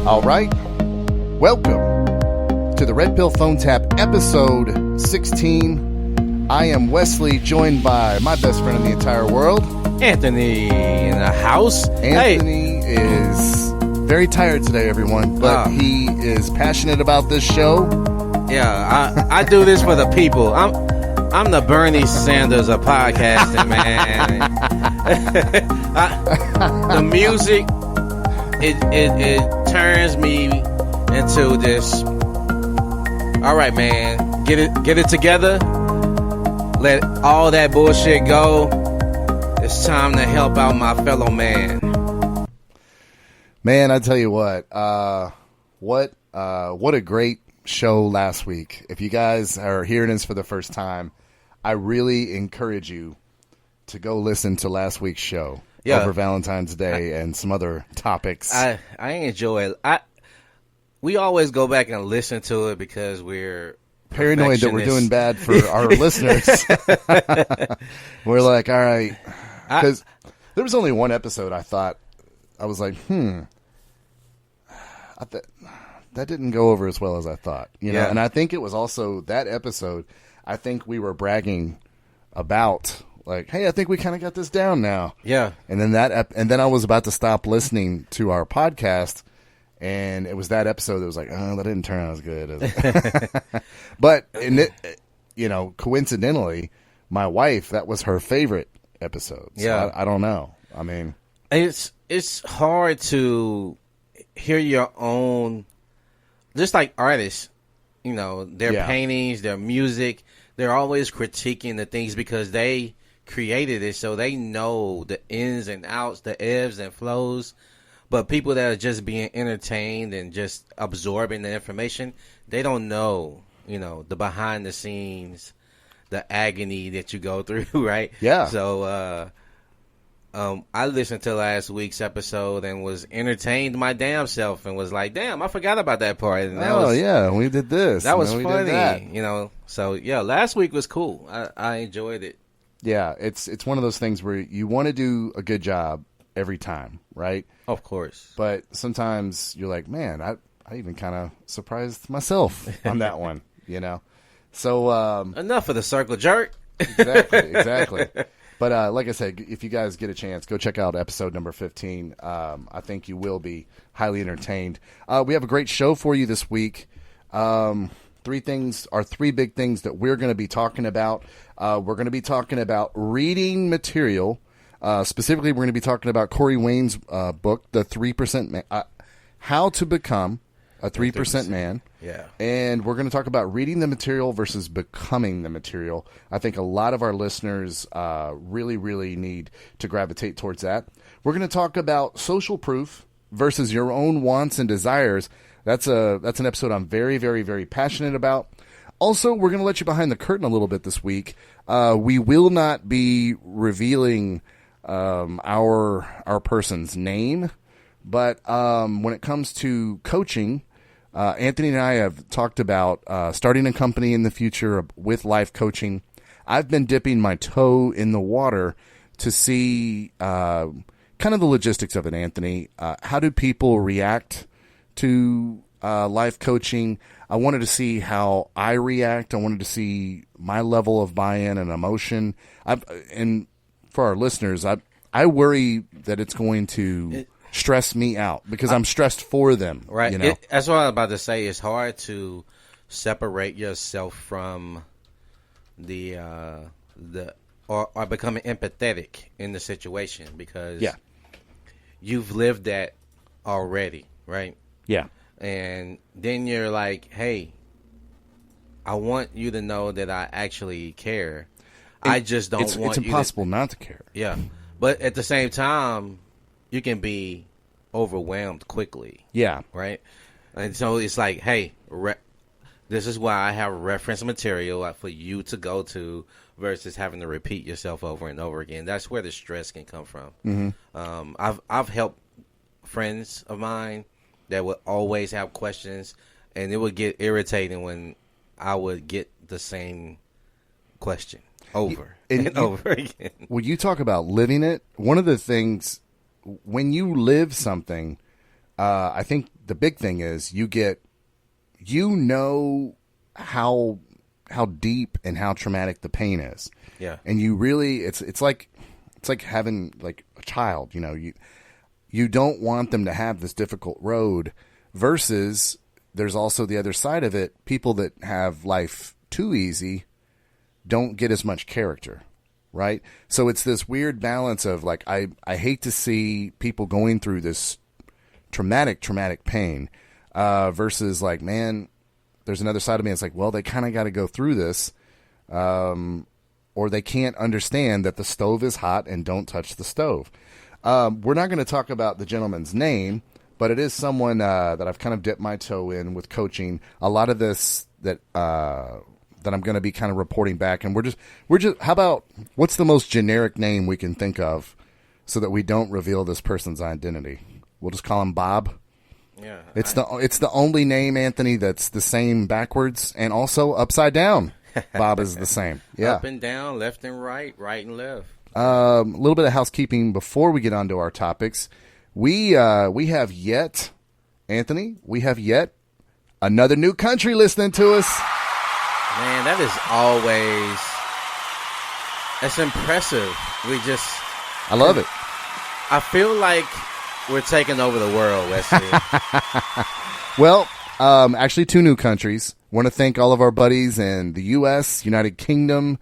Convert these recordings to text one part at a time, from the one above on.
All right. Welcome to the Red Pill Phone Tap, episode 16. I am Wesley, joined by my best friend in the entire world, Anthony, in the house. Anthony is very tired today, everyone, but he is passionate about this show. Yeah, I do this for the people. I'm the Bernie Sanders of podcasting, man. The music, it turns me into this. All right, man, get it together. Let all that bullshit go. It's time to help out my fellow man. Man, I tell you what a great show last week. If you guys are hearing this for the first time, I really encourage you to go listen to last week's show over Valentine's Day and some other topics. I enjoy it. We always go back and listen to it because we're paranoid that we're doing bad for our listeners. We're like, all right, because there was only one episode I was like, that didn't go over as well as I thought, you know. And I think it was also that episode. I think we were bragging about, like, hey, I think we kind of got this down now. Yeah. And then and then I was about to stop listening to our podcast, and it was that episode that was like, oh, that didn't turn out as good. But coincidentally, my wife, that was her favorite episode. So I don't know. I mean, it's hard to hear your own, just like artists, you know, their paintings, their music, they're always critiquing the things because they created it, so they know the ins and outs, the ebbs and flows. But people that are just being entertained and just absorbing the information, they don't know, you know, the behind the scenes, the agony that you go through, right? Yeah. So, I listened to last week's episode and was entertained my damn self and was like, damn, I forgot about that part. And that we did this. That was funny, you know. So, yeah, last week was cool. I enjoyed it. Yeah, it's one of those things where you want to do a good job every time, right? Of course. But sometimes you're like, man, I even kind of surprised myself on that one, you know? So enough of the circle jerk. Exactly. But like I said, if you guys get a chance, go check out episode number 15. I think you will be highly entertained. We have a great show for you this week. Three big things that we're going to be talking about. We're going to be talking about reading material. Specifically, we're going to be talking about Corey Wayne's book, The 3% Man, How to Become a 3% Man. Yeah. And we're going to talk about reading the material versus becoming the material. I think a lot of our listeners really, really need to gravitate towards that. We're going to talk about social proof versus your own wants and desires. That's an episode I'm very, very, very passionate about. Also, we're going to let you behind the curtain a little bit this week. We will not be revealing our person's name, but when it comes to coaching, Anthony and I have talked about starting a company in the future with life coaching. I've been dipping my toe in the water to see kind of the logistics of it, Anthony. How do people react to life coaching? I wanted to see how I react. I wanted to see my level of buy-in and emotion. And for our listeners, I worry that it's going to stress me out because I'm stressed for them. Right. You know? That's what I was about to say. It's hard to separate yourself from or becoming empathetic in the situation because you've lived that already, right? Yeah. And then you're like, hey, I want you to know that I actually care. I just don't want you. It's impossible not to care. Yeah. But at the same time, you can be overwhelmed quickly. Yeah. Right? And so it's like, hey, this is why I have reference material for you to go to versus having to repeat yourself over and over again. That's where the stress can come from. Mm-hmm. I've helped friends of mine that would always have questions, and it would get irritating when I would get the same question over and over again. When you talk about living it, one of the things, when you live something, I think the big thing is you know how deep and how traumatic the pain is. Yeah. And you really, it's like having like a child, you know, you don't want them to have this difficult road, versus there's also the other side of it. People that have life too easy don't get as much character, right? So it's this weird balance of like, I hate to see people going through this traumatic pain, versus like, man, there's another side of me. It's like, well, they kind of got to go through this, or they can't understand that the stove is hot and don't touch the stove. We're not going to talk about the gentleman's name, but it is someone that I've kind of dipped my toe in with coaching. A lot of this that I'm going to be kind of reporting back, and we're just. How about, what's the most generic name we can think of, so that we don't reveal this person's identity? We'll just call him Bob. Yeah, it's the only name, Anthony, that's the same backwards and also upside down. Bob is the same. Yeah, up and down, left and right and left. A little bit of housekeeping before we get on to our topics. We have yet, Anthony, another new country listening to us. Man, that is always, that's impressive. I love it. I feel like we're taking over the world, Wesley. Well, actually 2 new countries. Want to thank all of our buddies in the U.S., United Kingdom,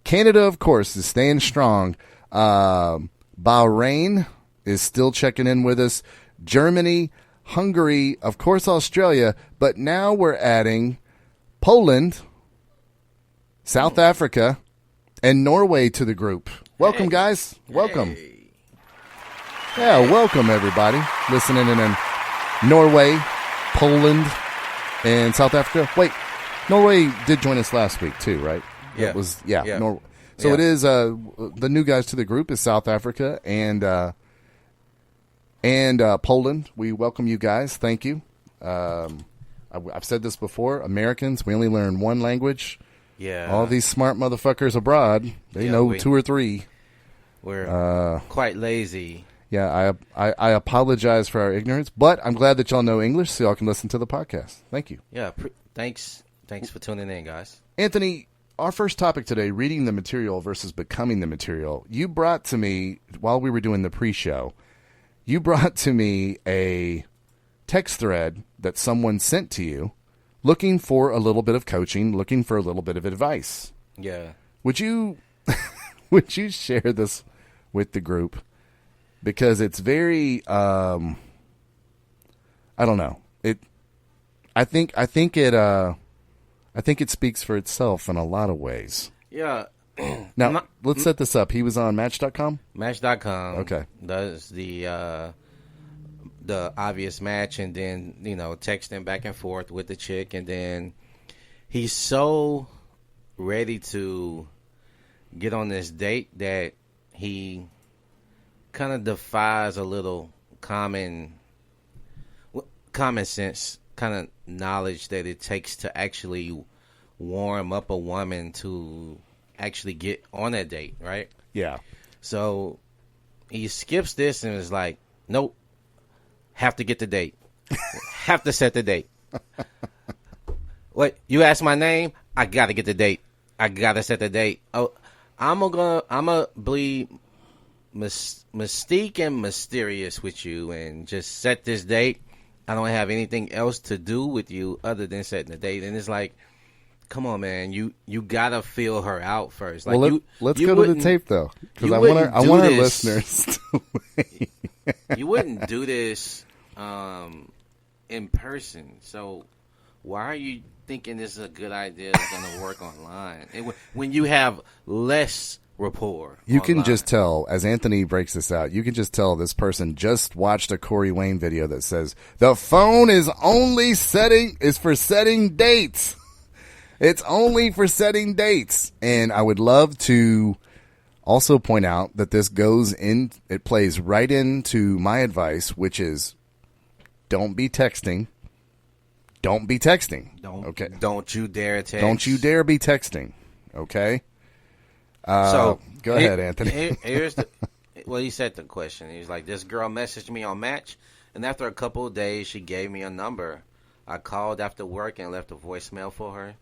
Canada, of course, is staying strong. Bahrain is still checking in with us. Germany, Hungary, of course, Australia. But now we're adding Poland, South Africa, and Norway to the group. Welcome, guys. Welcome. Hey. Yeah, welcome, everybody. Listening in Norway, Poland, and South Africa. Wait, Norway did join us last week, too, right? Yeah. It was, Norway. So it is, the new guys to the group is South Africa and Poland. We welcome you guys. Thank you. I've said this before. Americans, we only learn one language. Yeah. All these smart motherfuckers abroad, they know 2 or 3. We're quite lazy. Yeah, I apologize for our ignorance, but I'm glad that y'all know English so y'all can listen to the podcast. Thank you. Yeah, thanks for tuning in, guys. Anthony, our first topic today, reading the material versus becoming the material. You brought to me, while we were doing the pre-show, you brought to me a text thread that someone sent to you looking for a little bit of coaching, looking for a little bit of advice. Yeah. Would you share this with the group? Because it's very, I don't know. I think it speaks for itself in a lot of ways. Yeah. Now, let's set this up. He was on Match.com? Match.com. Okay. Does the obvious match, and then, texting back and forth with the chick, and then he's so ready to get on this date that he kind of defies a little common sense kind of knowledge that it takes to actually warm up a woman to actually get on that date, right? Yeah. So he skips this and is like, nope, have to get the date. Have to set the date. Wait, you asked my name? I got to get the date. I got to set the date. Oh, I'm gonna be mystique and mysterious with you and just set this date. I don't have anything else to do with you other than setting the date. And it's like, come on, man, you gotta feel her out first. Like, well, let's go to the tape though, because I want our listeners to wait. You wouldn't do this in person, so why are you thinking this is a good idea that's going to work online when you have less rapport? You can just tell, as Anthony breaks this out, you can just tell this person just watched a Corey Wayne video that says the phone is for setting dates. It's only for setting dates. And I would love to also point out that it plays right into my advice, which is don't be texting. Don't be texting. Okay. Don't you dare text. Don't you dare be texting. Okay. So go ahead, Anthony. He said the question. He's like, this girl messaged me on Match, And after a couple of days, she gave me a number. I called after work and left a voicemail for her.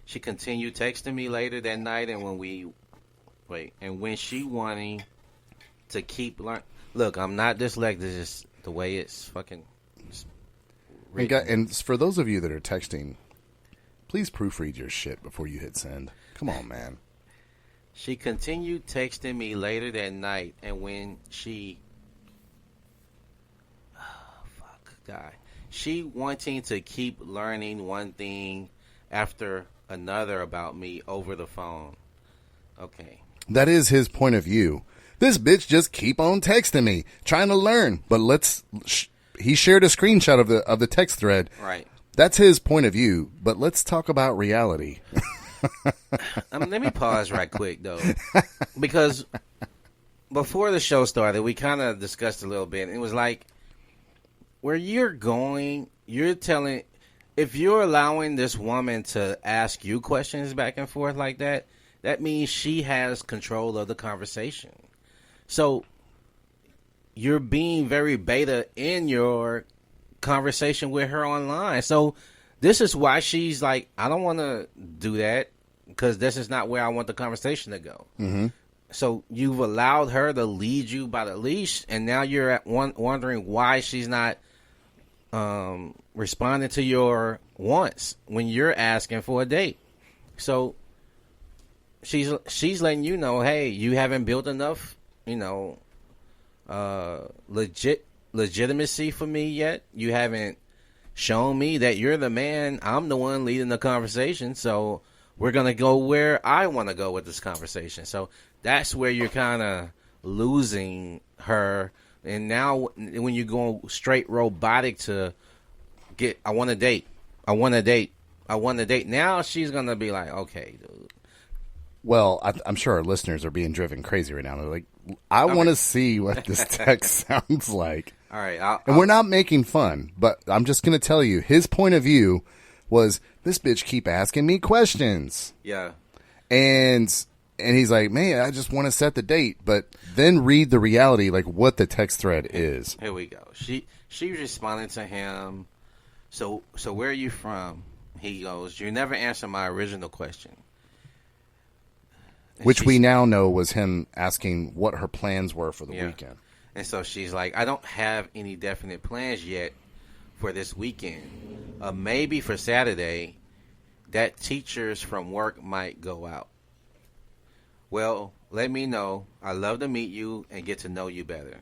She continued texting me later that night, and when she wanting to keep learning. Look, I'm not dyslexic. It's just the way it's fucking written. And for those of you that are texting, please proofread your shit before you hit send. Come on, man. She continued texting me later that night, and when she wanting to keep learning one thing after another about me over the phone. Okay. That is his point of view. This bitch just keep on texting me, trying to learn. But he shared a screenshot of the text thread. Right. That's his point of view. But let's talk about reality. Let me pause right quick, though. Because before the show started, we kind of discussed a little bit. It was like, where you're going, if you're allowing this woman to ask you questions back and forth like that, that means she has control of the conversation. So you're being very beta in your conversation with her online. So this is why she's like, I don't want to do that because this is not where I want the conversation to go. Mm-hmm. So you've allowed her to lead you by the leash, and now you're wondering why she's not responding to your wants when you're asking for a date. So she's letting you know, hey, you haven't built enough, legitimacy for me yet. You haven't shown me that you're the man. I'm the one leading the conversation, so we're gonna go where I want to go with this conversation. So that's where you're kind of losing her. And now when you go straight robotic to I want a date. Now she's going to be like, okay, dude. Well, I'm sure our listeners are being driven crazy right now. They're like, I want to see what this text sounds like. All right. And we're not making fun, but I'm just going to tell you, his point of view was, this bitch keep asking me questions. Yeah. And he's like, man, I just want to set the date. But then read the reality, like what the text thread is. Here we go. She responded to him. So where are you from? He goes, you never answered my original question. And which we now know was him asking what her plans were for the weekend. And so she's like, I don't have any definite plans yet for this weekend. Maybe for Saturday, that teachers from work might go out. Well, let me know. I'd love to meet you and get to know you better.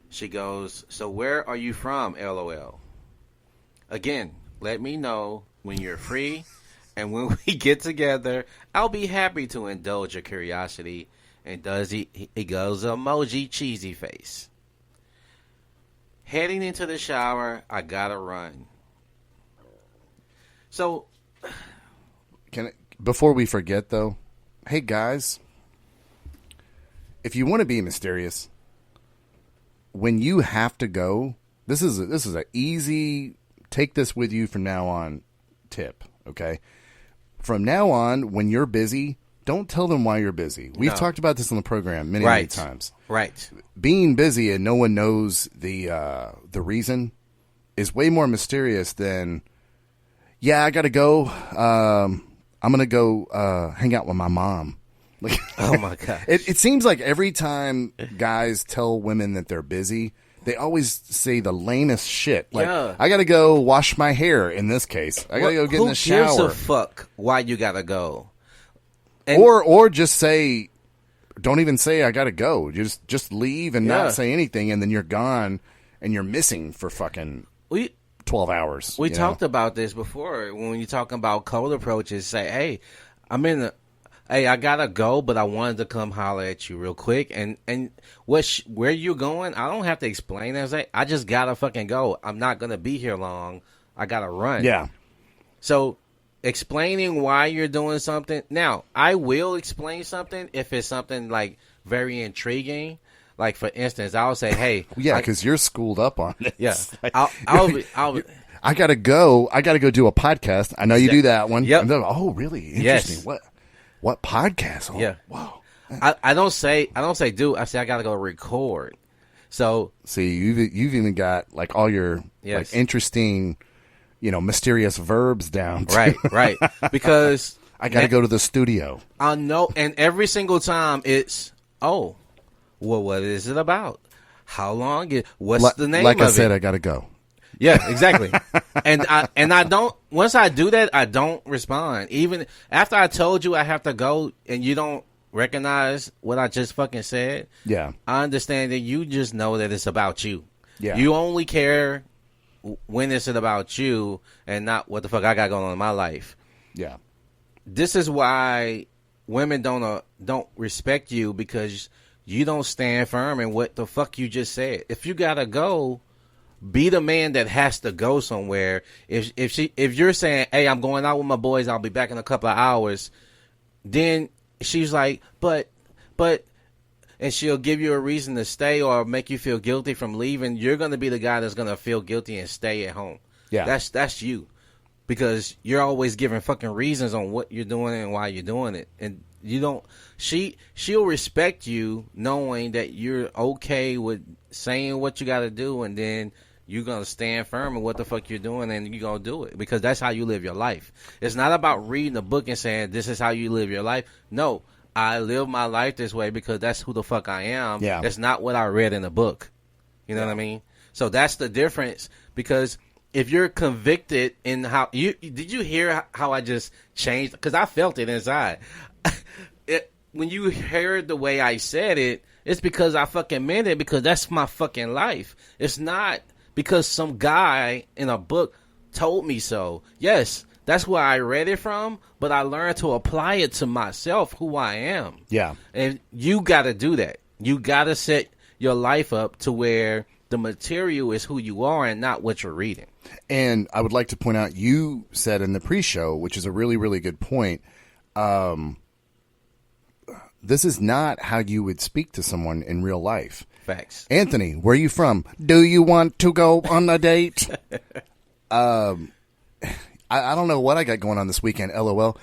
She goes, so where are you from, LOL? Again, let me know when you're free, and when we get together, I'll be happy to indulge your curiosity. And he goes, emoji cheesy face. Heading into the shower, I gotta run. So, before we forget though, hey guys, if you want to be mysterious, when you have to go, this is an easy take this with you from now on tip. Okay, from now on, when you're busy, don't tell them why you're busy. We've talked about this on the program many times. Right. Being busy and no one knows the reason is way more mysterious than, yeah, I got to go. I'm going to go hang out with my mom. Like, oh, my God. It seems like every time guys tell women that they're busy, they always say the lamest shit. Like, I got to go wash my hair in this case. I got to go get in the shower. Who gives a fuck why you got to go? And, or just say, don't even say I gotta go. Just leave and not say anything, and then you're gone, and you're missing for fucking 12 hours. We talked about this before when you're talking about cold approaches. Say, hey, I gotta go, but I wanted to come holler at you real quick. And where you going? I don't have to explain that. I just gotta fucking go. I'm not gonna be here long. I gotta run. Yeah. So, explaining why you're doing something. Now, I will explain something if it's something like very intriguing. Like, for instance, I'll say, hey. Yeah, because you're schooled up on it. Yeah. I got to go. I got to go do a podcast. I know you do that one. Yep. Oh, really? Interesting. Yes. What podcast? Oh, yeah. Wow. I don't say do. I say I got to go record. So see, you've even got like all your like interesting, mysterious verbs down. Too. Right. Because I got to go to the studio. I know, and every single time it's what is it about? How long? What's the name? Like I said, I got to go. Yeah, exactly. and I don't. Once I do that, I don't respond. Even after I told you I have to go, and you don't recognize what I just fucking said. Yeah, I understand that you just know that it's about you. Yeah, you only care when it's about you and not what the fuck I got going on in my life. Yeah, this is why women don't respect you, because you don't stand firm in what the fuck you just said. If you gotta go, be the man that has to go somewhere. If you're saying, hey, I'm going out with my boys, I'll be back in a couple of hours, then she's like, but, and she'll give you a reason to stay or make you feel guilty from leaving. You're going to be the guy that's going to feel guilty and stay at home. Yeah. That's you. Because you're always giving fucking reasons on what you're doing and why you're doing it. And you don't, she'll respect you knowing that you're okay with saying what you got to do, and then you're going to stand firm in what the fuck you're doing, and you're going to do it, because that's how you live your life. It's not about reading a book and saying, this is how you live your life. No, I live my life this way because that's who the fuck I am. Yeah. That's not what I read in a book. You know what I mean? So that's the difference, because if you're convicted in how did you hear how I just changed? Because I felt it inside. When you heard the way I said it, it's because I fucking meant it, because that's my fucking life. It's not because some guy in a book told me so. Yes, that's where I read it from, but I learned to apply it to myself, who I am. Yeah. And you got to do that. You got to set your life up to where the material is who you are and not what you're reading. And I would like to point out, you said in the pre-show, which is a really, really good point, this is not how you would speak to someone in real life. Facts. Anthony, where are you from? Do you want to go on a date? I don't know what I got going on this weekend, LOL.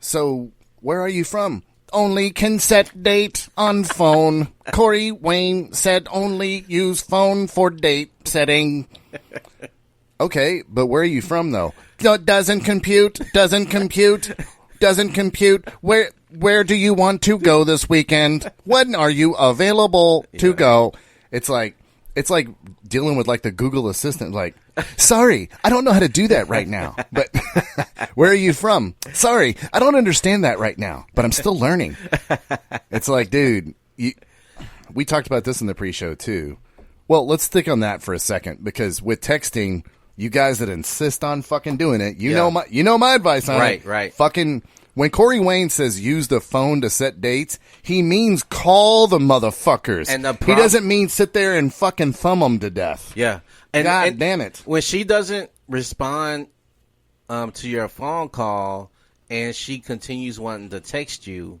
So where are you from? Only can set date on phone. Corey Wayne said only use phone for date setting. Okay, but where are you from, though? Doesn't compute. Where do you want to go this weekend? When are you available to go? It's like dealing with like the Google Assistant. Like, sorry, I don't know how to do that right now. But where are you from? Sorry, I don't understand that right now, but I'm still learning. It's like, dude, we talked about this in the pre-show too. Well, let's stick on that for a second, because with texting, you guys that insist on fucking doing it, you know my advice on it. Right. Fucking, when Corey Wayne says use the phone to set dates, he means call the motherfuckers. And he doesn't mean sit there and fucking thumb them to death. Yeah. God damn it. When she doesn't respond to your phone call and she continues wanting to text you,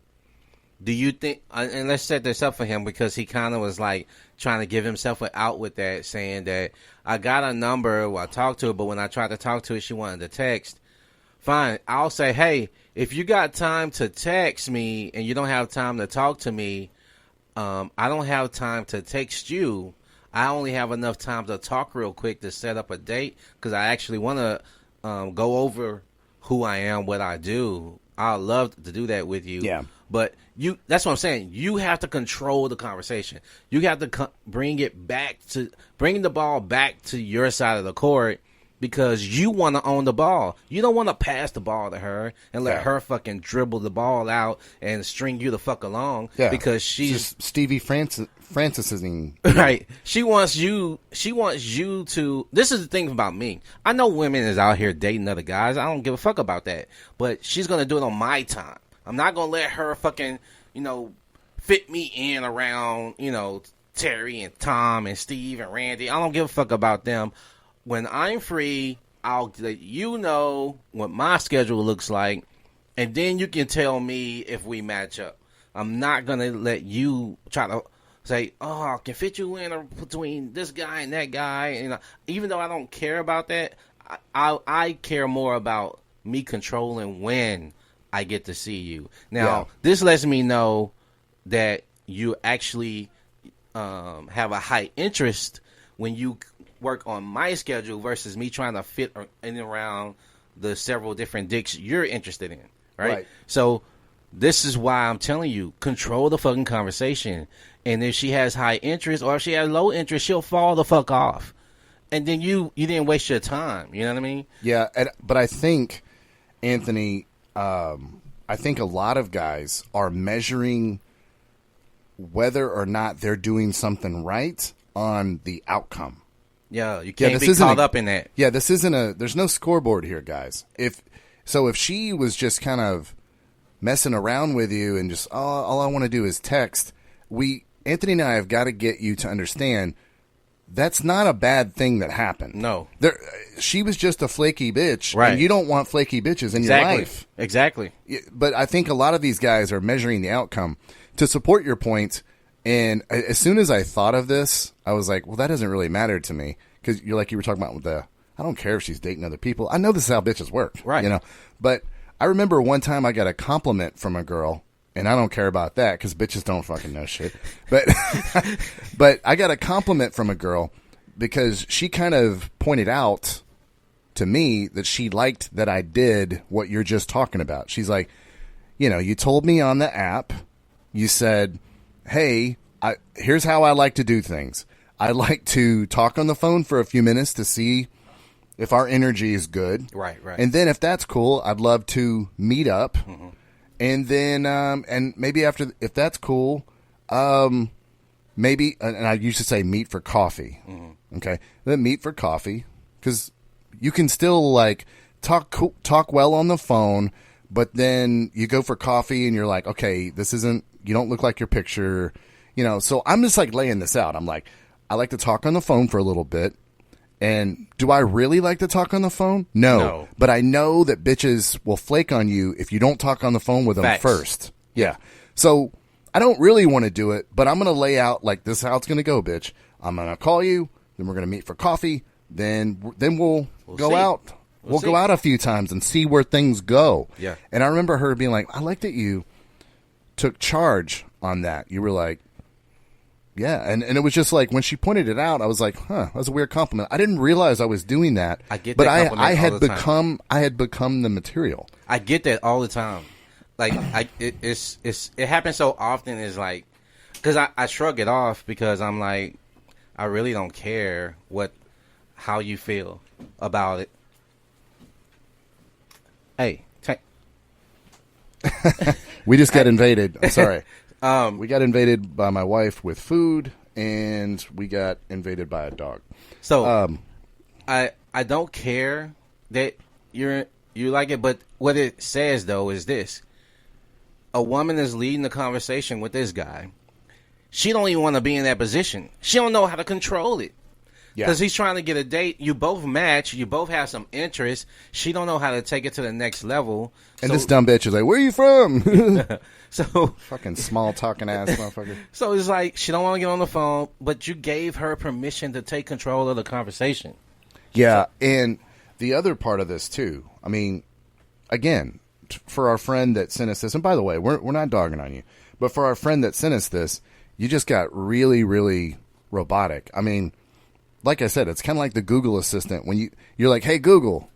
do you think, and let's set this up for him, because he kind of was like trying to give himself an out with that, saying that I got a number, well, I talked to her, but when I tried to talk to her, she wanted to text. Fine. I'll say, hey, if you got time to text me and you don't have time to talk to me, I don't have time to text you. I only have enough time to talk real quick to set up a date, because I actually want to go over who I am, what I do. I'd love to do that with you. Yeah. But that's what I'm saying. You have to control the conversation. You have to bring the ball back to your side of the court, because you want to own the ball. You don't want to pass the ball to her and let her fucking dribble the ball out and string you the fuck along. Yeah. Because she's just Stevie Francising. Right. She wants you to. This is the thing about me. I know women is out here dating other guys. I don't give a fuck about that. But she's gonna do it on my time. I'm not gonna let her fucking, fit me in around, Terry and Tom and Steve and Randy. I don't give a fuck about them. When I'm free, I'll let you know what my schedule looks like, and then you can tell me if we match up. I'm not going to let you try to say, oh, I can fit you in between this guy and that guy. Even though I don't care about that, I care more about me controlling when I get to see you. Now, this lets me know that you actually have a high interest when you work on my schedule versus me trying to fit in and around the several different dicks you're interested in, right? So this is why I'm telling you, control the fucking conversation. And if she has high interest or if she has low interest, she'll fall the fuck off. And then you didn't waste your time. You know what I mean? Yeah, but I think, Anthony, I think a lot of guys are measuring whether or not they're doing something right on the outcome. Yeah, you can't be caught up in that. Yeah, there's no scoreboard here, guys. If she was just kind of messing around with you and just, all I want to do is text, Anthony and I have got to get you to understand that's not a bad thing that happened. No. She was just a flaky bitch, right. And you don't want flaky bitches in your life. Exactly. But I think a lot of these guys are measuring the outcome. To support your point, and as soon as I thought of this, I was like, well, that doesn't really matter to me. Because you were talking about with I don't care if she's dating other people. I know this is how bitches work. Right. But I remember one time I got a compliment from a girl, and I don't care about that because bitches don't fucking know shit. But but I got a compliment from a girl because she kind of pointed out to me that she liked that I did what you're just talking about. She's like, you told me on the app, you said, hey, here's how I like to do things. I like to talk on the phone for a few minutes to see if our energy is good. Right. And then if that's cool, I'd love to meet up. Mm-hmm. And then, and maybe after, if that's cool, maybe, and I used to say meet for coffee. Mm-hmm. Okay. Then meet for coffee. Because you can still talk well on the phone, but then you go for coffee and you're like, okay, you don't look like your picture, so I'm just laying this out. I'm like, I like to talk on the phone for a little bit. And do I really like to talk on the phone? No. But I know that bitches will flake on you if you don't talk on the phone with them first. Yeah. So I don't really want to do it, but I'm going to lay out this is how it's going to go, bitch. I'm going to call you, then we're going to meet for coffee, then we'll go see. out. We'll go out a few times and see where things go. Yeah. And I remember her being like, I like that you took charge on that. You were like, yeah, and it was just when she pointed it out, I was like, huh, that was a weird compliment. I didn't realize I was doing that. I get but that compliment I had all the become time. I had become the material. I get that all the time. It happens so often. Is because I shrug it off because I'm like, I really don't care how you feel about it. Hey, we just got invaded. I'm sorry. We got invaded by my wife with food, and we got invaded by a dog. So, I don't care that you like it, but what it says though is this: a woman is leading the conversation with this guy. She don't even want to be in that position. She don't know how to control it. Because he's trying to get a date. You both match. You both have some interest. She don't know how to take it to the next level. And this dumb bitch is like, where are you from? So fucking small talking ass motherfucker. So it's she don't want to get on the phone, but you gave her permission to take control of the conversation. Yeah, and the other part of this too, I mean, again, for our friend that sent us this, and by the way, we're not dogging on you, but for our friend that sent us this, you just got really, really robotic. I mean, like I said, it's kind of like the Google Assistant. When you're like, hey, Google,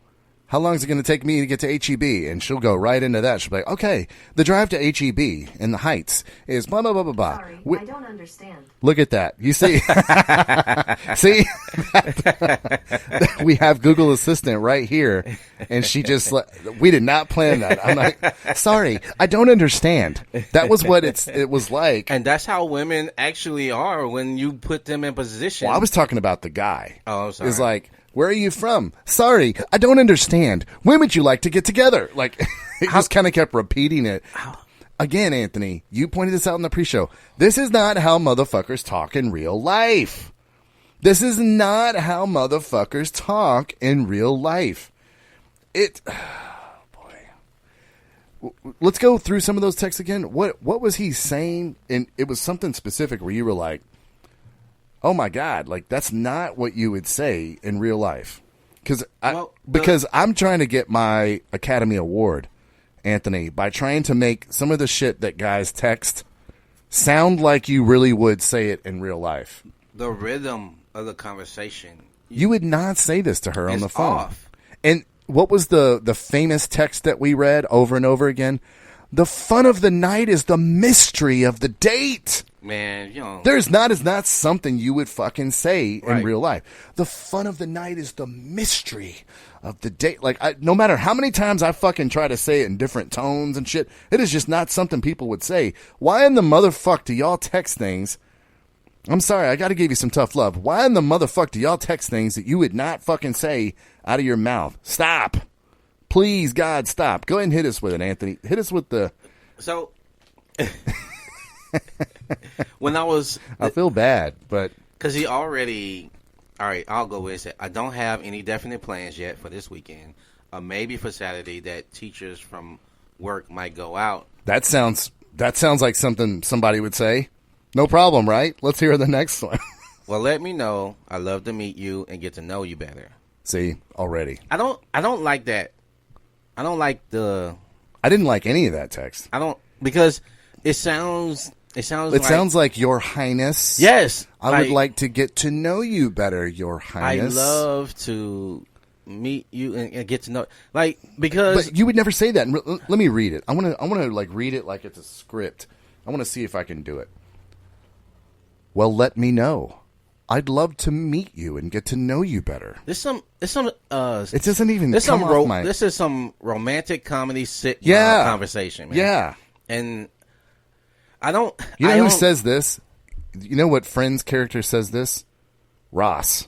how long is it going to take me to get to HEB? And she'll go right into that. She'll be like, okay, the drive to HEB in the Heights is blah, blah, blah, blah, blah. Sorry, I don't understand. Look at that. You see? See? We have Google Assistant right here. And she just, we did not plan that. I'm like, sorry, I don't understand. That was what it was like. And that's how women actually are when you put them in position. Well, I was talking about the guy. Oh, I'm sorry. It's like, where are you from? Sorry, I don't understand. When would you like to get together? It just kind of kept repeating it. Again, Anthony, you pointed this out in the pre-show. This is not how motherfuckers talk in real life. This is not how motherfuckers talk in real life. Boy. Let's go through some of those texts again. What was he saying? And it was something specific where you were like, oh my God, that's not what you would say in real life. Because I'm trying to get my Academy Award, Anthony, by trying to make some of the shit that guys text sound like you really would say it in real life. The rhythm of the conversation. You would not say this to her on the phone. Off. And what was the famous text that we read over and over again? The fun of the night is the mystery of the date. Man, you know. There's not something you would fucking say Right. in real life. The fun of the night is the mystery of the date. Like, no matter how many times I fucking try to say it in different tones and shit, it is just not something people would say. Why in the motherfuck do y'all text things? I'm sorry, I got to give you some tough love. Why in the motherfuck do y'all text things that you would not fucking say out of your mouth? Stop. Please, God, stop. Go ahead and hit us with it, Anthony. Hit us with the... So, when I feel bad, but... Because he already... All right, I'll go with it. I don't have any definite plans yet for this weekend. Maybe for Saturday that teachers from work might go out. That sounds like something somebody would say. No problem, right? Let's hear the next one. Well, let me know. I'd love to meet you and get to know you better. See, already. I don't like that. I don't like the... I didn't like any of that text. I don't... Because it sounds like Your Highness. Yes. I would like to get to know you better, Your Highness. I love to meet you and get to know... Like, because... But you would never say that. And let me read it. I want to like read it like it's a script. I want to see if I can do it. Well, let me know. I'd love to meet you and get to know you better. It doesn't even this come off my... This is some romantic comedy conversation, man. Yeah. And I don't... You know who says this? You know what Friends character says this? Ross.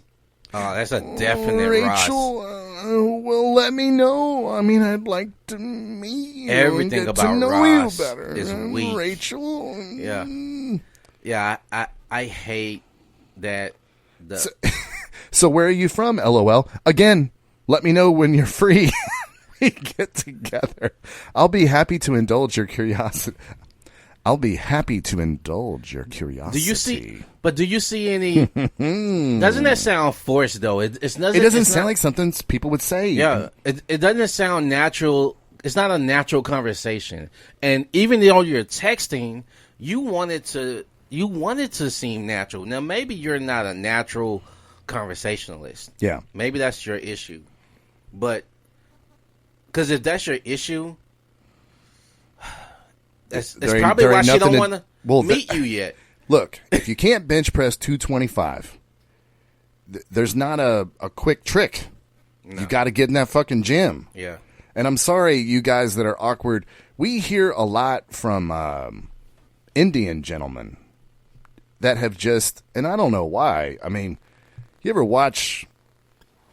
Oh, that's a definite Rachel, Ross. Well, let me know. I mean, I'd like to meet you. Everything and get about to know Ross you better. is weak. Rachel. Yeah. Yeah, I hate that. So where are you from, LOL? Again, let me know when you're free. We get together. I'll be happy to indulge your curiosity. Do you see? But do you see any? Doesn't that sound forced though? It doesn't sound like something people would say. Yeah, it doesn't sound natural. It's not a natural conversation. And even though you're texting, you wanted to seem natural. Now maybe you're not a natural conversationalist. Yeah, maybe that's your issue. But because if that's your issue. That's probably why she don't want to meet you yet. Look, if you can't bench press 225, there's not a quick trick. No. You got to get in that fucking gym. Yeah. And I'm sorry, you guys that are awkward. We hear a lot from Indian gentlemen that have just, and I don't know why. I mean, you ever watch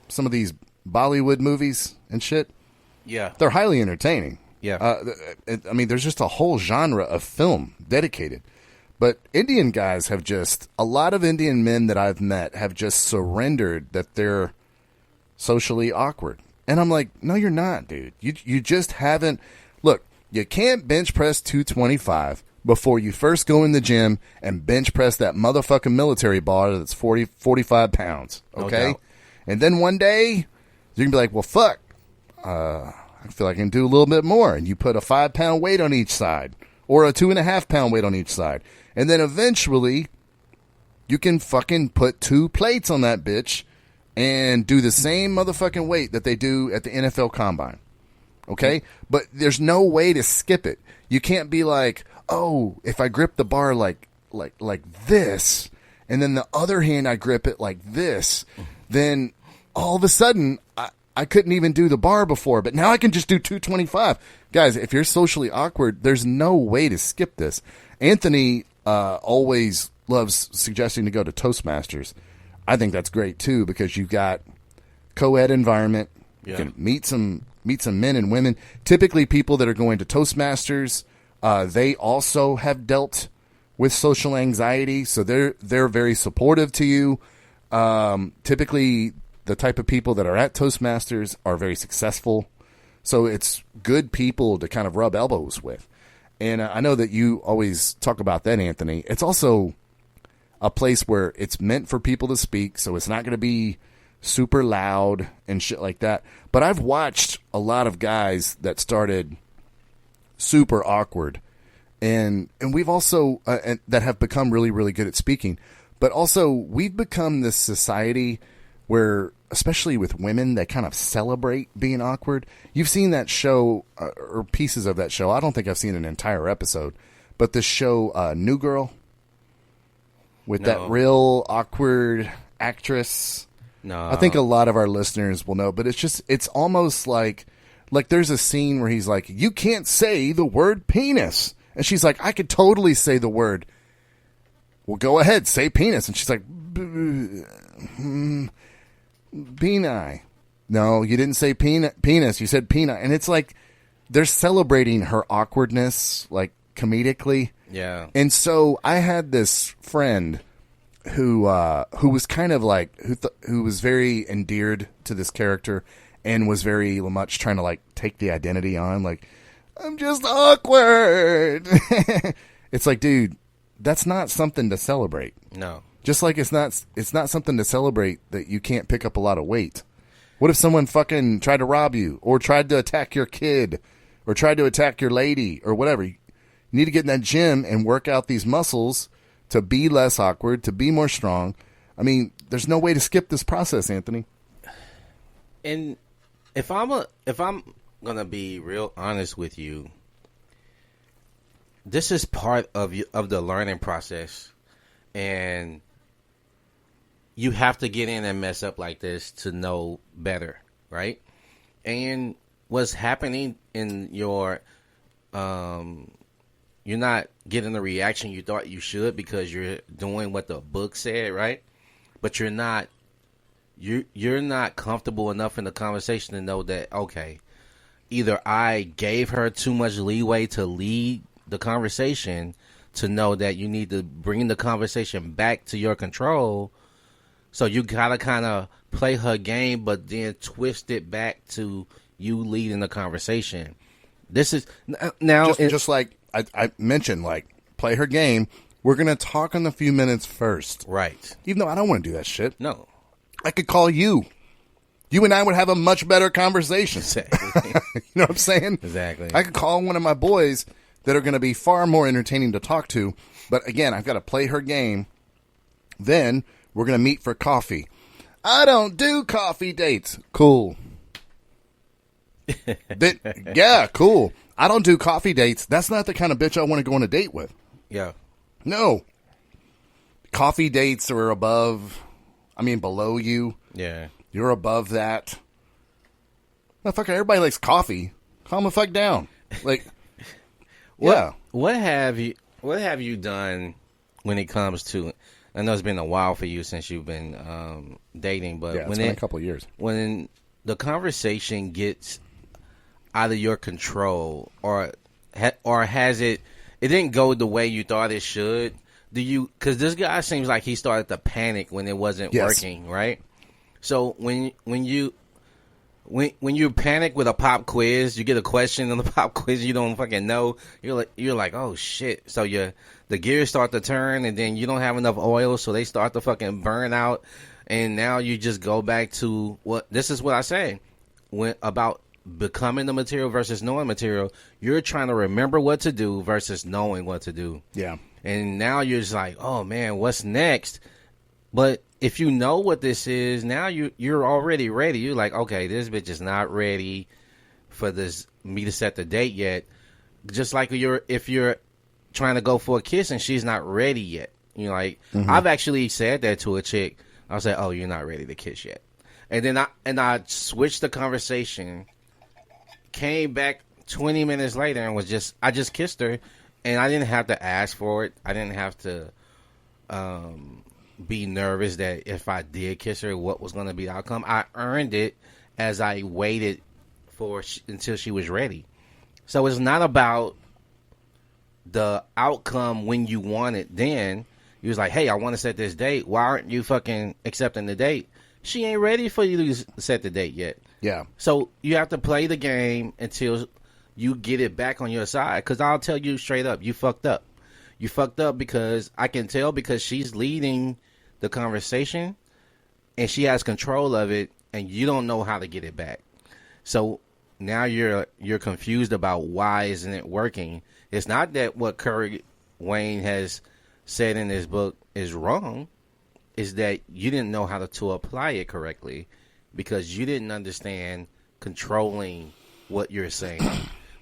some of these Bollywood movies and shit? Yeah. They're highly entertaining. Yeah. I mean, there's just a whole genre of film dedicated. But Indian guys have a lot of Indian men that I've met have just surrendered that they're socially awkward. And I'm like, no, you're not, dude. You just haven't. Look, you can't bench press 225 before you first go in the gym and bench press that motherfucking military bar that's 45 pounds. Okay? No. And then one day, you can be like, well, fuck. I feel like I can do a little bit more. And you put a 5-pound weight on each side or a 2.5-pound weight on each side. And then eventually you can fucking put 2 plates on that bitch and do the same motherfucking weight that they do at the NFL Combine. Okay? But there's no way to skip it. You can't be like, oh, if I grip the bar like this, and then the other hand I grip it like this, then all of a sudden I couldn't even do the bar before, but now I can just do 225. Guys, if you're socially awkward, there's no way to skip this. Anthony always loves suggesting to go to Toastmasters. I think that's great, too, because you've got co-ed environment. Yeah. You can meet some men and women. Typically, people that are going to Toastmasters, they also have dealt with social anxiety, so they're very supportive to you. Typically, the type of people that are at Toastmasters are very successful. So it's good people to kind of rub elbows with. And I know that you always talk about that, Anthony. It's also a place where it's meant for people to speak, so it's not going to be super loud and shit like that. But I've watched a lot of guys that started super awkward, and we've also and that have become really, really good at speaking. But also, we've become this society where, especially with women, they kind of celebrate being awkward. You've seen that show, or pieces of that show. I don't think I've seen an entire episode. But the show New Girl, with that real awkward actress. No. I think a lot of our listeners will know. But it's almost like there's a scene where he's like, you can't say the word penis. And she's like, I could totally say the word. Well, go ahead, say penis. And she's like, peni. No, you didn't say penis. You said peni. And it's like they're celebrating her awkwardness, like comedically. Yeah. And so I had this friend who was kind of like who was very endeared to this character and was very much trying to like take the identity on, like, I'm just awkward. It's like, dude, that's not something to celebrate. No. Just like it's not something to celebrate that you can't pick up a lot of weight. What if someone fucking tried to rob you, or tried to attack your kid, or tried to attack your lady, or whatever? You need to get in that gym and work out these muscles to be less awkward, to be more strong. I mean, there's no way to skip this process, Anthony. And if I'm gonna be real honest with you, this is part of the learning process, and you have to get in and mess up like this to know better, right? And what's happening in your you're not getting the reaction you thought you should because you're doing what the book said, right? But you're not comfortable enough in the conversation to know that, okay, either I gave her too much leeway to lead the conversation, to know that you need to bring the conversation back to your control. So you gotta kind of play her game, but then twist it back to you leading the conversation. This is now just like I mentioned, like, play her game. We're gonna talk in a few minutes first, right? Even though I don't want to do that shit. No, I could call you. You and I would have a much better conversation. Exactly. You know what I'm saying? Exactly. I could call one of my boys that are going to be far more entertaining to talk to. But again, I've got to play her game. Then we're going to meet for coffee. I don't do coffee dates. Cool. Yeah, cool. I don't do coffee dates. That's not the kind of bitch I want to go on a date with. Yeah. No. Coffee dates are below you. Yeah. You're above that. Motherfucker, everybody likes coffee. Calm the fuck down. Like, yeah. What have you done when it comes to? I know it's been a while for you since you've been dating, but yeah, it's been a couple of years. When the conversation gets out of your control, or has it? It didn't go the way you thought it should. Do you? Because this guy seems like he started to panic when it wasn't working, right? So when you panic with a pop quiz, you get a question on the pop quiz you don't fucking know. You're like, oh shit. So the gears start to turn, and then you don't have enough oil, so they start to fucking burn out, and now you just go back to this is what I say about becoming the material versus knowing material. You're trying to remember what to do versus knowing what to do. Yeah. And now you're just like, oh man, what's next? But if you know what this is, now you're already ready. You're like, okay, this bitch is not ready for me to set the date yet. Just like if you're trying to go for a kiss and she's not ready yet. You know, like, I've actually said that to a chick. I'll say, oh, you're not ready to kiss yet. And then I switched the conversation, came back 20 minutes later and I just kissed her, and I didn't have to ask for it. I didn't have to be nervous that if I did kiss her, what was going to be the outcome. I earned it as I waited until she was ready. So it's not about the outcome when you want it. Then you was like, hey, I want to set this date. Why aren't you fucking accepting the date? She ain't ready for you to set the date yet. Yeah. So you have to play the game until you get it back on your side. Because I'll tell you straight up, you fucked up. You fucked up because I can tell, because she's leading the conversation and she has control of it, and you don't know how to get it back. So now you're confused about why isn't it working. It's not that what Corey Wayne has said in his book is wrong. Is that you didn't know how to apply it correctly because you didn't understand controlling what you're saying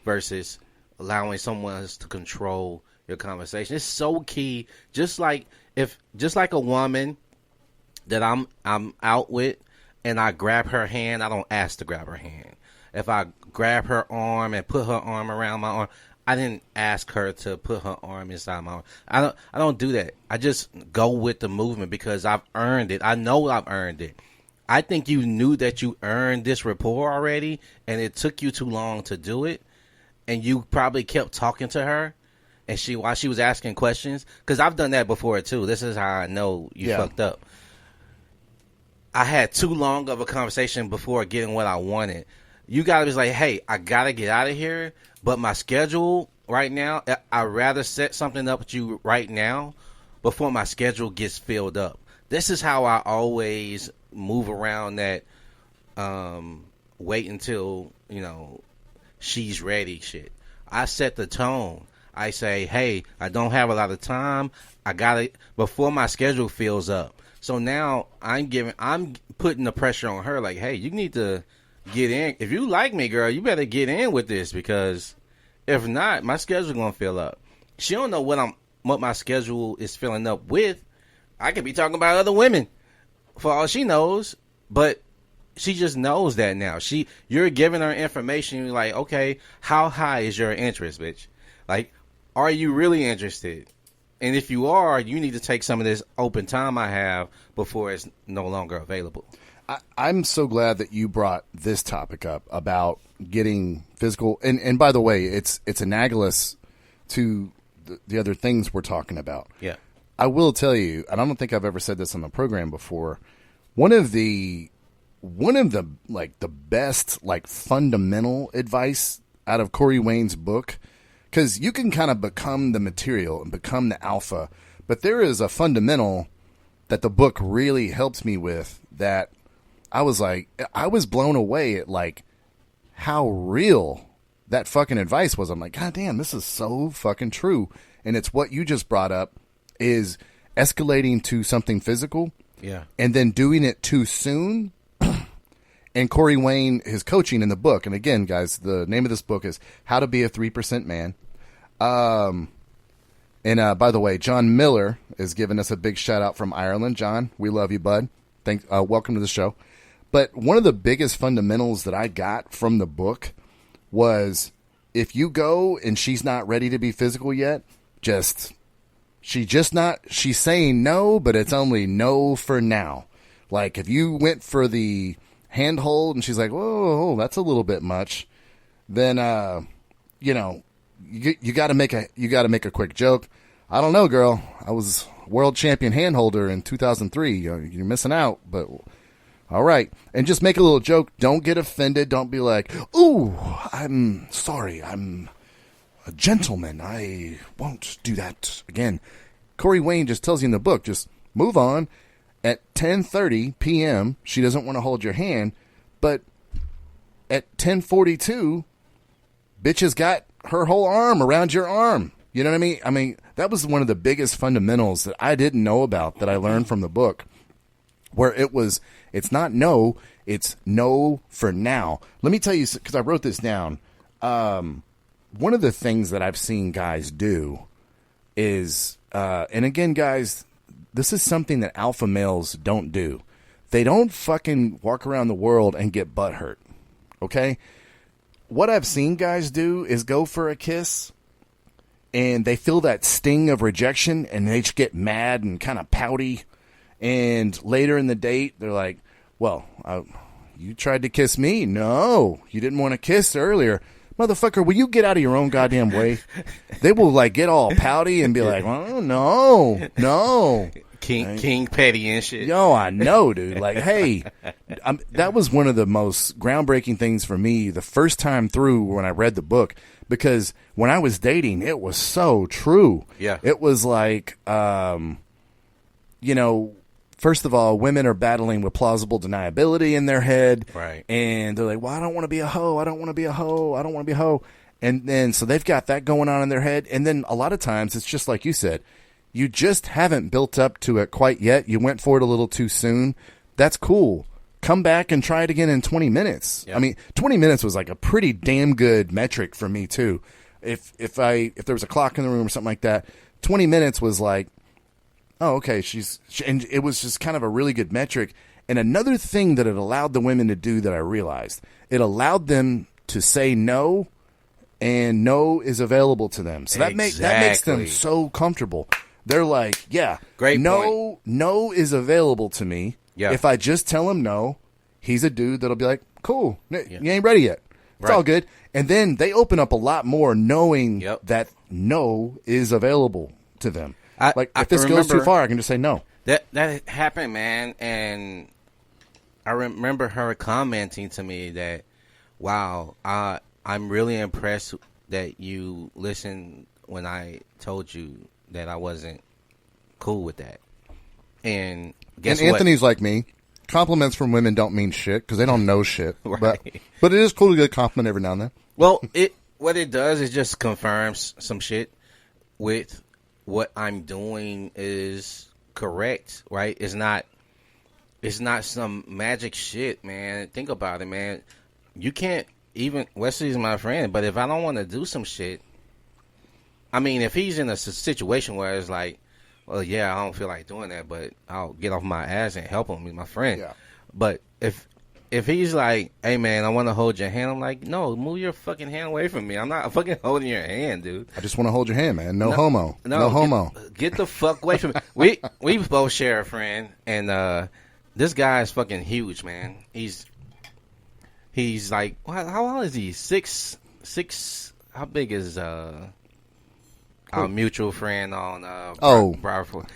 versus allowing someone else to control your conversation. It's so key. Just like a woman that I'm out with and I grab her hand, I don't ask to grab her hand. If I grab her arm and put her arm around my arm, I didn't ask her to put her arm inside my arm. I don't do that. I just go with the movement because I've earned it. I know I've earned it. I think you knew that you earned this rapport already, and it took you too long to do it, and you probably kept talking to her, and while she was asking questions, because I've done that before too. This is how I know you fucked up. I had too long of a conversation before getting what I wanted. You gotta be like, hey, I gotta get out of here, but my schedule right now, I'd rather set something up with you right now before my schedule gets filled up. This is how I always move around that wait until, she's ready shit. I set the tone. I say, hey, I don't have a lot of time. I gotta, before my schedule fills up. So now I'm putting the pressure on her like, hey, you need to get in. If you like me, girl, you better get in with this because if not, my schedule's gonna fill up. She don't know what my schedule is filling up with. I could be talking about other women for all she knows, but she just knows that now. You're giving her information. You're like, okay, how high is your interest, bitch? Like, are you really interested? And if you are, you need to take some of this open time I have before it's no longer available. I'm so glad that you brought this topic up about getting physical. And by the way, it's analogous to the other things we're talking about. Yeah. I will tell you, and I don't think I've ever said this on the program before, one of the like the best like fundamental advice out of Corey Wayne's book, because you can kind of become the material and become the alpha, but there is a fundamental that the book really helps me with that I was blown away at like how real that fucking advice was. I'm like, God damn, this is so fucking true. And it's what you just brought up is escalating to something physical. Yeah. And then doing it too soon. And Corey Wayne, his coaching in the book, and again, guys, the name of this book is How to Be a 3% Man. And by the way, John Miller is giving us a big shout out from Ireland. John, we love you, bud. Thanks. Welcome to the show. But one of the biggest fundamentals that I got from the book was if you go and she's not ready to be physical yet, she's saying no, but it's only no for now. Like if you went for the handhold and she's like, whoa, that's a little bit much, then, you got to make a quick joke. I don't know, girl. I was world champion handholder in 2003. You're missing out, but all right. And just make a little joke. Don't get offended. Don't be like, ooh, I'm sorry. I'm a gentleman. I won't do that again. Corey Wayne just tells you in the book, just move on. At 10:30 p.m., she doesn't want to hold your hand, but at 10:42, bitch has got her whole arm around your arm. You know what I mean? I mean, that was one of the biggest fundamentals that I didn't know about that I learned from the book, where it's not no, it's no for now. Let me tell you, because I wrote this down. One of the things that I've seen guys do is, and again, guys, this is something that alpha males don't do. They don't fucking walk around the world and get butt hurt. Okay? What I've seen guys do is go for a kiss and they feel that sting of rejection and they just get mad and kind of pouty. And later in the date, they're like, well, you tried to kiss me. No, you didn't want to kiss earlier. Motherfucker, will you get out of your own goddamn way? They will like get all pouty and be like, oh, no. King petty and shit. Yo, I know, dude. Like, hey, that was one of the most groundbreaking things for me the first time through when I read the book, because when I was dating, it was so true. Yeah. It was like, for first of all, women are battling with plausible deniability in their head. Right. And they're like, well, I don't want to be a hoe. I don't want to be a hoe. I don't want to be a hoe. And then, so they've got that going on in their head. And then a lot of times it's just like you said, you just haven't built up to it quite yet. You went for it a little too soon. That's cool. Come back and try it again in 20 minutes. Yep. I mean, 20 minutes was like a pretty damn good metric for me too. If there was a clock in the room or something like that, 20 minutes was like, oh, okay, and it was just kind of a really good metric. And another thing that it allowed the women to do that I realized, it allowed them to say no, and no is available to them. So that makes them so comfortable. They're like, yeah, great no, no is available to me. Yeah. If I just tell him no, he's a dude that'll be like, cool, you ain't ready yet. It's all good. And then they open up a lot more knowing that no is available to them. If this goes too far, I can just say no. That happened, man. And I remember her commenting to me that, wow, I'm really impressed that you listened when I told you that I wasn't cool with that. And guess what? Anthony's like me. Compliments from women don't mean shit because they don't know shit. Right. But it is cool to get a compliment every now and then. Well, what it does is just confirms some shit with what I'm doing is correct, right? It's not some magic shit, man. Think about it, man. You can't even, Wesley's my friend, but if I don't want to do some shit, I mean, if he's in a situation where it's like, well, yeah, I don't feel like doing that, but I'll get off my ass and help him. He's my friend. Yeah. But if he's like, hey, man, I want to hold your hand, I'm like, no, move your fucking hand away from me. I'm not fucking holding your hand, dude. I just want to hold your hand, man. No homo. No homo. Get the fuck away from me. We both share a friend, and this guy is fucking huge, man. He's like, how old is he? Six. How big is our mutual friend on Broward?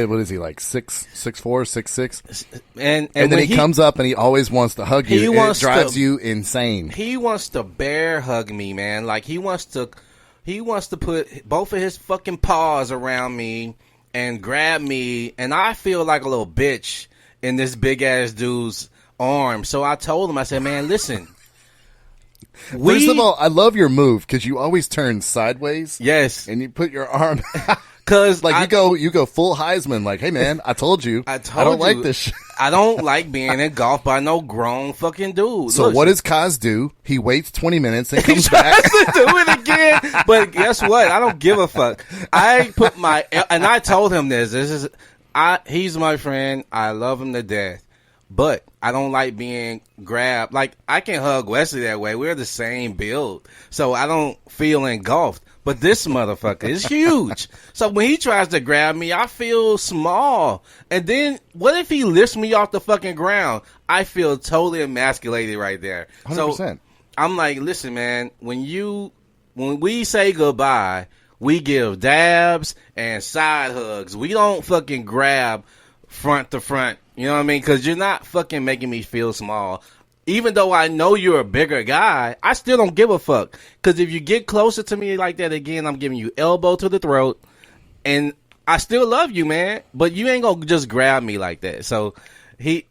What is he, like 6'4", 6'6"? And then he comes up and he always wants to hug you. It drives you insane. He wants to bear hug me, man. Like he wants to put both of his fucking paws around me and grab me, and I feel like a little bitch in this big ass dude's arm. So I told him, I said, man, listen. First of all, I love your move because you always turn sideways. Yes, and you put your arm because like you go full Heisman. Like, hey man, I told you. I don't like this shit. I don't like being engulfed by no grown fucking dude. So what does Kaz do? He waits 20 minutes and comes back to do it again. But guess what? I don't give a fuck. I told him this. He's my friend. I love him to death. But I don't like being grabbed. Like, I can hug Wesley that way. We're the same build. So I don't feel engulfed. But this motherfucker is huge. So when he tries to grab me, I feel small. And then, what if he lifts me off the fucking ground? I feel totally emasculated right there. 100%. So I'm like, listen, man, when we say goodbye, we give dabs and side hugs. We don't fucking grab front to front. You know what I mean? Because you're not fucking making me feel small. Even though I know you're a bigger guy, I still don't give a fuck. Because if you get closer to me like that again, I'm giving you elbow to the throat. And I still love you, man. But you ain't going to just grab me like that. So we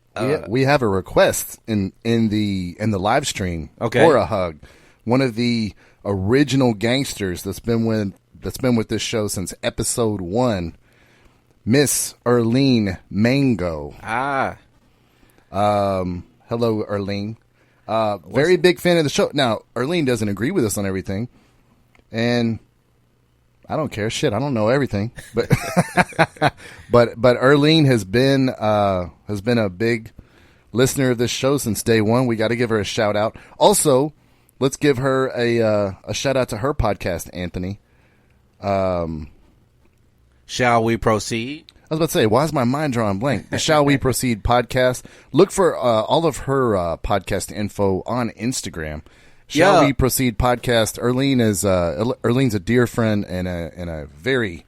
have a request in the live stream for a hug. One of the original gangsters that's been with this show since episode 1. Miss Erlene Mango. Hello, Erlene. Very big fan of the show. Now, Erlene doesn't agree with us on everything, and I don't care. Shit, I don't know everything, but but Erlene has been a big listener of this show since day one. We got to give her a shout out. Also, let's give her a shout out to her podcast, Anthony. Shall we proceed? I was about to say, why is my mind drawing blank? The Shall We Proceed podcast. Look for all of her podcast info on Instagram. Shall We Proceed podcast. Erlene's a dear friend and a very,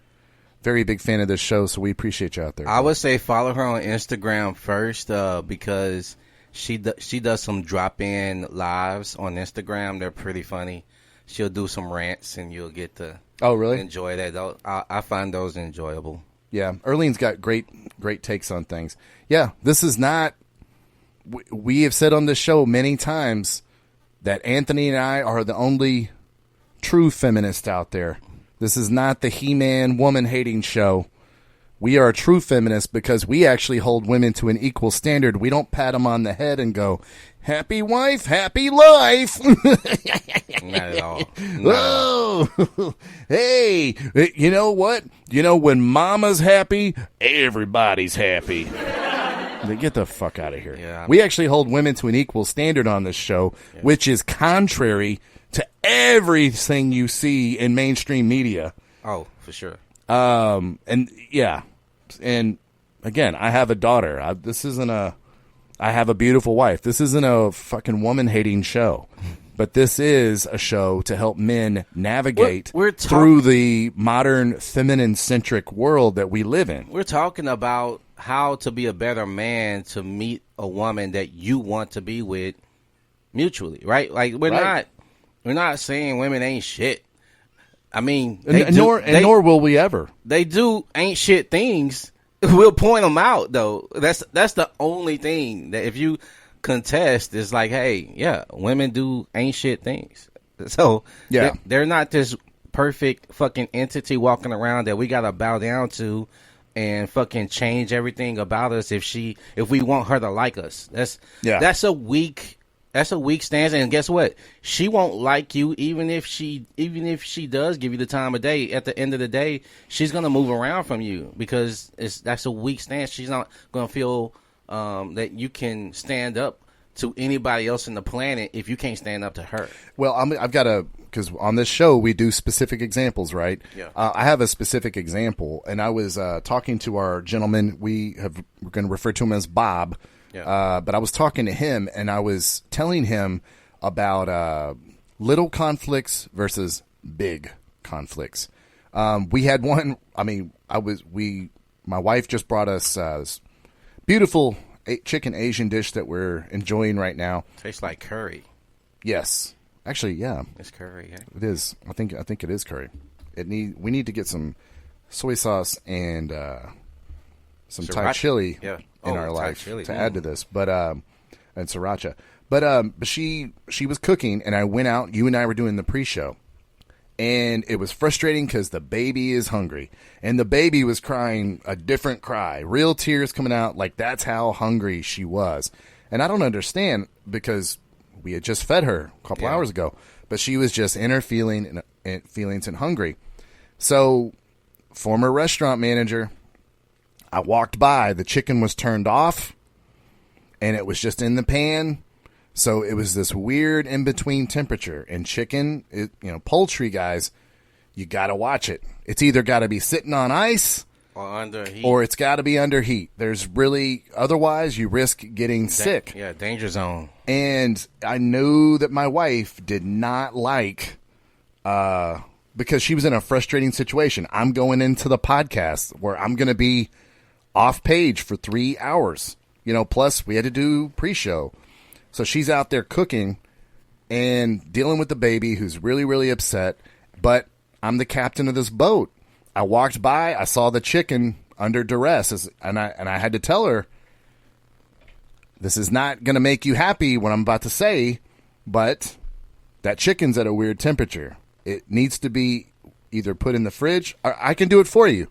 very big fan of this show, so we appreciate you out there. I would say follow her on Instagram first because she does some drop-in lives on Instagram. They're pretty funny. She'll do some rants, and you'll get to really enjoy that. I find those enjoyable. Yeah, Erlene's got great takes on things. Yeah, this is not. We have said on this show many times that Anthony and I are the only true feminists out there. This is not the He-Man woman-hating show. We are a true feminist because we actually hold women to an equal standard. We don't pat them on the head and go, happy wife, happy life. Not at all. No. Oh, hey, you know what? You know, when mama's happy, everybody's happy. Get the fuck out of here. Yeah. We actually hold women to an equal standard on this show, which is contrary to everything you see in mainstream media. Oh, for sure. And yeah, and again, I have a daughter. I have a beautiful wife. This isn't a fucking woman-hating show, but this is a show to help men navigate through the modern feminine-centric world that we live in. We're talking about how to be a better man to meet a woman that you want to be with mutually, right? Like we're not saying women ain't shit. I mean, nor will we ever. They do ain't shit things. We'll point them out though. That's the only thing that if you contest is like, hey, yeah, women do ain't shit things. So yeah, they're not this perfect fucking entity walking around that we gotta bow down to and fucking change everything about us if we want her to like us. That's a weak stance, and guess what? She won't like you even if she does give you the time of day. At the end of the day, she's gonna move around from you because that's a weak stance. She's not gonna feel that you can stand up to anybody else in the planet if you can't stand up to her. Well, because on this show we do specific examples, right? Yeah. I have a specific example, and I was talking to our gentleman. We're going to refer to him as Bob. Yeah. But I was talking to him, and I was telling him about little conflicts versus big conflicts. We had one. I mean, my wife just brought us this beautiful chicken Asian dish that we're enjoying right now. Tastes like curry. Yes, actually, yeah, it's curry. Yeah? It is. I think it is curry. We need to get some soy sauce and some Thai chili. Yeah. In our life chili. To add to this, but and sriracha, but she was cooking, and I went out. You and I were doing the pre-show, and it was frustrating because the baby is hungry, and the baby was crying a different cry, real tears coming out, like that's how hungry she was, and I don't understand because we had just fed her a couple hours ago, but she was just in her feelings and hungry. So, former restaurant manager. I walked by, the chicken was turned off, and it was just in the pan. So it was this weird in-between temperature. And chicken, poultry, guys, you got to watch it. It's either got to be sitting on ice or under heat, or it's got to be under heat. Otherwise you risk getting sick. Yeah, danger zone. And I knew that my wife did not like, because she was in a frustrating situation. I'm going into the podcast where I'm going to be off page for 3 hours, plus we had to do pre-show. So she's out there cooking and dealing with the baby who's really, really upset, but I'm the captain of this boat. I walked by, I saw the chicken under duress, and I had to tell her, this is not going to make you happy what I'm about to say, but that chicken's at a weird temperature. It needs to be either put in the fridge, or I can do it for you.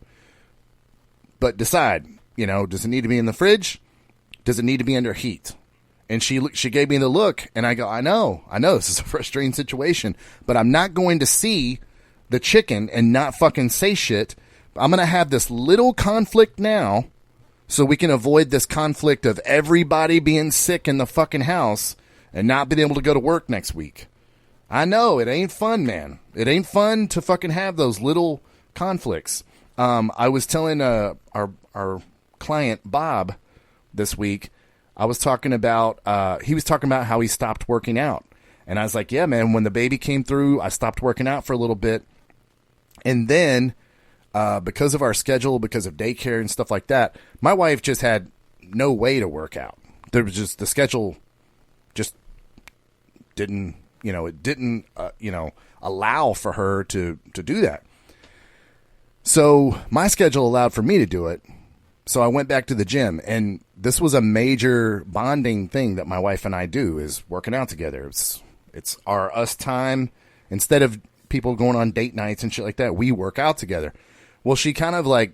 But decide, does it need to be in the fridge? Does it need to be under heat? And she gave me the look, and I go, I know, this is a frustrating situation, but I'm not going to see the chicken and not fucking say shit. I'm going to have this little conflict now so we can avoid this conflict of everybody being sick in the fucking house and not being able to go to work next week. I know, it ain't fun, man. It ain't fun to fucking have those little conflicts. I was telling our client, Bob, this week, I was talking about, he was talking about how he stopped working out. And I was like, yeah, man, when the baby came through, I stopped working out for a little bit. And then, because of our schedule, because of daycare and stuff like that, my wife just had no way to work out. There was just, the schedule just didn't, it didn't, allow for her to do that. So my schedule allowed for me to do it. So I went back to the gym, and this was a major bonding thing that my wife and I do, is working out together. It's our us time. Instead of people going on date nights and shit like that, we work out together. Well, she kind of like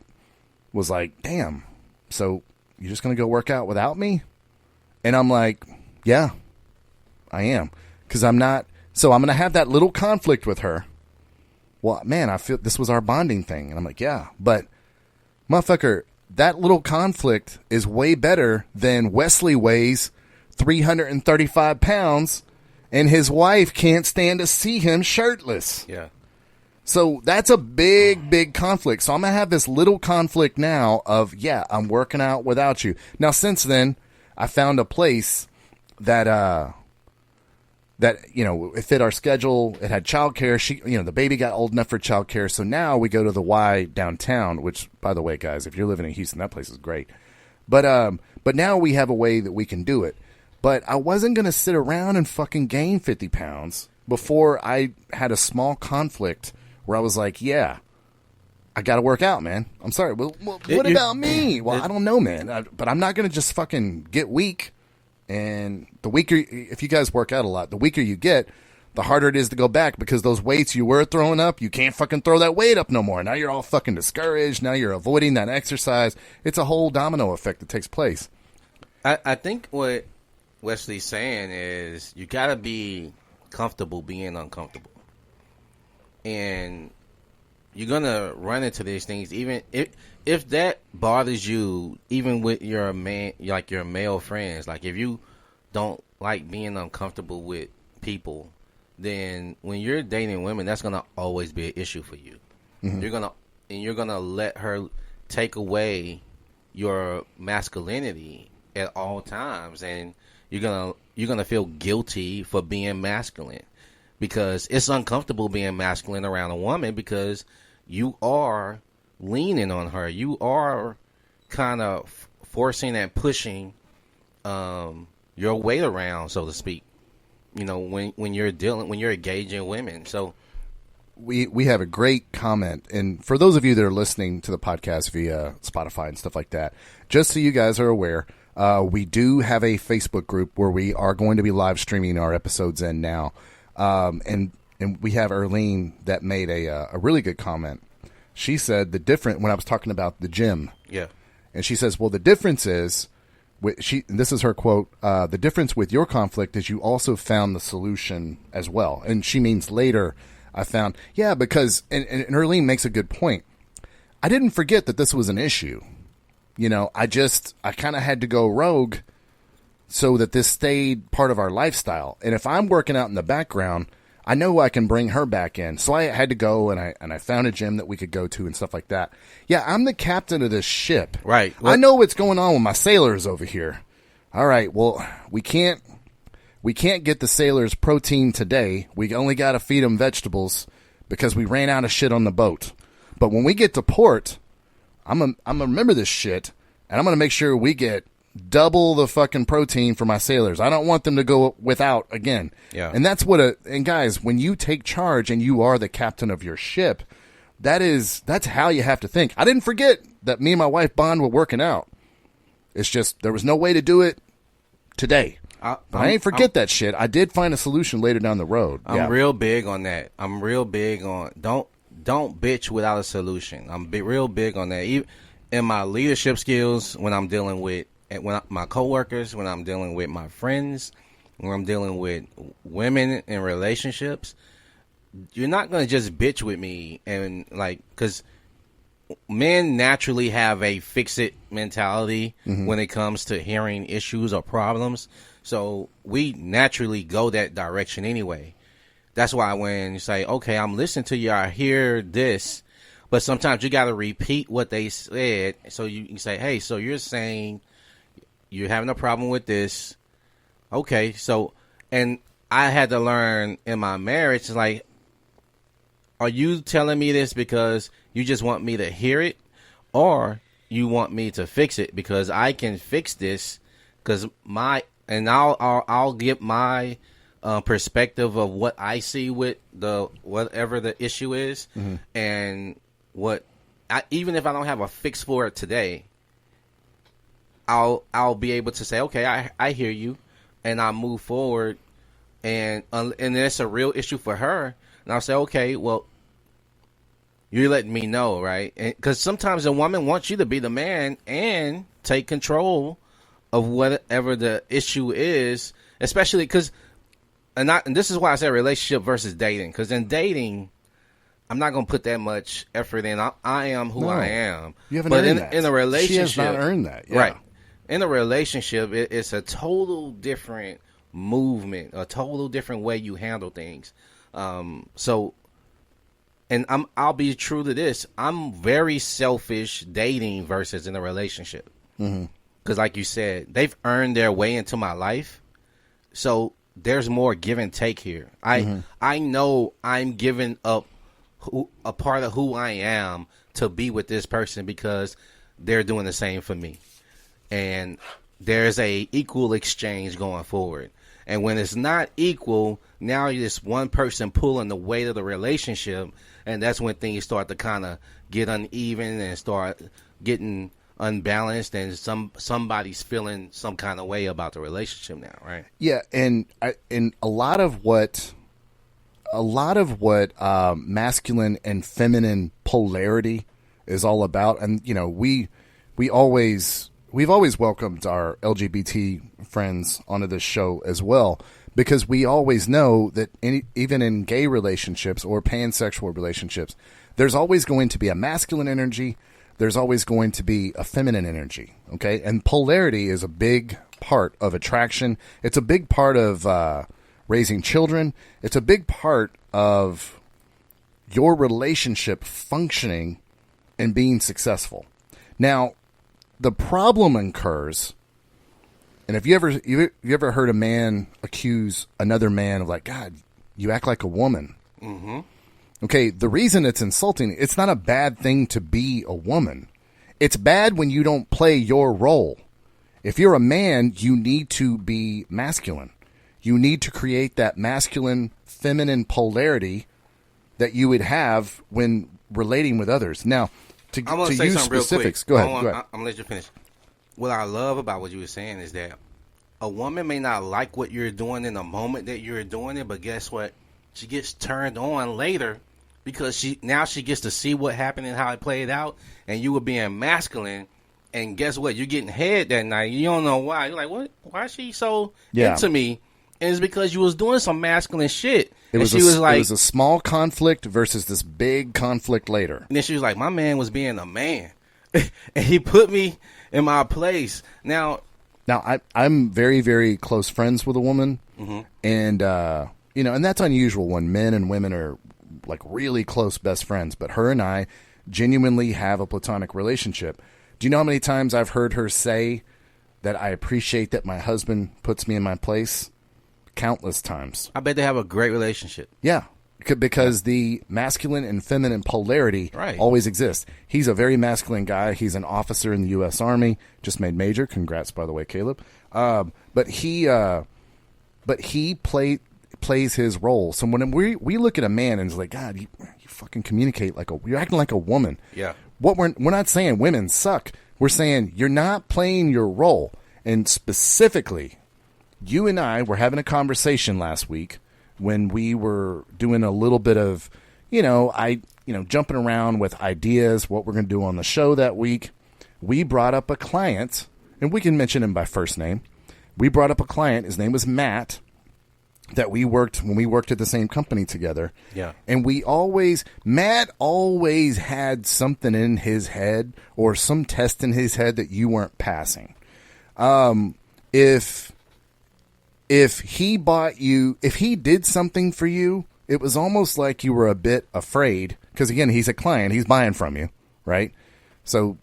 was like, damn, so you're just going to go work out without me? And I'm like, yeah, I am. Because I'm not. So I'm going to have that little conflict with her. Well, man, I feel this was our bonding thing. And I'm like, yeah, but motherfucker, that little conflict is way better than Wesley weighs 335 pounds and his wife can't stand to see him shirtless. Yeah. So that's a big, big conflict. So I'm going to have this little conflict now of, yeah, I'm working out without you. Now, since then, I found a place that, it fit our schedule. It had childcare. The baby got old enough for childcare. So now we go to the Y downtown, which, by the way, guys, if you're living in Houston, that place is great. But now we have a way that we can do it. But I wasn't going to sit around and fucking gain 50 pounds before I had a small conflict where I was like, yeah, I got to work out, man. I'm sorry. Well, what about me? Well, I don't know, man. But I'm not going to just fucking get weak. And the weaker, if you guys work out a lot, the weaker you get, the harder it is to go back, because those weights you were throwing up, you can't fucking throw that weight up no more. Now you're all fucking discouraged. Now you're avoiding that exercise. It's a whole domino effect that takes place. I think what Wesley's saying is you got to be comfortable being uncomfortable. And you're going to run into these things, even if that bothers you, even with your your male friends. Like, if you don't like being uncomfortable with people, then when you're dating women, that's going to always be an issue for you. Mm-hmm. You're going to let her take away your masculinity at all times, and you're going to feel guilty for being masculine, because it's uncomfortable being masculine around a woman, because you are leaning on her. You are kind of forcing and pushing your weight around, so to speak. When you're engaging women. So we have a great comment, and for those of you that are listening to the podcast via Spotify and stuff like that, just so you guys are aware, we do have a Facebook group where we are going to be live streaming our episodes in now, and we have Erlene that made a really good comment. She said when I was talking about the gym, yeah, and she says, well, the difference is, and this is her quote, the difference with your conflict is you also found the solution as well. And she means later I found, yeah, because, and Erlene makes a good point. I didn't forget that this was an issue. I kind of had to go rogue so that this stayed part of our lifestyle. And if I'm working out in the background, I know I can bring her back in. So I had to go, and I found a gym that we could go to and stuff like that. Yeah, I'm the captain of this ship. Right. I know what's going on with my sailors over here. All right, well, we can't get the sailors protein today. We only got to feed them vegetables because we ran out of shit on the boat. But when we get to port, I'm going to remember this shit, and I'm going to make sure we get double the fucking protein for my sailors. I don't want them to go without again. Yeah. And that's and guys, when you take charge and you are the captain of your ship, that's how you have to think. I didn't forget that me and my wife bond with working out. It's just, there was no way to do it today. But I ain't forget that shit. I did find a solution later down the road. I'm real big on that. I'm real big on, don't bitch without a solution. I'm real big on that. Even in my leadership skills, when I'm dealing with my coworkers, when I'm dealing with my friends, when I'm dealing with women in relationships, you're not going to just bitch with me, and because men naturally have a fix-it mentality when it comes to hearing issues or problems. So we naturally go that direction anyway. That's why when you say, okay, I'm listening to you, I hear this, but sometimes you got to repeat what they said. So you can say, hey, so you're saying you're having a problem with this. Okay, so, and I had to learn in my marriage, are you telling me this because you just want me to hear it, or you want me to fix it? Because I can fix this, because I'll give my perspective of what I see with whatever the issue is, and what even if I don't have a fix for it today, I'll be able to say, okay, I hear you, and I'll move forward, and it's a real issue for her, and I'll say, okay, well, you're letting me know, right? Because sometimes a woman wants you to be the man and take control of whatever the issue is, especially because, and this is why I say relationship versus dating, because in dating, I'm not going to put that much effort in. I am who I am. You haven't earned that. In a relationship, she has not earned that. Yeah. Right. In a relationship, it's a total different movement, a total different way you handle things. And I'll be true to this. I'm very selfish dating versus in a relationship. Because like you said, they've earned their way into my life. So there's more give and take here. I know I'm giving up a part of who I am to be with this person because they're doing the same for me. And there's a equal exchange going forward. And when it's not equal, now you're just one person pulling the weight of the relationship, and that's when things start to kind of get uneven and start getting unbalanced, and somebody's feeling some kind of way about the relationship now, right? Yeah, and a lot of what masculine and feminine polarity is all about, and you know, we've always welcomed our LGBT friends onto this show as well, because we always know that even in gay relationships or pansexual relationships, there's always going to be a masculine energy, there's always going to be a feminine energy, okay? And polarity is a big part of attraction. It's a big part of raising children. It's a big part of your relationship functioning and being successful. Now, the problem occurs, and if you ever heard a man accuse another man of like, God, you act like a woman. Mm-hmm. Okay, the reason it's insulting, it's not a bad thing to be a woman. It's bad when you don't play your role. If you're a man, you need to be masculine. You need to create that masculine, feminine polarity that you would have when relating with others. Now, to use specifics, go ahead. I'm going to let you finish. What I love about what you were saying is that a woman may not like what you're doing in the moment that you're doing it, but guess what? She gets turned on later because she gets to see what happened and how it played out, and you were being masculine, and guess what? You're getting head that night. You don't know why. You're like, what? Why is she so into me? And it's because you was doing some masculine shit. It was a small conflict versus this big conflict later. And then she was like, my man was being a man. And he put me in my place. Now I'm very, very close friends with a woman. Mm-hmm. And, and that's unusual when men and women are like really close best friends. But her and I genuinely have a platonic relationship. Do you know how many times I've heard her say that I appreciate that my husband puts me in my place? Countless times. I bet they have a great relationship. Yeah, because the masculine and feminine polarity always exists. He's a very masculine guy. He's an officer in the U.S. Army. Just made major. Congrats, by the way, Caleb. But he plays his role. So when we look at a man and it's like, God, you fucking communicate you're acting like a woman. Yeah. What we're not saying women suck. We're saying you're not playing your role. And specifically, you and I were having a conversation last week when we were doing a little bit of, jumping around with ideas, what we're going to do on the show that week. We brought up a client, and we can mention him by first name. We brought up a client. His name was Matt, that we worked when we worked at the same company together. Yeah. And Matt always had something in his head or some test in his head that you weren't passing. If he did something for you, it was almost like you were a bit afraid. Because, again, he's a client. He's buying from you, right? So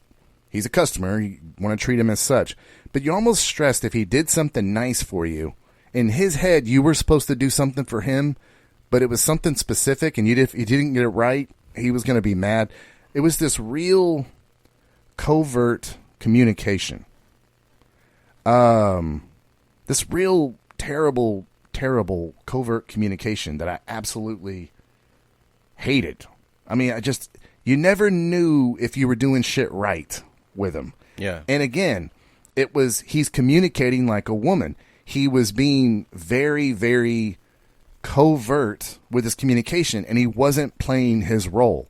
he's a customer. You want to treat him as such. But you're almost stressed if he did something nice for you. In his head, you were supposed to do something for him, but it was something specific, and you didn't get it right. He was going to be mad. It was this real covert communication. This real terrible covert communication that I absolutely hated. I mean, You never knew if you were doing shit right with him. Yeah. And again, he's communicating like a woman. He was being very, very covert with his communication, and he wasn't playing his role.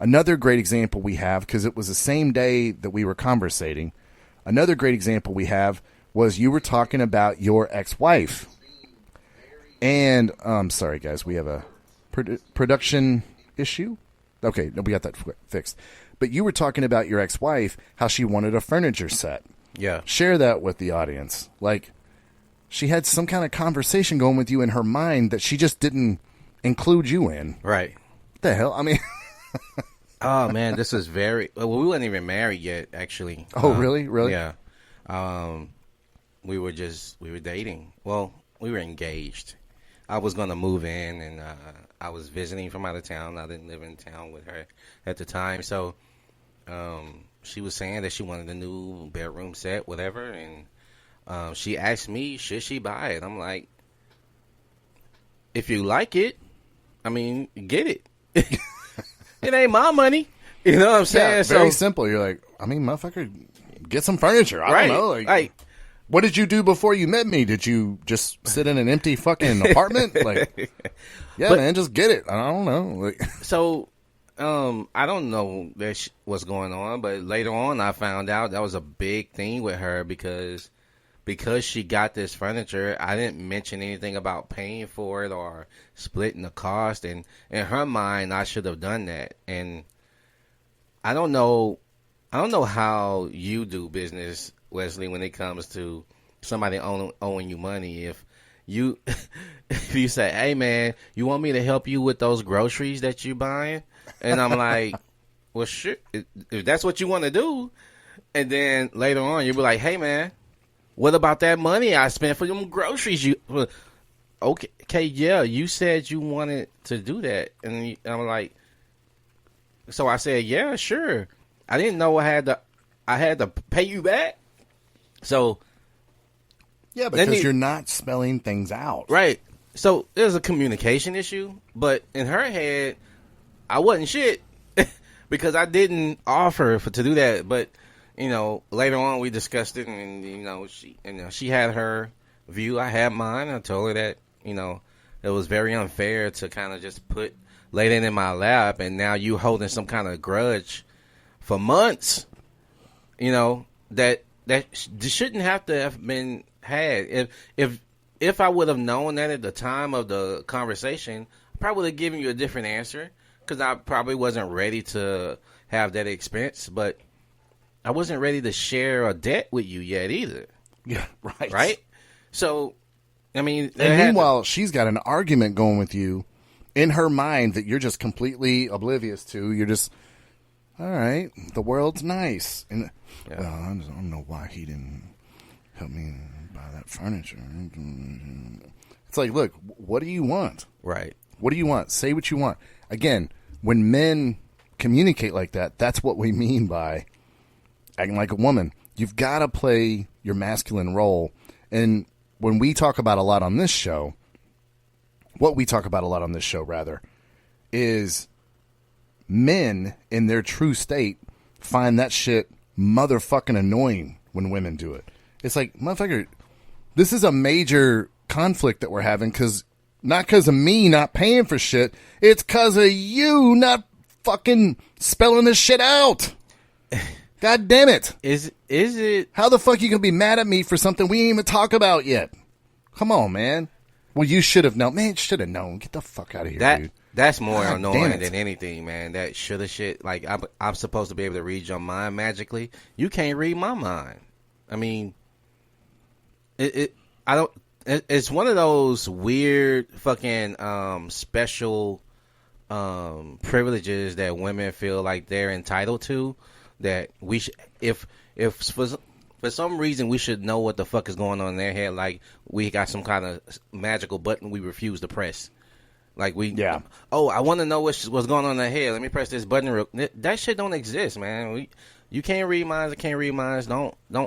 Another great example we have, because it was the same day that we were conversating, another great example we have was you were talking about your ex-wife. And, sorry guys, we have a production issue. Okay, no, we got that fixed. But you were talking about your ex-wife, how she wanted a furniture set. Yeah. Share that with the audience. Like, she had some kind of conversation going with you in her mind that she just didn't include you in. Right. What the hell? I mean... Oh, man, this is very... Well, we weren't even married yet, actually. Oh, really? Really? Yeah. We were dating. Well, we were engaged. I was going to move in, and I was visiting from out of town. I didn't live in town with her at the time. So she was saying that she wanted a new bedroom set, whatever, and she asked me, should she buy it? I'm like, if you like it, I mean, get it. It ain't my money. You know what I'm saying? Yeah, very simple. You're like, I mean, motherfucker, get some furniture. I don't know. Like, what did you do before you met me? Did you just sit in an empty fucking apartment? Like, yeah, man, just get it. I don't know. Like, so, I don't know what's going on, but later on I found out that was a big thing with her because she got this furniture. I didn't mention anything about paying for it or splitting the cost, and in her mind, I should have done that. And I don't know how you do business, Wesley, when it comes to somebody owing you money. If you say, "Hey, man, you want me to help you with those groceries that you're buying?" And I'm like, "Well, sure, if that's what you want to do." And then later on, you'll be like, "Hey, man, what about that money I spent for them groceries?" Okay, yeah, you said you wanted to do that, and I'm like, so I said, yeah, sure. I didn't know I had to pay you back. So yeah, because you're not spelling things out, right? So there's a communication issue, but in her head, I wasn't shit because I didn't offer to do that, but. You know, later on we discussed it, and she had her view, I had mine. I told her that it was very unfair to kind of just lay that in my lap, and now you holding some kind of grudge for months. That shouldn't have to have been had. If I would have known that at the time of the conversation, I probably would have given you a different answer because I probably wasn't ready to have that expense, but. I wasn't ready to share a debt with you yet either. Yeah, right. Right? So, I mean... And meanwhile, she's got an argument going with you in her mind that you're just completely oblivious to. You're just, all right, the world's nice. And well, I don't know why he didn't help me buy that furniture. It's like, look, what do you want? Right. What do you want? Say what you want. Again, when men communicate like that, that's what we mean by... acting like a woman. You've got to play your masculine role. And when we talk about a lot on this show, is men in their true state find that shit motherfucking annoying when women do it. It's like, motherfucker, this is a major conflict that we're having not because of me not paying for shit. It's because of you not fucking spelling this shit out. God damn it. Is it... How the fuck you going to be mad at me for something we ain't even talk about yet? Come on, man. Well, you should have known. Man, should have known. Get the fuck out of here, dude. That's more annoying than anything, man. That shoulda shit. Like, I'm supposed to be able to read your mind magically. You can't read my mind. I mean, it's one of those weird fucking special privileges that women feel like they're entitled to. That we should, if for some reason we should know what the fuck is going on in their head, like we got some kind of magical button we refuse to press. Like oh, I want to know what's going on in their head. Let me press this button. That shit don't exist, man. You can't read minds. I can't read minds.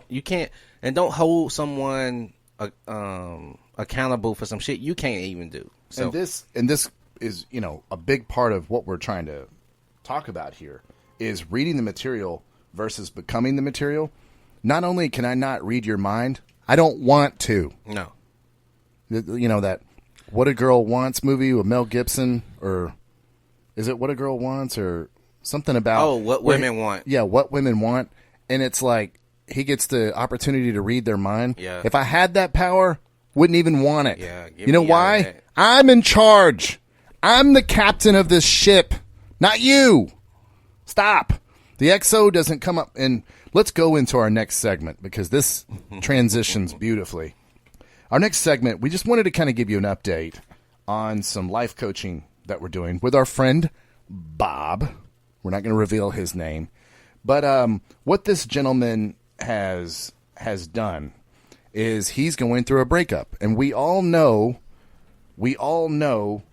You can't, and don't hold someone accountable for some shit you can't even do. So and this is a big part of what we're trying to talk about here is reading the material versus becoming the material. Not only can I not read your mind, I don't want to. No. You know, that What a Girl Wants movie with Mel Gibson, or is it What a Girl Wants, or something about... What women want. Yeah, What Women Want. And it's like, he gets the opportunity to read their mind. Yeah. If I had that power, wouldn't even want it. Yeah. You know why? I'm in charge. I'm the captain of this ship, not you. Stop. The XO doesn't come up. And let's go into our next segment, because this transitions beautifully. Our next segment, we just wanted to kind of give you an update on some life coaching that we're doing with our friend Bob. We're not going to reveal his name. But what this gentleman has done is he's going through a breakup. And we all know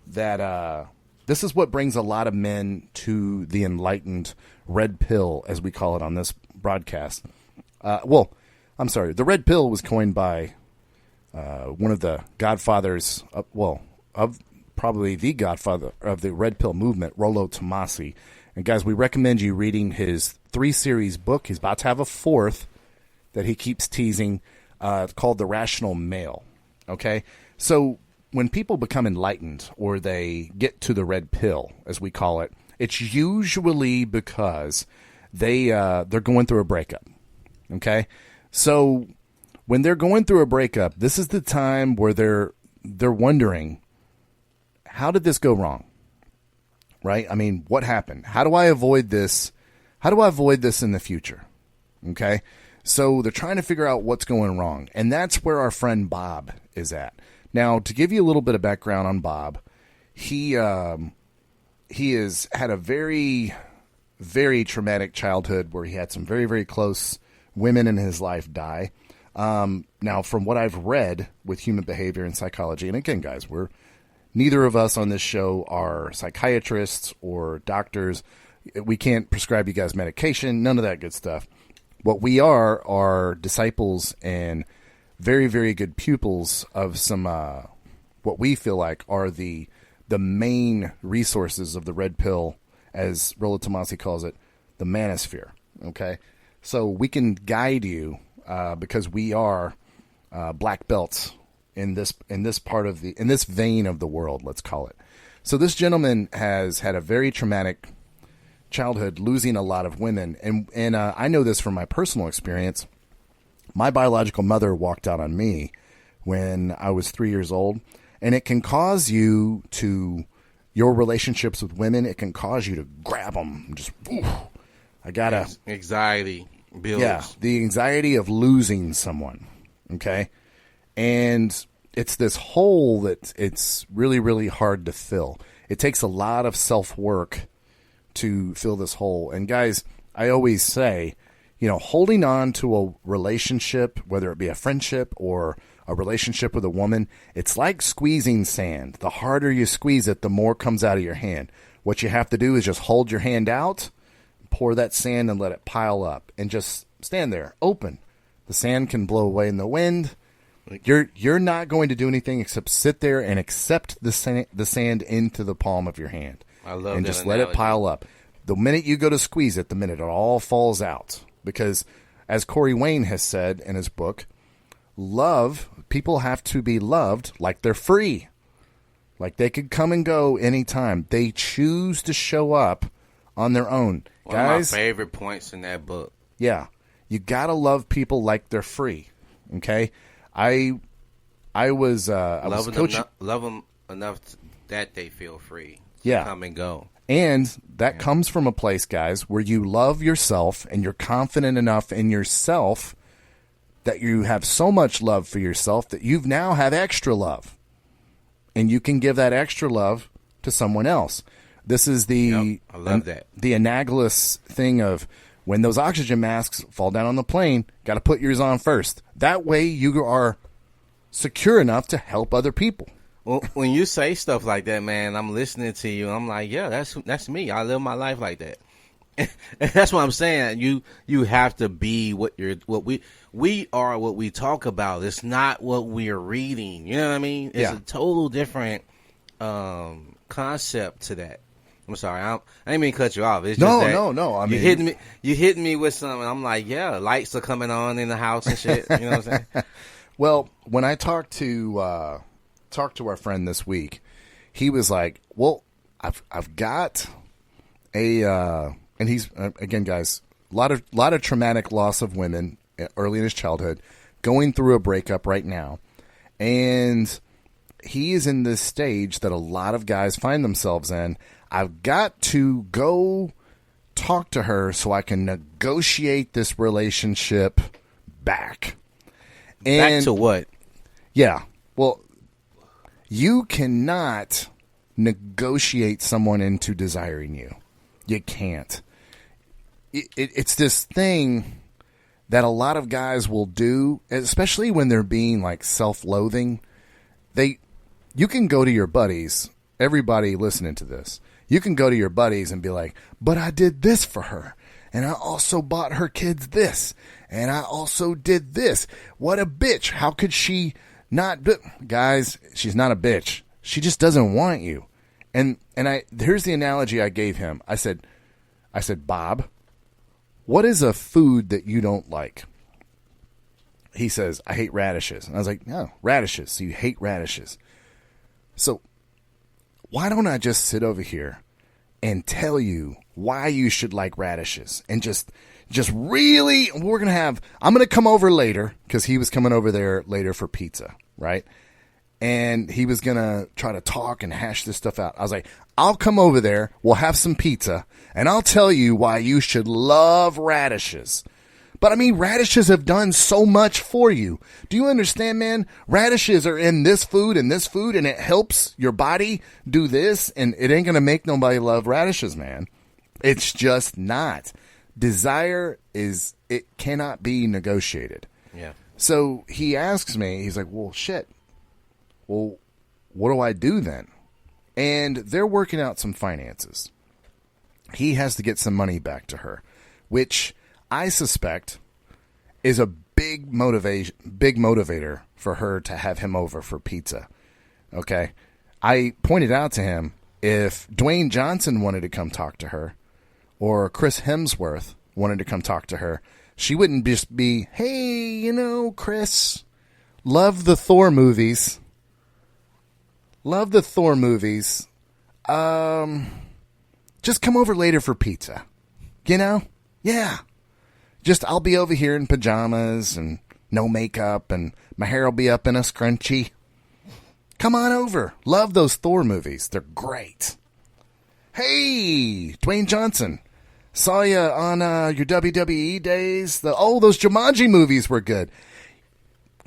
that this is what brings a lot of men to the enlightened red pill, as we call it on this broadcast. I'm sorry. The red pill was coined by one of the godfathers, of probably the godfather of the red pill movement, Rollo Tomassi. And guys, we recommend you reading his 3-series book. He's about to have a 4th that he keeps teasing, called The Rational Male. Okay? So when people become enlightened, or they get to the red pill, as we call it, it's usually because they're going through a breakup. Okay? So when they're going through a breakup, this is the time where they're wondering, how did this go wrong? Right? I mean, what happened? How do I avoid this? How do I avoid this in the future? Okay? So they're trying to figure out what's going wrong. And that's where our friend Bob is at. Now, to give you a little bit of background on Bob, he has had a very, very traumatic childhood where he had some very, very close women in his life die. Now, from what I've read with human behavior and psychology, and again, guys, neither of us on this show are psychiatrists or doctors. We can't prescribe you guys medication, none of that good stuff. What we are disciples and very, very good pupils of some, what we feel like are the main resources of the red pill, as Rollo Tomassi calls it, the manosphere. Okay? So we can guide you, because we are black belts in this vein of the world, let's call it. So this gentleman has had a very traumatic childhood, losing a lot of women, and I know this from my personal experience. My biological mother walked out on me when I was 3 years old, and it can cause you to, your relationships with women, it can cause you to grab them, just, oof, I gotta... Anxiety builds. Yeah, the anxiety of losing someone, okay? And it's this hole that it's really, really hard to fill. It takes a lot of self-work to fill this hole. And guys, I always say, holding on to a relationship, whether it be a friendship or a relationship with a woman, it's like squeezing sand. The harder you squeeze it, the more comes out of your hand. What you have to do is just hold your hand out, pour that sand and let it pile up, and just stand there, open. The sand can blow away in the wind. You're not going to do anything except sit there and accept the sand into the palm of your hand. I love and that just analogy. Let it pile up. The minute you go to squeeze it, the minute it all falls out. Because as Corey Wayne has said in his book, people have to be loved like they're free. Like they could come and go anytime. They choose to show up on their own. One Guys, of my favorite points in that book. Yeah. You got to love people like they're free. Okay? I was coaching. Love them enough that they feel free. Yeah. Come and go. And that comes from a place, guys, where you love yourself and you're confident enough in yourself that you have so much love for yourself that you now have extra love. And you can give that extra love to someone else. This is I love that. The analogous thing of when those oxygen masks fall down on the plane, got to put yours on first. That way you are secure enough to help other people. Well, when you say stuff like that, man, I'm listening to you. I'm like, yeah, that's me. I live my life like that. That's what I'm saying. You have to be we are what we talk about. It's not what we're reading. You know what I mean? It's a total different concept to that. I'm sorry. I ain't mean to cut you off. It's No, just that no. I mean, you hitting me with something. I'm like, yeah, lights are coming on in the house and shit. You know what I'm saying? Well, when I talked to our friend this week, he was like, "Well, I've got a," and he's again, guys, a lot of traumatic loss of women early in his childhood, going through a breakup right now, and he is in this stage that a lot of guys find themselves in. I've got to go talk to her so I can negotiate this relationship back. And, back to what? Yeah. Well, you cannot negotiate someone into desiring you. You can't. It's this thing that a lot of guys will do, especially when they're being like self-loathing. You can go to your buddies, everybody listening to this, you can go to your buddies and be like, but I did this for her. And I also bought her kids this. And I also did this. What a bitch. How could she not? Guys, she's not a bitch. She just doesn't want you. And here's the analogy I gave him. I said, Bob, what is a food that you don't like? He says, I hate radishes. And I was like, no, radishes. So you hate radishes. So why don't I just sit over here and tell you why you should like radishes, and just really, I'm going to come over later, because he was coming over there later for pizza, right? And he was going to try to talk and hash this stuff out. I was like, I'll come over there, we'll have some pizza, and I'll tell you why you should love radishes. But I mean, radishes have done so much for you. Do you understand, man? Radishes are in this food, and it helps your body do this, and it ain't going to make nobody love radishes, man. It's just not. Desire it cannot be negotiated. Yeah. So he asks me, he's like, well, shit. Well, what do I do then? And they're working out some finances. He has to get some money back to her, which I suspect is a big motivator for her to have him over for pizza. Okay? I pointed out to him, if Dwayne Johnson wanted to come talk to her, or Chris Hemsworth wanted to come talk to her, she wouldn't just be, hey, Chris, love the Thor movies. Just come over later for pizza. Yeah. Just, I'll be over here in pajamas and no makeup, and my hair will be up in a scrunchie. Come on over. Love those Thor movies. They're great. Hey, Dwayne Johnson. Saw you on your WWE days. Those Jumanji movies were good.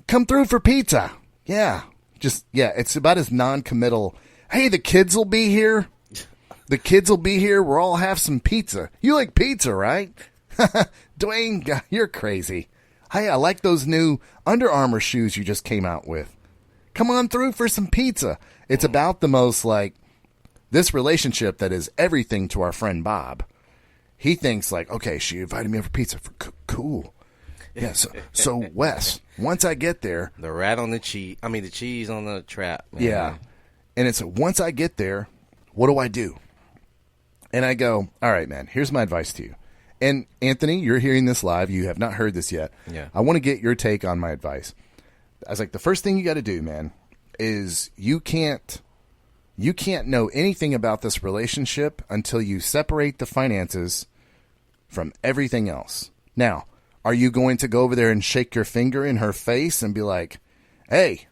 Come through for pizza. Yeah. It's about as non-committal. Hey, the kids will be here. We'll all have some pizza. You like pizza, right? Dwayne, you're crazy. Hey, I like those new Under Armour shoes you just came out with. Come on through for some pizza. It's about the most this relationship that is everything to our friend Bob. He thinks okay, she invited me over for pizza. Cool. Yeah, so Wes, once I get there. The rat on the cheese. I mean, the cheese on the trap. Man. Yeah. And it's once I get there, what do I do? And I go, all right, man, here's my advice to you. And Anthony, you're hearing this live. You have not heard this yet. Yeah. I want to get your take on my advice. I was like, the first thing you got to do, man, is you can't know anything about this relationship until you separate the finances from everything else. Now, are you going to go over there and shake your finger in her face and be like, hey,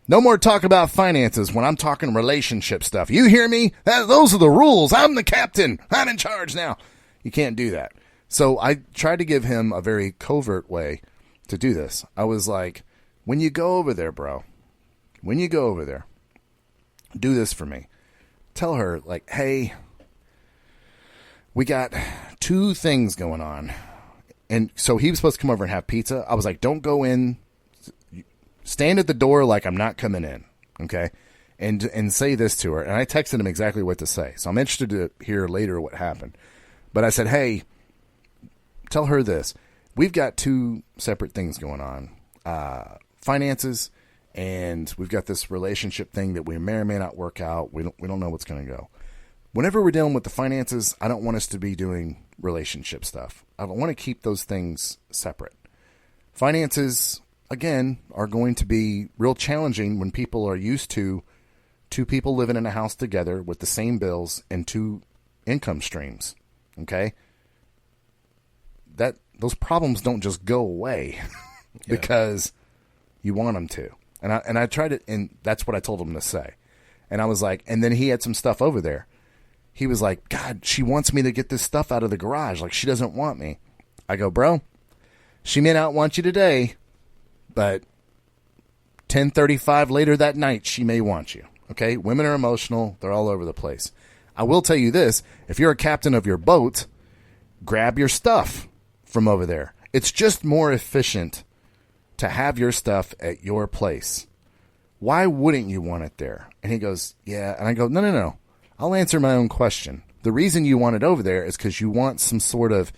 no more talk about finances when I'm talking relationship stuff. You hear me? Those are the rules. I'm the captain. I'm in charge now. You can't do that. So I tried to give him a very covert way to do this. I was like, when you go over there, bro, do this for me. Tell her, hey, we got two things going on. And so he was supposed to come over and have pizza. I was like, don't go in. Stand at the door like I'm not coming in, okay? And say this to her. And I texted him exactly what to say. So I'm interested to hear later what happened. But I said, hey, tell her this. We've got two separate things going on. Finances, and we've got this relationship thing that we may or may not work out. We don't know what's going to go. whenever we're dealing with the finances, I don't want us to be doing relationship stuff. I want to keep those things separate. Finances, again, are going to be real challenging when people are used to two people living in a house together with the same bills and two income streams. Okay? Those problems don't just go away because you want them to. And I tried it, and that's what I told him to say. And I was like, and then he had some stuff over there. He was like, God, she wants me to get this stuff out of the garage. Like, she doesn't want me. I go, bro, she may not want you today, but 10:35 later that night, she may want you. Okay? Women are emotional. They're all over the place. I will tell you this. If you're a captain of your boat, grab your stuff from over there. It's just more efficient to have your stuff at your place. Why wouldn't you want it there? And he goes, yeah. And I go, no. I'll answer my own question. The reason you want it over there is because you want some sort of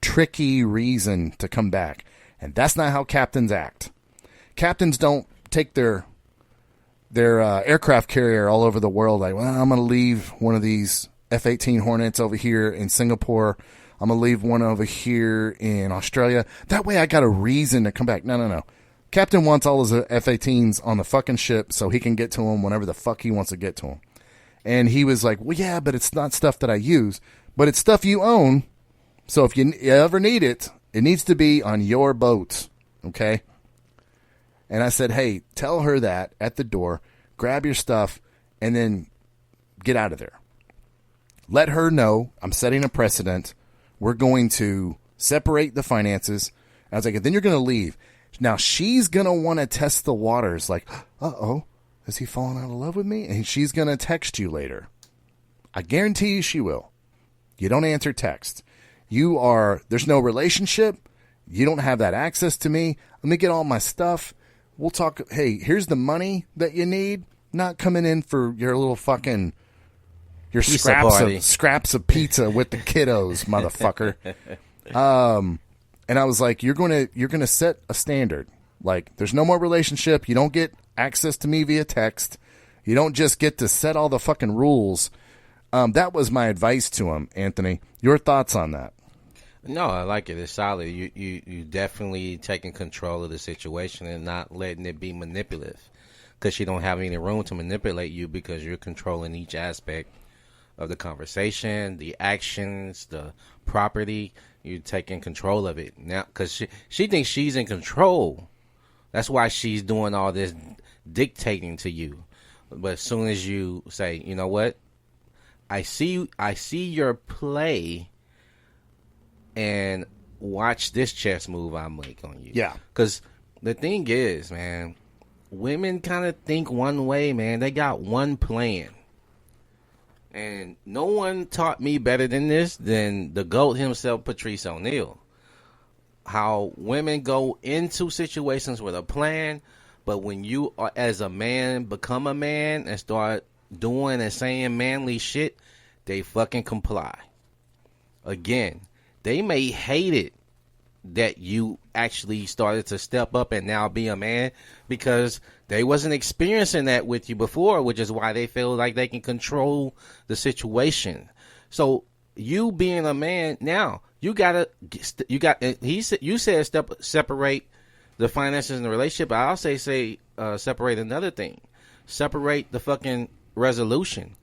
tricky reason to come back. And that's not how captains act. Captains don't take their aircraft carrier all over the world like, well, I'm going to leave one of these F-18 Hornets over here in Singapore. I'm going to leave one over here in Australia. That way I got a reason to come back. No. Captain wants all his F-18s on the fucking ship so he can get to them whenever the fuck he wants to get to them. And he was like, well, yeah, but it's not stuff that I use. But it's stuff you own. So if you ever need it, it needs to be on your boat. Okay? And I said, hey, tell her that at the door. Grab your stuff and then get out of there. Let her know I'm setting a precedent. We're going to separate the finances. I was like, then you're going to leave. Now, she's going to want to test the waters like, uh-oh. Is he falling out of love with me? And she's going to text you later. I guarantee you she will. You don't answer text. There's no relationship. You don't have that access to me. Let me get all my stuff. We'll talk. Hey, here's the money that you need. Not coming in for your little fucking, your scraps of pizza with the kiddos, motherfucker. And I was like, you're going to set a standard. Like, there's no more relationship. You don't get access to me via text. You don't just get to set all the fucking rules. That was my advice to him, Anthony. Your thoughts on that? No, I like it. It's solid. You definitely taking control of the situation and not letting it be manipulative, because you don't have any room to manipulate you because you're controlling each aspect of the conversation, the actions, the property. You're taking control of it now because she thinks she's in control. That's why she's doing all this dictating to you. But as soon as you say, you know what, I see your play, and watch this chess move I make on you. Yeah. Because the thing is, man, women kind of think one way, man. They got one plan. And no one taught me better than the GOAT himself, Patrice O'Neal. How women go into situations with a plan, but when you are, as a man, become a man and start doing and saying manly shit, they fucking comply. Again, they may hate it that you actually started to step up and now be a man because they wasn't experiencing that with you before, which is why they feel like they can control the situation. So you being a man now, you said separate the finances and the relationship. But I'll say separate another thing. Separate the fucking resolution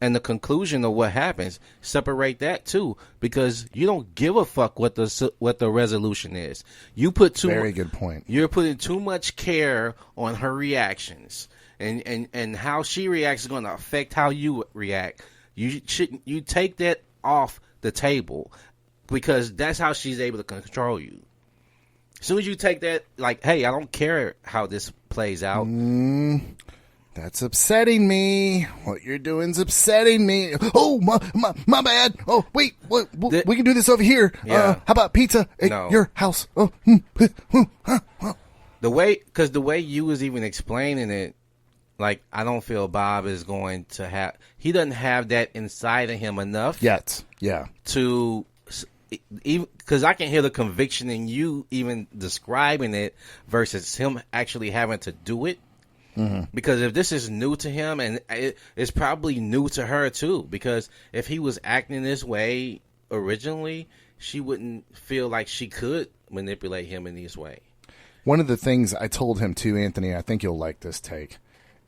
and the conclusion of what happens. Separate that too, because you don't give a fuck what the resolution is. You put very good point. You're putting too much care on her reactions, and how she reacts is going to affect how you react. You take that off the table, because that's how she's able to control you. As soon as you take that, like, hey, I don't care how this plays out. That's upsetting me. What you're doing's upsetting me. Oh, my bad. Oh, wait, we can do this over here. Yeah. How about pizza at your house? Oh, the way you was even explaining it, like, I don't feel Bob is going to have. He doesn't have that inside of him enough yet. Yeah. To even, because I can hear the conviction in you even describing it versus him actually having to do it. Because if this is new to him, and it's probably new to her too, because if he was acting this way originally, she wouldn't feel like she could manipulate him in this way. One of the things I told him too, Anthony, I think you'll like this take,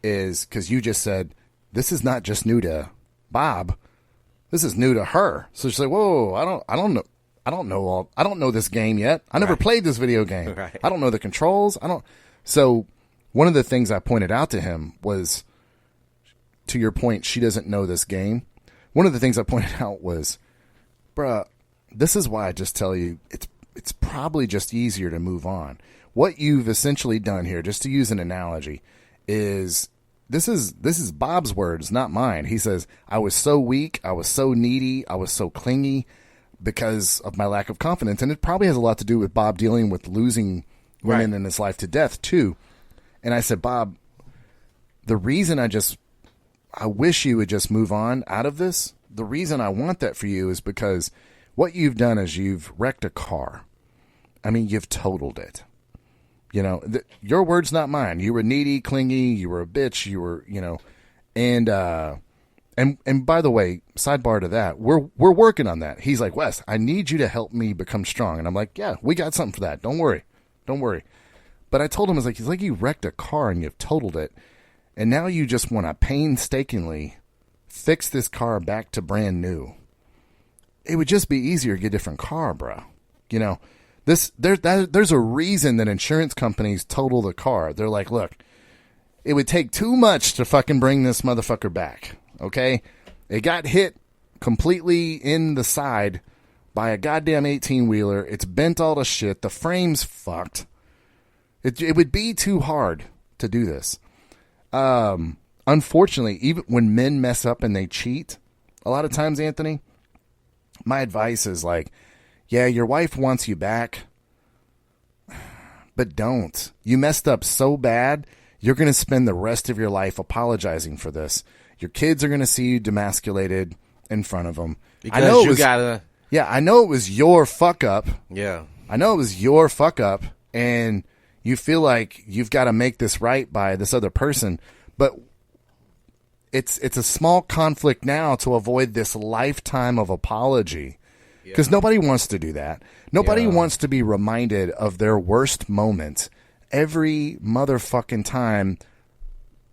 is because you just said, this is not just new to Bob, this is new to her. So she's like, whoa, I don't know this game yet. I never played this video game. Right. I don't know the controls. So one of the things I pointed out to him was, to your point, she doesn't know this game. One of the things I pointed out was, bruh, this is why I just tell you, it's probably just easier to move on. What you've essentially done here, just to use an analogy, is this is Bob's words, not mine. He says, I was so weak, I was so needy, I was so clingy because of my lack of confidence. And it probably has a lot to do with Bob dealing with losing women in his life to death too. And I said, Bob, the reason I wish you would just move on out of this, the reason I want that for you is because what you've done is you've wrecked a car. I mean, you've totaled it. You know, your words, not mine. You were needy, clingy, you were a bitch, you were, you know, and by the way, sidebar to that, we're working on that. He's like, Wes, I need you to help me become strong. And I'm like, yeah, we got something for that. Don't worry. But I told him, he's like, you wrecked a car and you've totaled it. And now you just want to painstakingly fix this car back to brand new. It would just be easier to get a different car, bro. You know, there's a reason that insurance companies total the car. They're like, look, it would take too much to fucking bring this motherfucker back. Okay? It got hit completely in the side by a goddamn 18-wheeler. It's bent all to shit. The frame's fucked. It would be too hard to do this. Unfortunately, even when men mess up and they cheat, a lot of times, Anthony, my advice is like, yeah, your wife wants you back, but don't. You messed up so bad, you're going to spend the rest of your life apologizing for this. Your kids are going to see you demasculated in front of them. Because I know it was your fuck up. Yeah. I know it was your fuck up, and you feel like you've got to make this right by this other person, but it's a small conflict now to avoid this lifetime of apology, because nobody wants to do that. Nobody wants to be reminded of their worst moment every motherfucking time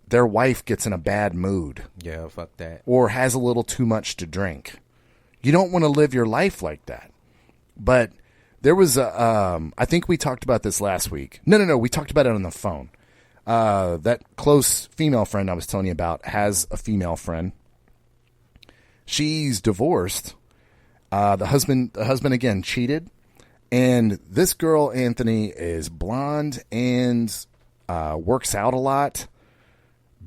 their wife gets in a bad mood. Yeah, fuck that. Or has a little too much to drink. You don't want to live your life like that. But there was I think we talked about this last week. No, we talked about it on the phone. That close female friend I was telling you about has a female friend. She's divorced. The husband again cheated. And this girl, Anthony, is blonde and works out a lot.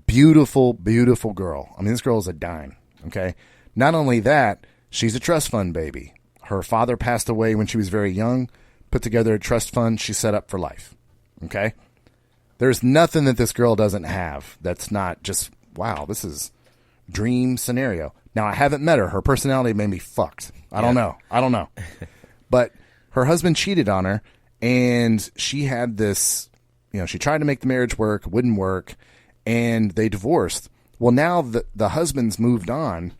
Beautiful, beautiful girl. I mean, this girl is a dime. Okay. Not only that, she's a trust fund baby. Her father passed away when she was very young, put together a trust fund she set up for life. Okay? There's nothing that this girl doesn't have that's not just, wow, this is dream scenario. Now, I haven't met her. Her personality made me fucked. I don't know. But her husband cheated on her, and she had this, you know, she tried to make the marriage work, wouldn't work, and they divorced. Well, now the husband's moved on,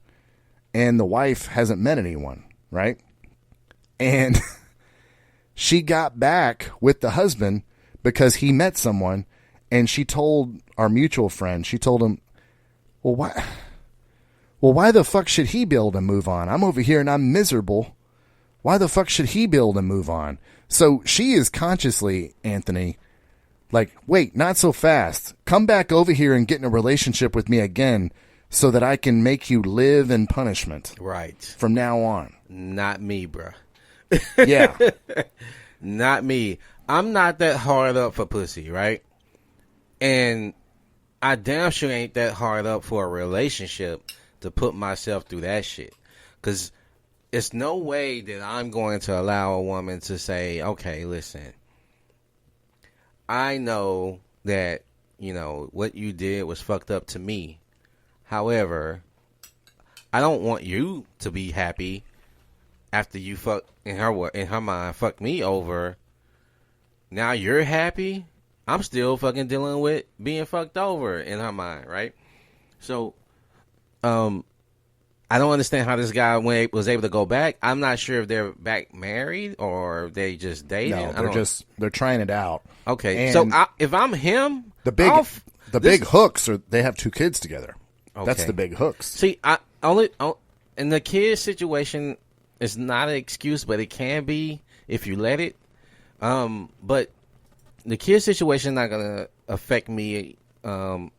and the wife hasn't met anyone, right? And she got back with the husband because he met someone, and she told our mutual friend, she told him, well, why the fuck should he be able to move on? I'm over here and I'm miserable. Why the fuck should he be able to move on? So she is consciously, Anthony, like, wait, not so fast. Come back over here and get in a relationship with me again so that I can make you live in punishment. Right. From now on. Not me, bruh. Yeah. Not me. I'm not that hard up for pussy, right? And I damn sure ain't that hard up for a relationship to put myself through that shit. Because it's no way that I'm going to allow a woman to say, okay, listen, I know that, you know, what you did was fucked up to me. However, I don't want you to be happy after you in her mind, fuck me over. Now you're happy I'm still fucking dealing with being fucked over in her mind, right? So, I don't understand how this guy was able to go back. I'm not sure if they're back married or they just dating. No, they're trying it out. Okay, and so if I'm him, the big hooks are they have 2 kids together. Okay. That's the big hooks. See, in the kid situation, it's not an excuse, but it can be if you let it. But the kid situation not gonna affect me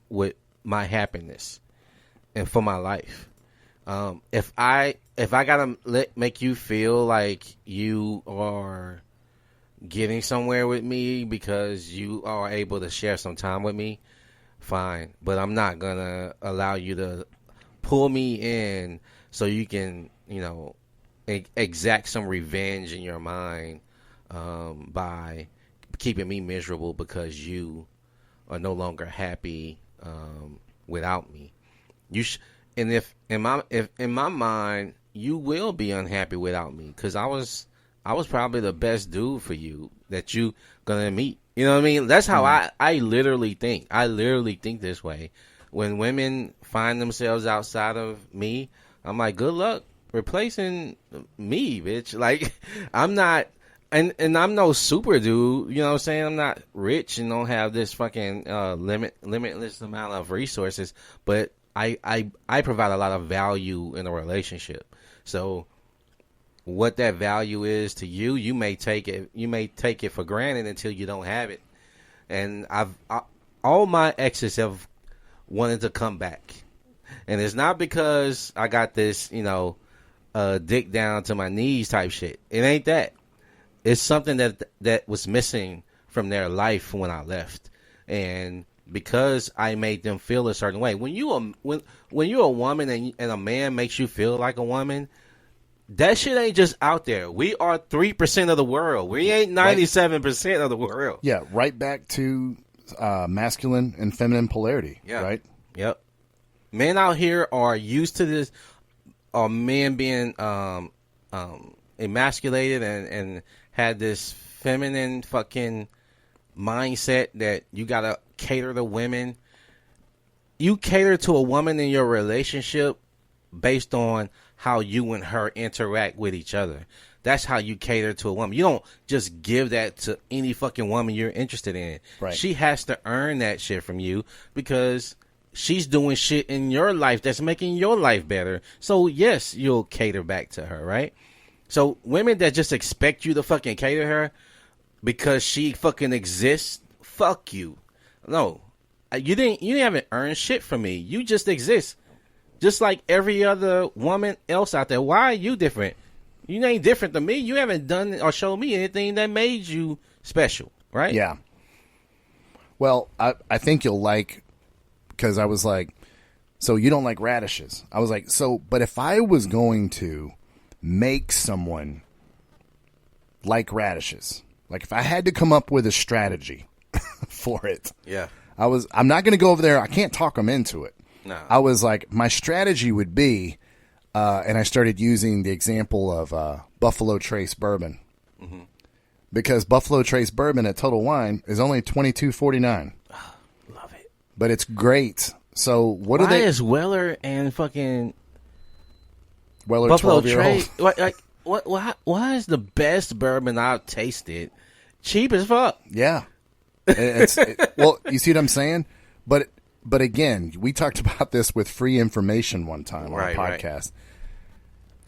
with my happiness and for my life. If I gotta make you feel like you are getting somewhere with me because you are able to share some time with me, fine. But I'm not gonna allow you to pull me in so you can, exact some revenge in your mind by keeping me miserable because you are no longer happy without me. And if in my mind you will be unhappy without me because I was probably the best dude for you that you gonna meet. You know what I mean? That's how I literally think. I literally think this way. When women find themselves outside of me, I'm like, good luck replacing me, bitch. Like, I'm not, and I'm no super dude. You know what I'm saying? I'm not rich and don't have this fucking limitless amount of resources, but I provide a lot of value in a relationship. So what that value is to you, you may take it for granted until you don't have it. And all my exes have wanted to come back. And it's not because I got this, dick down to my knees type shit. It ain't that. It's something that was missing from their life when I left. And because I made them feel a certain way. When you're a woman and a man makes you feel like a woman, that shit ain't just out there. We are 3% of the world. We ain't 97% of the world. Yeah, right back to masculine and feminine polarity. Yeah. Right? Yep. Men out here are used to this, or men being emasculated and had this feminine fucking mindset that you gotta cater to women. You cater to a woman in your relationship based on how you and her interact with each other. That's how you cater to a woman. You don't just give that to any fucking woman you're interested in. Right. She has to earn that shit from you because she's doing shit in your life that's making your life better. So yes, you'll cater back to her, right? So women that just expect you to fucking cater her because she fucking exists, fuck you. No, you haven't earned shit from me. You just exist. Just like every other woman else out there. Why are you different? You ain't different than me. You haven't done or shown me anything that made you special, right? Yeah. Well, I think you'll like, because I was like, so you don't like radishes. I was like, but if I was going to make someone like radishes, like if I had to come up with a strategy for it. Yeah. I'm not going to go over there. I can't talk them into it. No. I was like, my strategy would be, and I started using the example of Buffalo Trace bourbon. Mm-hmm. Because Buffalo Trace bourbon at Total Wine is only $22.49. Oh, love it. But it's great. So what are they? Why is Weller and fucking Weller Buffalo 12-year-old? Trace? Why is the best bourbon I've tasted cheap as fuck? Yeah. Well, you see what I'm saying? But again, we talked about this with free information one time on a podcast.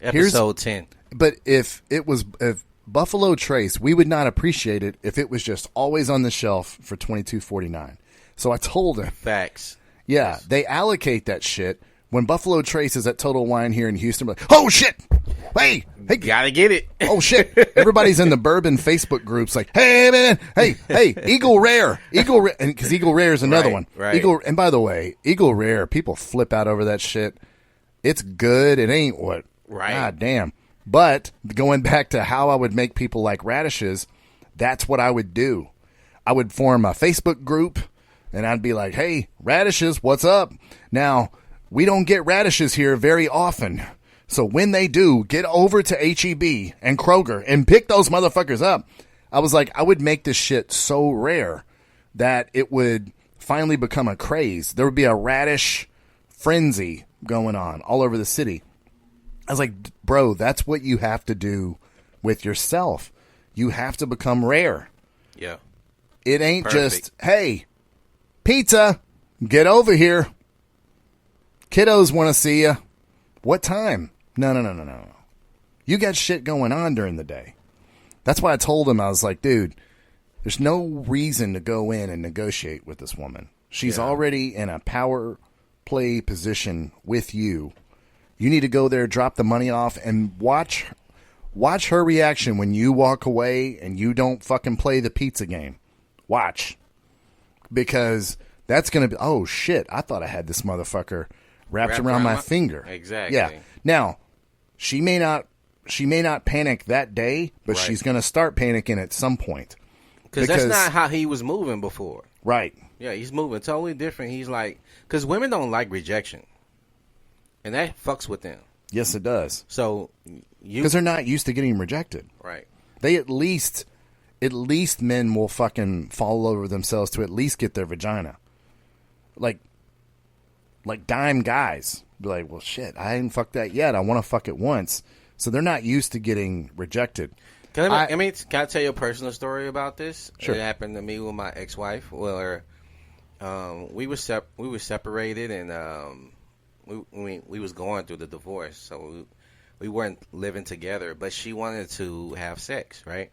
Right. Episode 10. But if Buffalo Trace, we would not appreciate it if it was just always on the shelf for $22.49. So I told him. Facts. Yeah, yes. They allocate that shit. When Buffalo Trace is at Total Wine here in Houston, like, oh shit! Hey, gotta get it. Oh shit! Everybody's in the bourbon Facebook groups, like, hey man, hey, Eagle Rare, and because Eagle Rare is another one. Right. And by the way, Eagle Rare, people flip out over that shit. It's good. It ain't what. Right. God damn. But going back to how I would make people like radishes, that's what I would do. I would form a Facebook group, and I'd be like, hey, radishes, what's up? Now, we don't get radishes here very often. So when they do, get over to H-E-B and Kroger and pick those motherfuckers up. I was like, I would make this shit so rare that it would finally become a craze. There would be a radish frenzy going on all over the city. I was like, bro, that's what you have to do with yourself. You have to become rare. Yeah. It ain't just, hey, pizza, get over here. Kiddos want to see you. What time? No. You got shit going on during the day. That's why I told him, I was like, dude, there's no reason to go in and negotiate with this woman. She's already in a power play position with you. You need to go there, drop the money off, and watch her reaction when you walk away and you don't fucking play the pizza game. Watch. Because that's going to be, oh shit, I thought I had this motherfucker wrapped around my finger. Exactly. Yeah. Now, she may not panic that day, but she's going to start panicking at some point. Because that's not how he was moving before. Right. Yeah, he's moving totally different. He's like, because women don't like rejection. And that fucks with them. Yes, it does. So, because they're not used to getting rejected. Right. They at least men will fucking fall over themselves to at least get their vagina. Like dime guys. Be like, well, shit, I ain't fucked that yet. I want to fuck it once. So they're not used to getting rejected. Can I tell you a personal story about this? Sure. It happened to me with my ex-wife. Well, we were separated, and we was going through the divorce, so we weren't living together. But she wanted to have sex, right?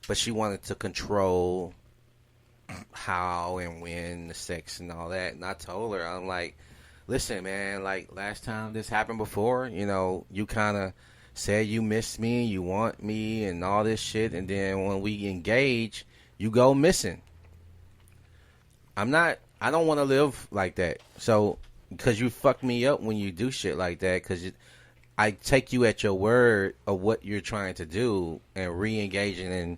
But she wanted to control how and when the sex and all that. And I told her, I'm like, listen, man, like last time this happened before, you kind of said you miss me, you want me, and all this shit, and then when we engage, you go missing. I don't want to live like that. So, because you fuck me up when you do shit like that, because I take you at your word of what you're trying to do and re-engaging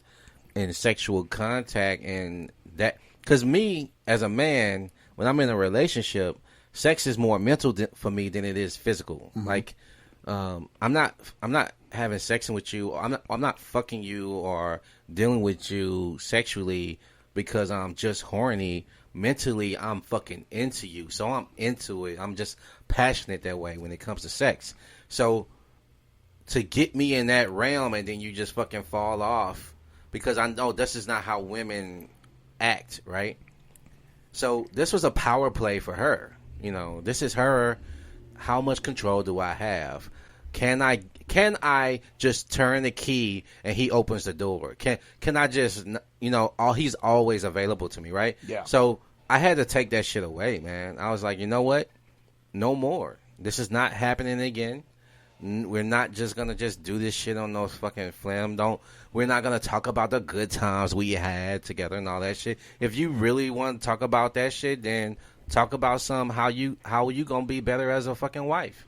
in sexual contact, and that, because me as a man, when I'm in a relationship, sex is more mental for me than it is physical. Mm-hmm. Like, I'm not having sex with you. I'm not fucking you or dealing with you sexually because I'm just horny. Mentally, I'm fucking into you. So I'm into it. I'm just passionate that way when it comes to sex. So to get me in that realm and then you just fucking fall off, because I know this is not how women act, right? So this was a power play for her. This is her. How much control do I have? Can I just turn the key and he opens the door? Can I just, he's always available to me, right? Yeah. So I had to take that shit away, man. I was like, you know what? No more. This is not happening again. We're not just going to just do this shit on those fucking we're not going to talk about the good times we had together and all that shit. If you really want to talk about that shit, then talk about how you going to be better as a fucking wife.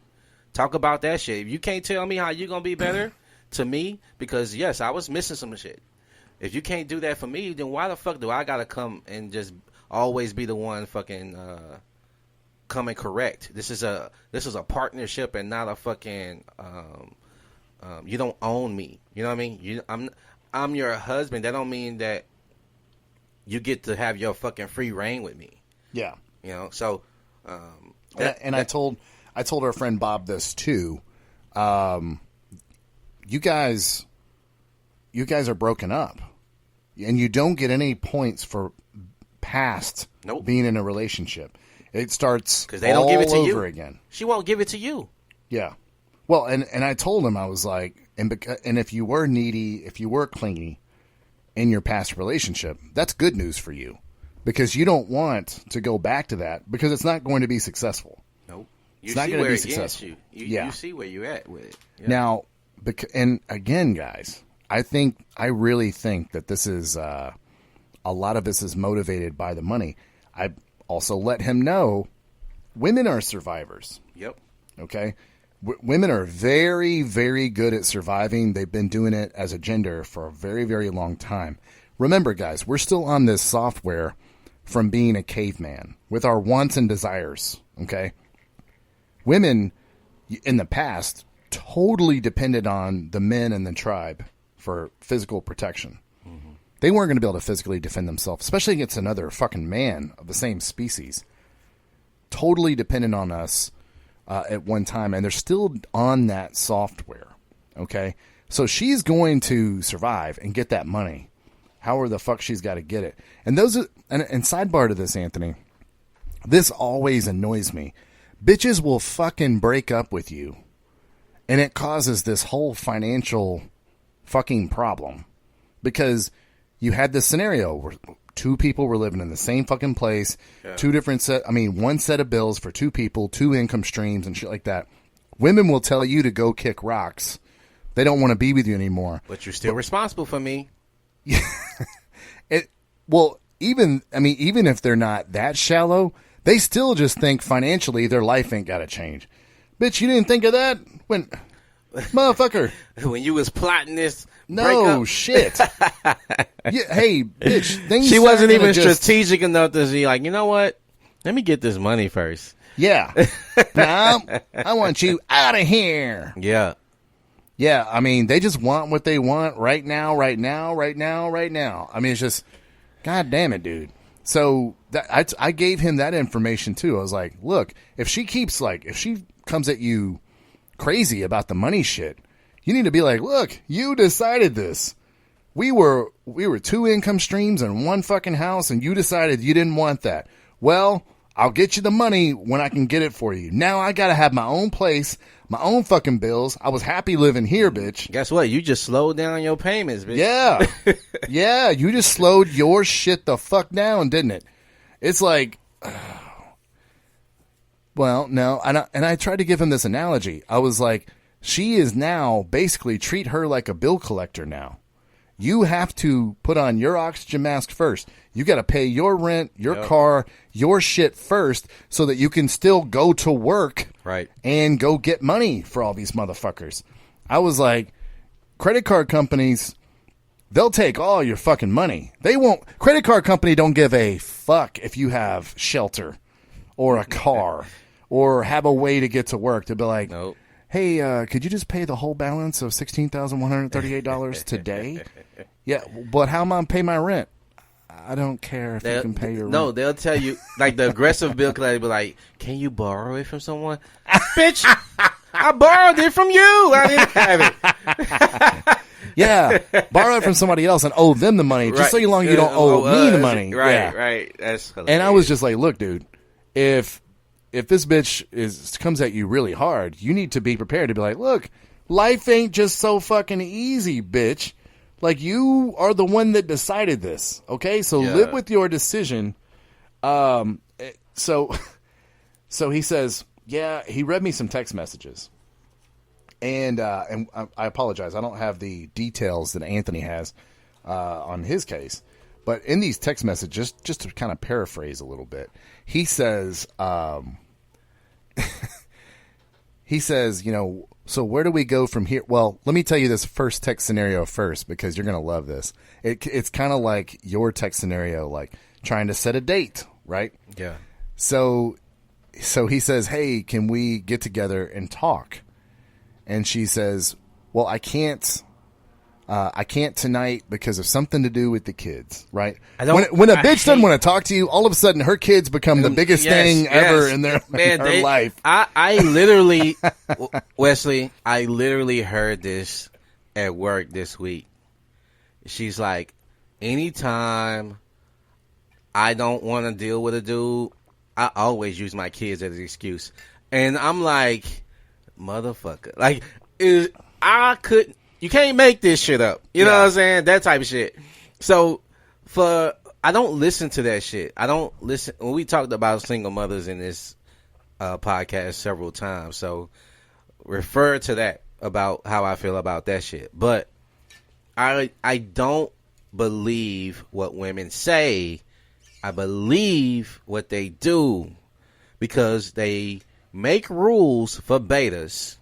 Talk about that shit. If you can't tell me how you going to be better to me, because yes, I was missing some shit. If you can't do that for me, then why the fuck do I got to come and just always be the one fucking come and correct? This is a partnership and not a fucking you don't own me. You know what I mean? I'm your husband. That don't mean that you get to have your fucking free reign with me. Yeah. So I told our friend Bob this too. You guys are broken up, and you don't get any points for past being in a relationship. It starts because they don't give it to you again. She won't give it to you. Yeah. Well, and I told him, I was like, and if you were needy, if you were clingy in your past relationship, that's good news for you, because you don't want to go back to that, because it's not going to be successful. Nope. It's not going to be successful. You see where you're at with it. Yeah. Now, and again, guys, I really think that this is a lot of this is motivated by the money. I also let him know women are survivors. Yep. Okay. Women are very, very good at surviving. They've been doing it as a gender for a very, very long time. Remember, guys, we're still on this software from being a caveman with our wants and desires. Okay. Women in the past totally depended on the men in the tribe for physical protection. Mm-hmm. They weren't going to be able to physically defend themselves, especially against another fucking man of the same species. Totally dependent on us at one time, and they're still on that software. Okay, so she's going to survive and get that money. However the fuck she's got to get it. And those are, and sidebar to this, Anthony, this always annoys me. Bitches will fucking break up with you, and it causes this whole financial fucking problem because you had this scenario where two people were living in the same fucking place, two different one set of bills for two people, two income streams and shit like that. Women will tell you to go kick rocks. They don't want to be with you anymore. But you're still responsible for me. Even if they're not that shallow, they still just think financially their life ain't got to change. Bitch, you didn't think of that when, motherfucker, when you was plotting this. No shit. Hey, bitch, things. She wasn't even strategic enough to see, like, you know what? Let me get this money first. Yeah. No, I want you out of here. Yeah. Yeah, I mean, they just want what they want right now, right now, right now, right now. I mean, it's just, God damn it, dude. So I gave him that information, too. I was like, look, if she comes at you crazy about the money shit, you need to be like, look, you decided this. We were two income streams in one fucking house, and you decided you didn't want that. Well, I'll get you the money when I can get it for you. Now I got to have my own place, my own fucking bills. I was happy living here, bitch. Guess what? You just slowed down your payments, bitch. Yeah. Yeah, you just slowed your shit the fuck down, didn't it? It's like, well, no. And I tried to give him this analogy. I was like, she is now basically treat her like a bill collector now. You have to put on your oxygen mask first. You got to pay your rent, your car, your shit first so that you can still go to work and go get money for all these motherfuckers. I was like, credit card companies, they'll take all your fucking money. They won't. Credit card company don't give a fuck if you have shelter or a car or have a way to get to work. They'll be like, nope. Hey, could you just pay the whole balance of $16,138 today? Yeah, but how am I going to pay my rent? I don't care if you can pay your rent. No, they'll tell you, like the aggressive bill collector will be like, can you borrow it from someone? Bitch, I borrowed it from you. I didn't have it. Yeah, borrow it from somebody else and owe them the money, just so long you don't owe me the money. Right. That's hilarious. And I was just like, look, dude, if this bitch comes at you really hard, you need to be prepared to be like, look, life ain't just so fucking easy, bitch. Like, you are the one that decided this, okay? So live with your decision. So he says, yeah, he read me some text messages. And I apologize. I don't have the details that Anthony has on his case. But in these text messages, just to kind of paraphrase a little bit, he says, you know, so where do we go from here? Well, let me tell you this first text scenario first, because you're going to love this. It's kind of like your text scenario, like trying to set a date, right? Yeah. So he says, hey, can we get together and talk? And she says, well, I can't tonight because of something to do with the kids, right? When a bitch doesn't want to talk to you, all of a sudden her kids become the biggest thing ever in their life. I literally, Wesley, I literally heard this at work this week. She's like, anytime I don't want to deal with a dude, I always use my kids as an excuse. And I'm like, motherfucker. Like, you can't make this shit up. You know what I'm saying? That type of shit. So, I don't listen to that shit. I don't listen. When we talked about single mothers in this podcast several times, so refer to that about how I feel about that shit. But I don't believe what women say. I believe what they do, because they make rules for betas.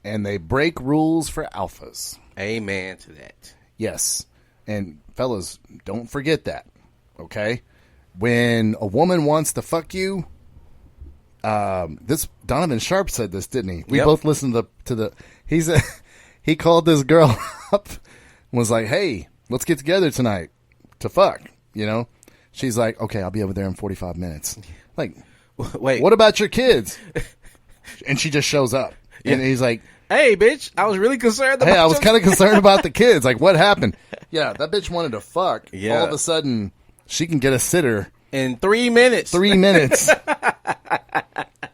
And they break rules for alphas. Amen to that. Yes. And fellas, don't forget that. Okay? When a woman wants to fuck you, this Donovan Sharp said this, didn't he? We both listened to the he called this girl up and was like, hey, let's get together tonight. to fuck, you know? She's like, okay, I'll be over there in 45 minutes. Like, wait, what about your kids? And she just shows up. Yeah. And he's like, hey, bitch, I was really concerned about hey, I was kind of concerned about the kids. Like, what happened? Yeah, that bitch wanted to fuck. Yeah. All of a sudden, she can get a sitter. In 3 minutes. 3 minutes.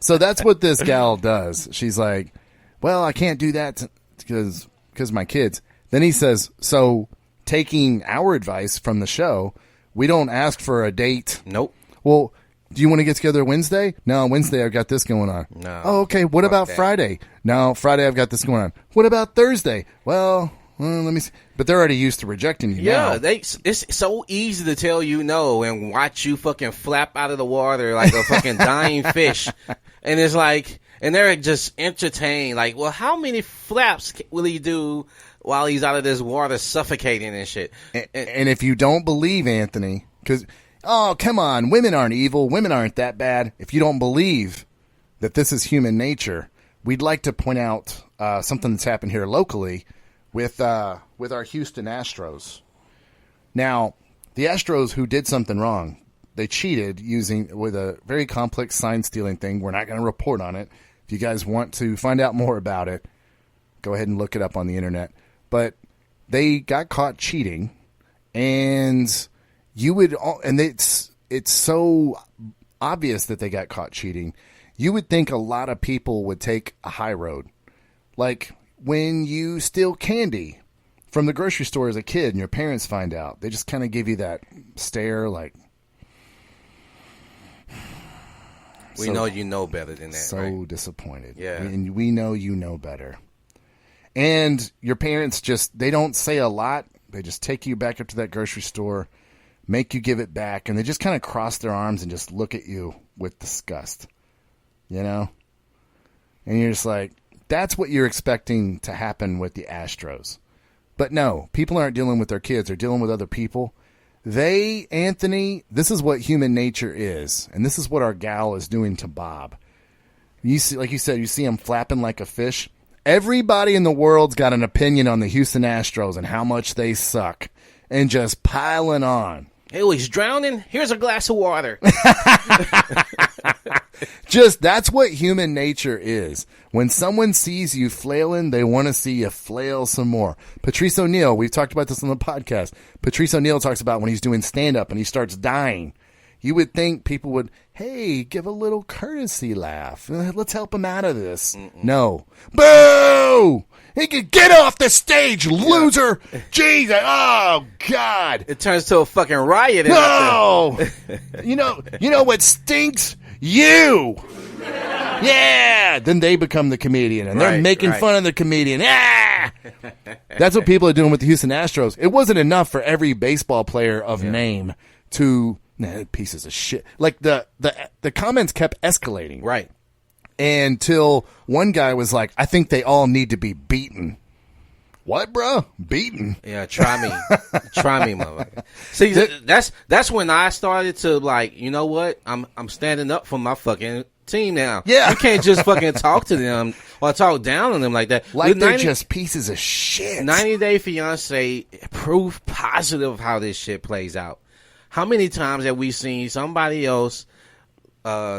So that's what this gal does. She's like, well, I can't do that because of my kids. Then he says, so taking our advice from the show, we don't ask for a date. Nope. Well, do you want to get together Wednesday? No, Wednesday I've got this going on. No. Oh, okay. What about that. Friday? No, Friday I've got this going on. What about Thursday? Well, let me see. But they're already used to rejecting you now. Yeah, it's so easy to tell you no and watch you fucking flap out of the water like a fucking dying fish. And it's like, and they're just entertained. Like, well, how many flaps will he do while he's out of this water suffocating and shit? And if you don't believe Anthony, because, oh, come on, women aren't evil. Women aren't that bad. If you don't believe that this is human nature, we'd like to point out something that's happened here locally with our Houston Astros. Now, the Astros who did something wrong, they cheated with a very complex sign stealing thing. We're not going to report on it. If you guys want to find out more about it, go ahead and look it up on the internet. But they got caught cheating, and it's so obvious that they got caught cheating. You would think a lot of people would take a high road, like when you steal candy from the grocery store as a kid and your parents find out. They just kind of give you that stare like, we know you know better than that. So right? Disappointed. Yeah. And we know you know better. And your parents they don't say a lot. They just take you back up to that grocery store, make you give it back, and they just kind of cross their arms and just look at you with disgust. You know? And you're just like, that's what you're expecting to happen with the Astros. But no, people aren't dealing with their kids. They're dealing with other people. Anthony, this is what human nature is. And this is what our gal is doing to Bob. You see, like you said, you see him flapping like a fish. Everybody in the world's got an opinion on the Houston Astros and how much they suck. And just piling on. Oh, he's drowning? Here's a glass of water. That's what human nature is. When someone sees you flailing, they want to see you flail some more. Patrice O'Neal, we've talked about this on the podcast. Patrice O'Neal talks about when he's doing stand-up and he starts dying. You would think people would, hey, give a little courtesy laugh. Let's help him out of this. Mm-mm. No. Boo! He can get off the stage, loser! Yeah. Jesus! Oh, God! It turns to a fucking riot. No! You know what stinks? You! Yeah! Then they become the comedian, and they're making fun of the comedian. Ah! That's what people are doing with the Houston Astros. It wasn't enough for every baseball player of name to... pieces of shit. Like, the comments kept escalating. Right. Until one guy was like, I think they all need to be beaten. What, bro? Beaten? Yeah, try me. Try me, motherfucker. See, that's when I started to, like, you know what? I'm standing up for my fucking team now. Yeah. You can't just fucking talk to them or talk down on them like that. Like they're just pieces of shit. 90 Day Fiance, proof positive how this shit plays out. How many times have we seen somebody else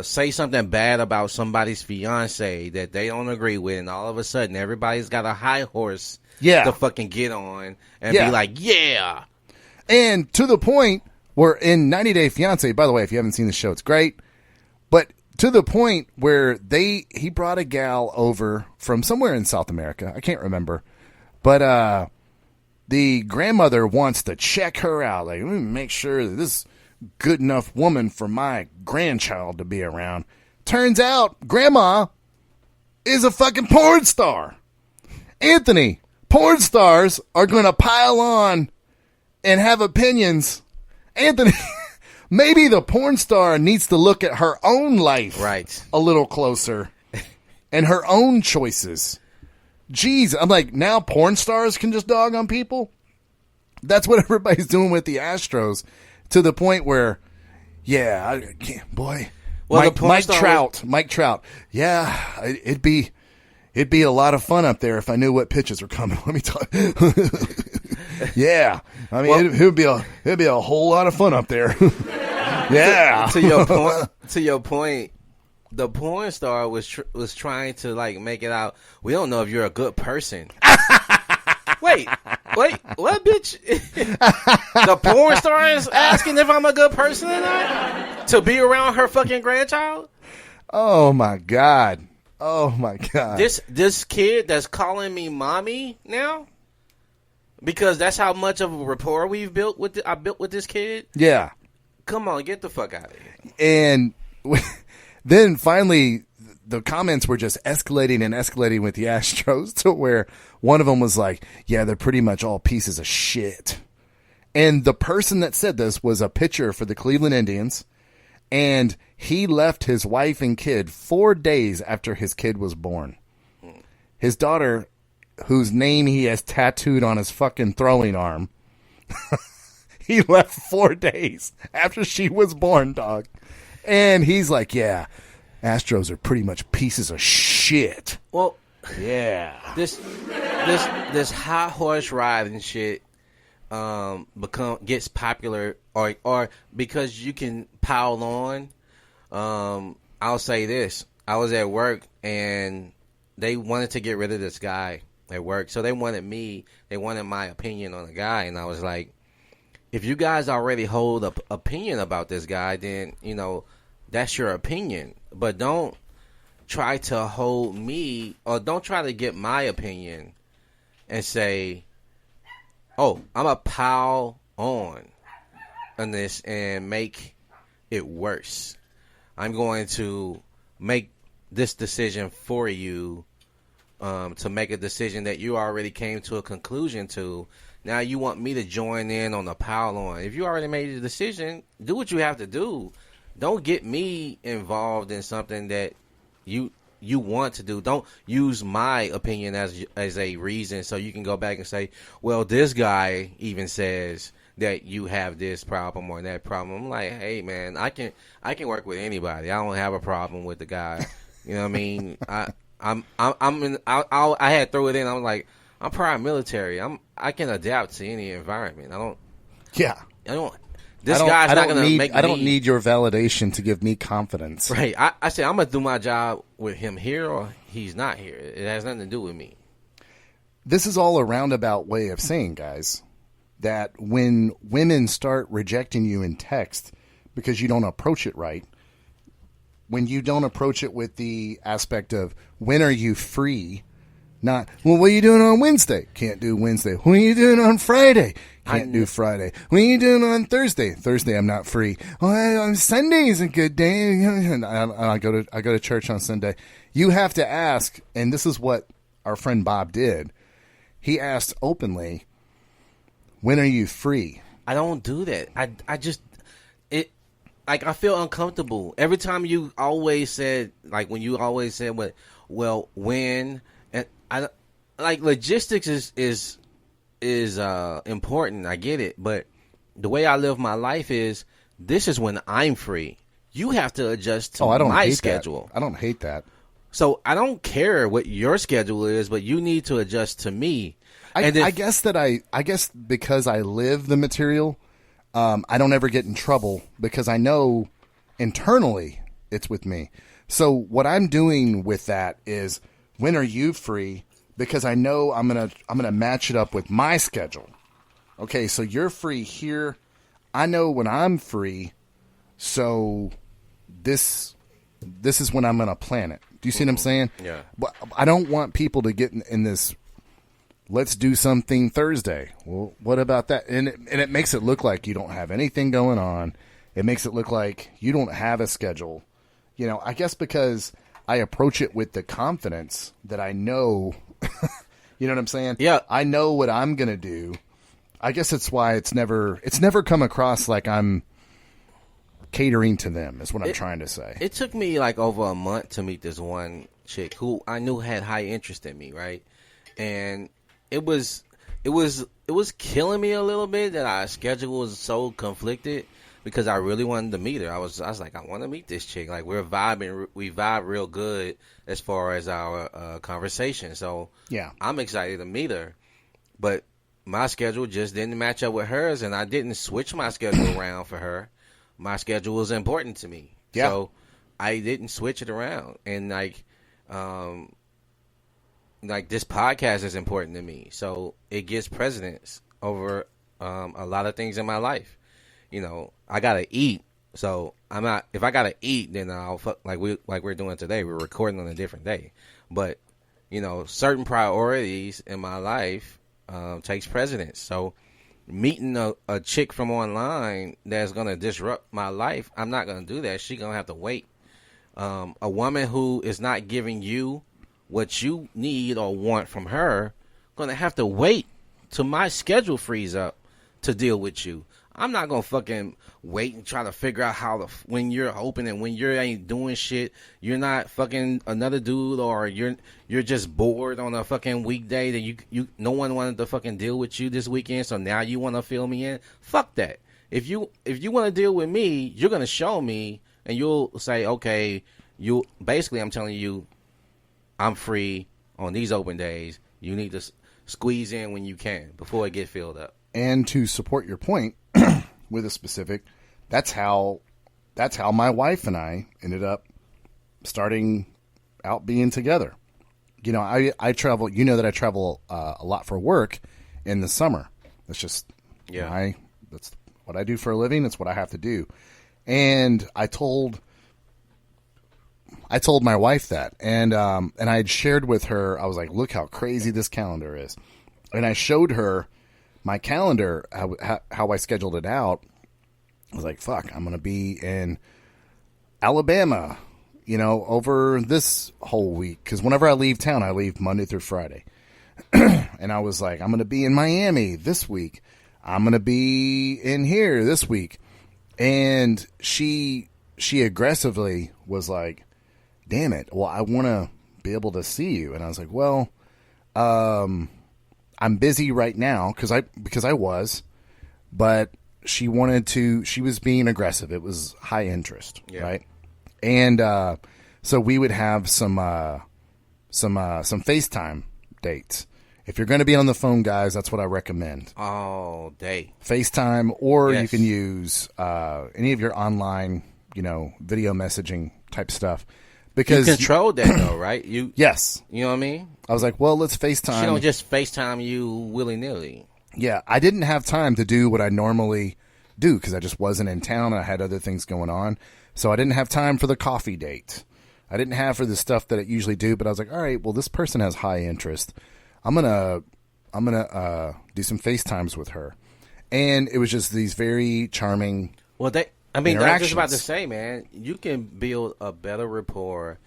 say something bad about somebody's fiance that they don't agree with, and all of a sudden everybody's got a high horse to fucking get on and be like, yeah. And to the point where in 90 Day Fiance, by the way, if you haven't seen the show, it's great. But to the point where he brought a gal over from somewhere in South America. I can't remember. But the grandmother wants to check her out. Like, let me make sure that this is good enough woman for my grandchild to be around. Turns out, grandma is a fucking porn star. Anthony, porn stars are going to pile on and have opinions. Anthony, maybe the porn star needs to look at her own life a little closer and her own choices. Jeez, I'm like, now porn stars can just dog on people? That's what everybody's doing with the Astros, to the point where, I can't, boy. Well, Mike Trout. Yeah, it'd be a lot of fun up there if I knew what pitches were coming. Let me tell you. Yeah, I mean, it'd be a whole lot of fun up there. Yeah. To your point, the porn star was trying to like make it out. We don't know if you're a good person. Wait, what, bitch? The porn star is asking if I'm a good person or not to be around her fucking grandchild. Oh my god. This kid that's calling me mommy now, because that's how much of a rapport we've built with. I built with this kid. Yeah. Come on, get the fuck out of here. And then finally, the comments were just escalating with the Astros to where one of them was like, yeah, they're pretty much all pieces of shit. And the person that said this was a pitcher for the Cleveland Indians. And he left his wife and kid 4 days after his kid was born. His daughter, whose name he has tattooed on his fucking throwing arm, he left 4 days after she was born, dog. And he's like, yeah, Astros are pretty much pieces of shit. Well, yeah. This high horse riding shit gets popular or because you can pile on. I'll say this. I was at work and they wanted to get rid of this guy at work. So they wanted my opinion on the guy, and I was like, if you guys already hold an opinion about this guy, then, you know, that's your opinion. But don't try to hold me, or don't try to get my opinion and say, oh, I'm a pile on this and make it worse. I'm going to make this decision for you, to make a decision that you already came to a conclusion to. Now you want me to join in on the pile on. If you already made a decision, do what you have to do. Don't get me involved in something that you want to do. Don't use my opinion as a reason so you can go back and say, well, this guy even says that you have this problem or that problem. I'm like, hey man, I can work with anybody. I don't have a problem with the guy. You know what I mean? I had to throw it in. I'm like, I'm prior military. I can adapt to any environment. Yeah. This guy's not going to make me. I don't need your validation to give me confidence. Right. I said I'm going to do my job with him here or he's not here. It has nothing to do with me. This is all a roundabout way of saying, guys, that when women start rejecting you in text because you don't approach it right, when you don't approach it with the aspect of when are you free, not, well, what are you doing on Wednesday? Can't do Wednesday. What are you doing on Friday? Can't do Friday. What are you doing on Thursday? Thursday, I'm not free. Well, Sunday is a good day. I go to church on Sunday. You have to ask, and this is what our friend Bob did. He asked openly, when are you free? I don't do that. I feel uncomfortable. Every time you always said, like when you always said, well, when, and I like logistics is important. I get it, but the way I live my life is this is when I'm free. You have to adjust to my schedule. I don't hate that. So I don't care what your schedule is, but you need to adjust to me. I guess because I live the material, I don't ever get in trouble because I know internally it's with me. So what I'm doing with that is, when are you free? Because I know I'm gonna match it up with my schedule. Okay, so you're free here. I know when I'm free, so this is when I'm gonna plan it. Do you see what I'm saying? Yeah. But I don't want people to get in this, let's do something Thursday. Well, what about that? And it makes it look like you don't have anything going on. It makes it look like you don't have a schedule. You know, I guess because I approach it with the confidence that I know, you know what I'm saying? Yeah. I know what I'm going to do. I guess it's why it's never come across like I'm catering to them is what I'm trying to say. It took me like over a month to meet this one chick who I knew had high interest in me, right? And it was killing me a little bit that our schedule was so conflicted because I really wanted to meet her. I was like, I want to meet this chick. Like we vibe real good as far as our conversation. So yeah, I'm excited to meet her, but my schedule just didn't match up with hers, and I didn't switch my schedule around for her. My schedule was important to me, so I didn't switch it around. And like this podcast is important to me, so it gets precedence over a lot of things in my life. You know, I gotta eat, so I'm not. If I gotta eat, then I'll fuck like we're doing today. We're recording on a different day, but you know, certain priorities in my life takes precedence. So meeting a chick from online that's going to disrupt my life, I'm not going to do that. She's going to have to wait. A woman who is not giving you what you need or want from her, going to have to wait till my schedule frees up to deal with you. I'm not going to fucking wait and try to figure out how when you're open and when you ain't doing shit, you're not fucking another dude, or you're just bored on a fucking weekday that you no one wanted to fucking deal with you this weekend, so now you want to fill me in. Fuck that. If you want to deal with me, you're going to show me, and you'll say, okay, basically I'm telling you I'm free on these open days. You need to squeeze in when you can before it get filled up. And to support your point with a specific, that's how my wife and I ended up starting out being together. You know, I travel. You know that I travel a lot for work in the summer. That's just that's what I do for a living. That's what I have to do. And I told my wife that, and I had shared with her. I was like, "Look how crazy this calendar is," and I showed her my calendar, how I scheduled it out. I was like, fuck, I'm going to be in Alabama, you know, over this whole week. Because whenever I leave town, I leave Monday through Friday. And I was like, I'm going to be in Miami this week. I'm going to be in here this week. And she aggressively was like, damn it, well, I want to be able to see you. And I was like, well, I'm busy right now because I was, but she was being aggressive. It was high interest, right? And so we would have some FaceTime dates. If you're going to be on the phone, guys, that's what I recommend. All day. FaceTime, or you can use any of your online, you know, video messaging type stuff. Because you control that though, right? Yes. You know what I mean? I was like, well, let's FaceTime. She don't just FaceTime you willy-nilly. Yeah, I didn't have time to do what I normally do because I just wasn't in town and I had other things going on. So I didn't have time for the coffee date. I didn't have for the stuff that I usually do, but I was like, all right, well, this person has high interest. I'm gonna do some FaceTimes with her. And it was just these very charming I was just about to say, man, you can build a better rapport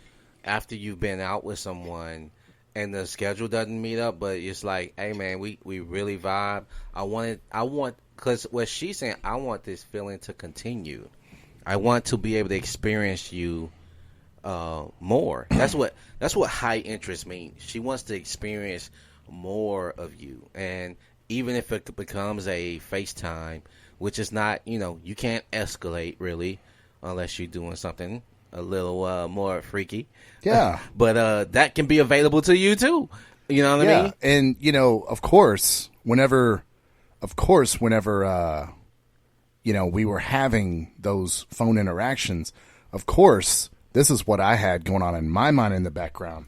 after you've been out with someone and the schedule doesn't meet up, but it's like, hey, man, we really vibe. Because what she's saying, I want this feeling to continue. I want to be able to experience you more. That's what high interest means. She wants to experience more of you. And even if it becomes a FaceTime, which is not, you know, you can't escalate really unless you're doing something a little more freaky. Yeah. But that can be available to you too. You know what I mean? And, you know, of course, whenever, you know, we were having those phone interactions, of course, this is what I had going on in my mind in the background.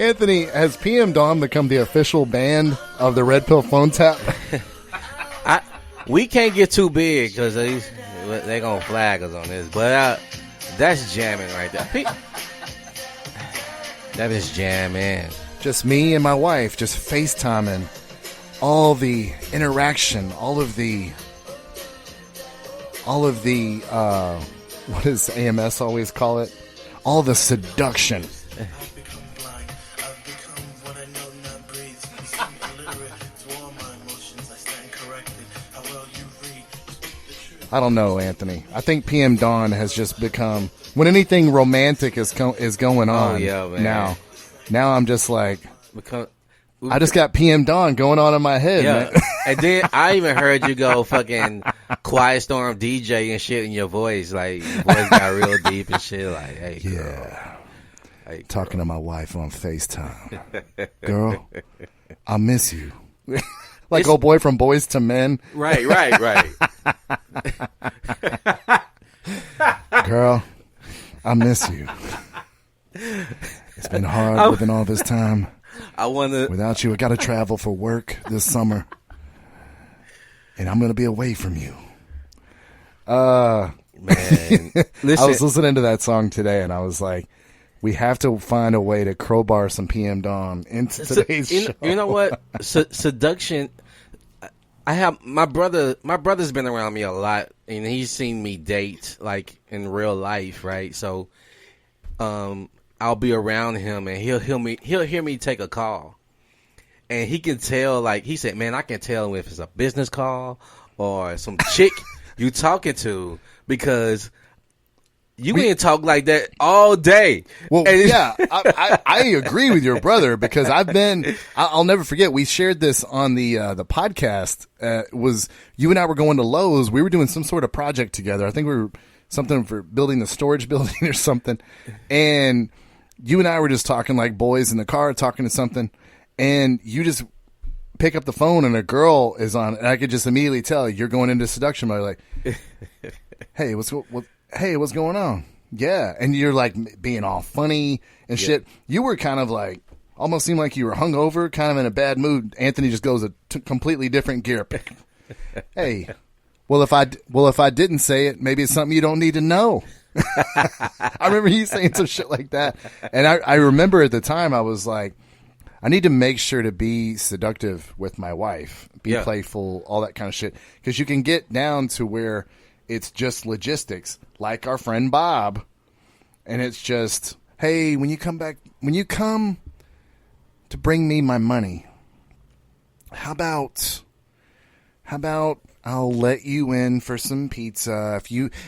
Anthony, has PM Dawn become the official band of the Red Pill Phone Tap? We can't get too big because they're going to flag us on this. But that's jamming right there. That is jamming. Just me and my wife just FaceTiming. All the interaction, all of the what does AMS always call it? All the seduction. I don't know, Anthony. I think PM Dawn has just become, when anything romantic is going on. Oh yeah, man. Now I'm just like, I just got PM Dawn going on in my head, Yeah. man. And then I even heard you go fucking Quiet Storm DJ and shit in your voice. Like, your voice got real deep and shit. Like, hey, girl. Yeah. Hey, Talking to my wife on FaceTime. Girl, I miss you. Like old boy from Boys to Men. Right. Girl, I miss you. It's been hard living all this time. I want to. Without you, I got to travel for work this summer. And I'm going to be away from you. Man. Listen. I was listening to that song today, and I was like, we have to find a way to crowbar some PM Dawn into today's show. You know what? Seduction. I have my brother. My brother's been around me a lot, and he's seen me date like in real life, right? So, I'll be around him, and he'll hear me take a call, and he can tell. Like he said, man, I can tell if it's a business call or some chick you talking to because. You ain't talk like that all day. Well, yeah, I agree with your brother because I'll never forget. We shared this on the podcast. Was you and I were going to Lowe's. We were doing some sort of project together. I think we were something for building the storage building or something. And you and I were just talking like boys in the car, talking to something. And you just pick up the phone and a girl is on. And I could just immediately tell you're going into seduction mode. Like, hey, what's going on? Yeah. And you're like being all funny and shit. You were kind of like, almost seemed like you were hungover, kind of in a bad mood. Anthony just goes a completely different gear. Hey, well, if I didn't say it, maybe it's something you don't need to know. I remember you saying some shit like that. And I remember at the time I was like, I need to make sure to be seductive with my wife, be playful, all that kind of shit. Because you can get down to where it's just logistics, like our friend Bob. And it's just, hey, when you come to bring me my money, how about I'll let you in for some pizza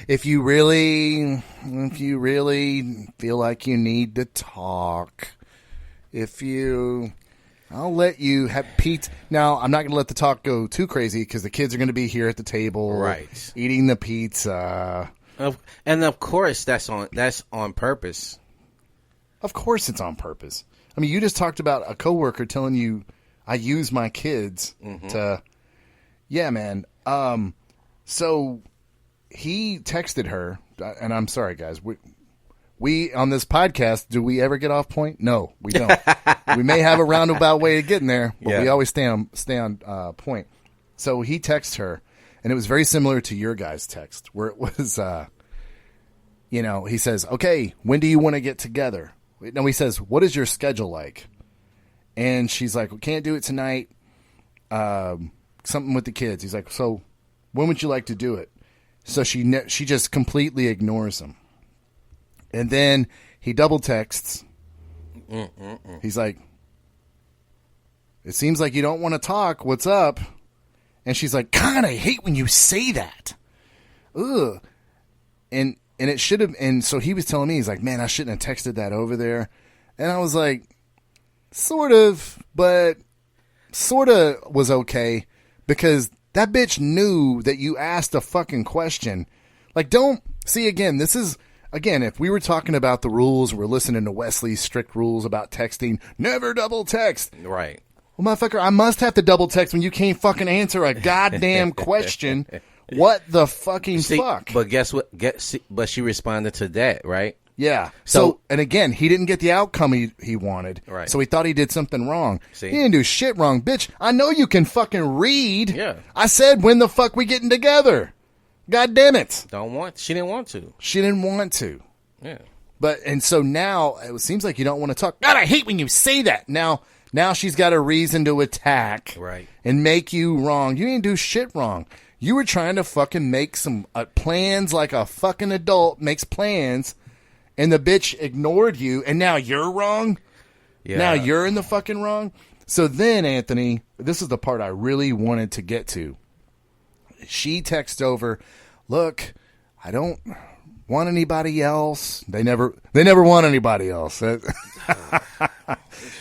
if you really feel like you need to talk. I'll let you have pizza. Now, I'm not going to let the talk go too crazy because the kids are going to be here at the table, right, eating the pizza. And of course, that's on purpose. Of course, it's on purpose. I mean, you just talked about a coworker telling you, "I use my kids to." Yeah, man. So he texted her, and I'm sorry, guys. We on this podcast, do we ever get off point? No, we don't. We may have a roundabout way of getting there, but we always stay on point. So he texts her, and it was very similar to your guys' text, where it was, he says, "Okay, when do you want to get together?" No, he says, "What is your schedule like?" And she's like, "We can't do it tonight. Something with the kids." He's like, "So when would you like to do it?" So she just completely ignores him. And then he double texts. He's like, "It seems like you don't want to talk. What's up?" And she's like, "God, I hate when you say that." Ugh. And it should have. And so he was telling me, he's like, "Man, I shouldn't have texted that over there." And I was like, sort of, but sort of was okay because that bitch knew that you asked a fucking question. Like, don't see again. This is. Again, if we were talking about the rules, we're listening to Wesley's strict rules about texting. Never double text. Right. Well, motherfucker, I must have to double text when you can't fucking answer a goddamn question. What the fucking fuck? But guess what? But she responded to that, right? Yeah. So, and again, he didn't get the outcome he wanted. Right. So he thought he did something wrong. See? He didn't do shit wrong. Bitch, I know you can fucking read. Yeah. I said, when the fuck we getting together? God damn it. She didn't want to. She didn't want to. Yeah. And so now it seems like you don't want to talk. God, I hate when you say that. Now she's got a reason to attack. Right. And make you wrong. You didn't do shit wrong. You were trying to fucking make some plans like a fucking adult makes plans. And the bitch ignored you. And now you're wrong. Yeah. Now you're in the fucking wrong. So then, Anthony, this is the part I really wanted to get to. She texts over, "Look, I don't want anybody else." They never want anybody else.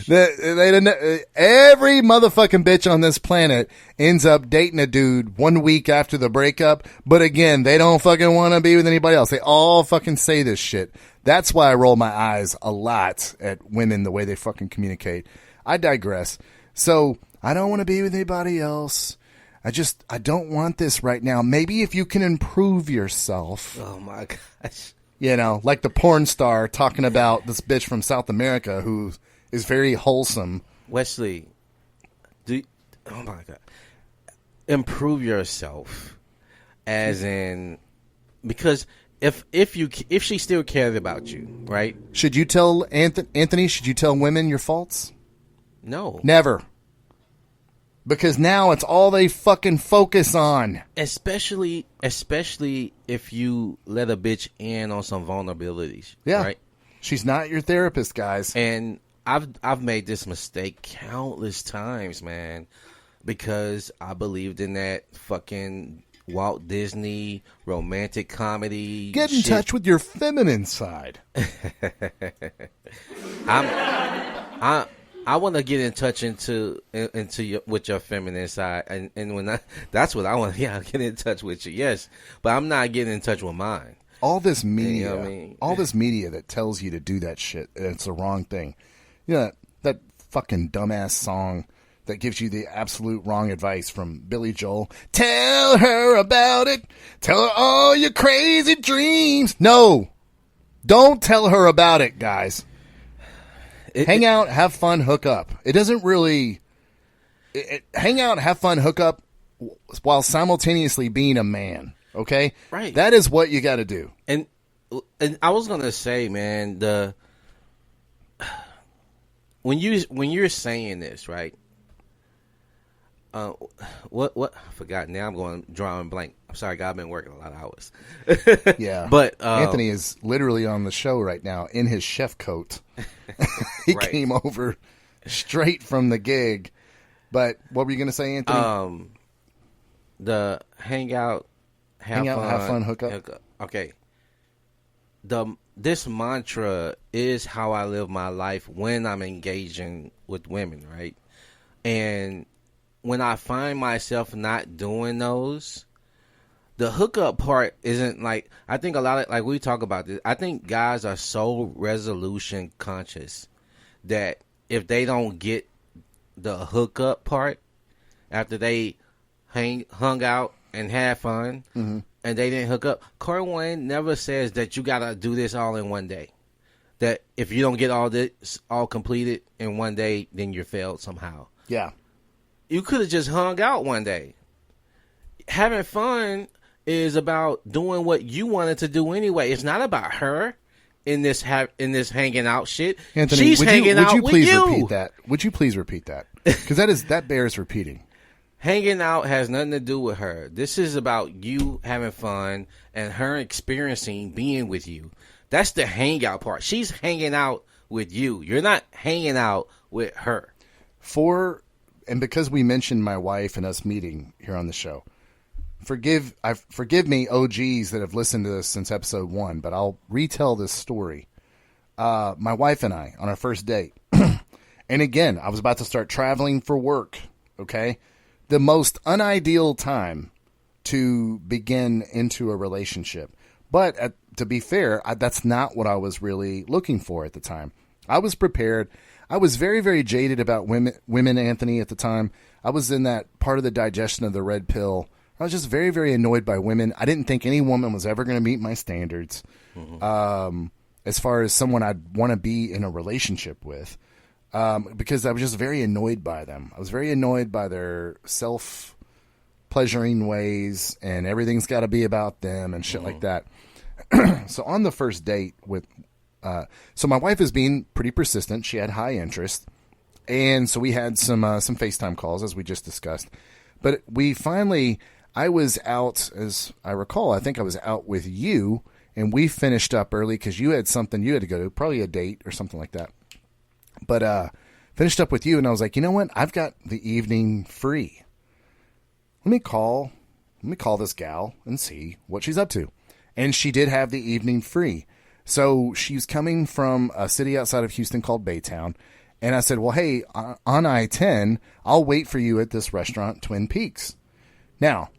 Every motherfucking bitch on this planet ends up dating a dude 1 week after the breakup. But again, they don't fucking want to be with anybody else. They all fucking say this shit. That's why I roll my eyes a lot at women, the way they fucking communicate. I digress. So I don't want to be with anybody else. I don't want this right now. Maybe if you can improve yourself. Oh my gosh. You know, like the porn star talking about this bitch from South America who is very wholesome. Wesley, oh my God. Improve yourself. As in, because if she still cares about you, right? Should you tell Anthony, should you tell women your faults? No. Never. Because now it's all they fucking focus on. Especially if you let a bitch in on some vulnerabilities. Yeah. Right? She's not your therapist, guys. And I've made this mistake countless times, man. Because I believed in that fucking Walt Disney romantic comedy. Get in touch with your feminine side. I want to get in touch with your feminine side, and that's what I want. Yeah, get in touch with you. Yes, but I'm not getting in touch with mine. All this media, you know what I mean? All this media that tells you to do that shit, it's the wrong thing. You know that fucking dumbass song that gives you the absolute wrong advice from Billy Joel. Tell her about it. Tell her all your crazy dreams. No, don't tell her about it, guys. Hang out, have fun, hook up. It doesn't really... hang out, have fun, hook up while simultaneously being a man, okay? Right. That is what you got to do. And I was going to say, man, when you're saying this, right? What I forgot. Now I'm going drawing blank. I'm sorry, God, I've been working a lot of hours. Yeah. But Anthony is literally on the show right now in his chef coat. He right. came over straight from the gig. But what were you going to say, Anthony? The hang out, have fun, hook up. Okay. This mantra is how I live my life when I'm engaging with women, right? And when I find myself not doing those, the hookup part isn't like, I think a lot of, like we talk about this, I think guys are so resolution conscious that if they don't get the hookup part after they hung out and had fun and they didn't hook up, Corey Wayne never says that you got to do this all in one day. That if you don't get all this all completed in one day, then you're failed somehow. Yeah. You could have just hung out one day. Having fun is about doing what you wanted to do anyway. It's not about her in this hanging out shit. Anthony, she's hanging out with you. Repeat that? Would you please repeat that? Because that bears repeating. Hanging out has nothing to do with her. This is about you having fun and her experiencing being with you. That's the hangout part. She's hanging out with you. You're not hanging out with her. And because we mentioned my wife and us meeting here on the show, forgive me, OGs that have listened to this since episode 1, but I'll retell this story. My wife and I on our first date, and again, I was about to start traveling for work. Okay, the most unideal time to begin into a relationship, but to be fair, that's not what I was really looking for at the time. I was prepared. I was very, very jaded about women, Anthony, at the time. I was in that part of the digestion of the red pill. I was just very, very annoyed by women. I didn't think any woman was ever going to meet my standards as far as someone I'd want to be in a relationship with because I was just very annoyed by them. I was very annoyed by their self-pleasuring ways and everything's got to be about them and shit like that. So on the first date so my wife is being pretty persistent. She had high interest. And so we had some FaceTime calls, as we just discussed. But I was out, as I recall, I think I was out with you, and we finished up early because you had something you had to go to, probably a date or something like that. But finished up with you, and I was like, you know what? I've got the evening free. Let me call this gal and see what she's up to. And she did have the evening free. So she's coming from a city outside of Houston called Baytown, And I said, well, hey, on I-10, I'll wait for you at this restaurant, Twin Peaks. Now,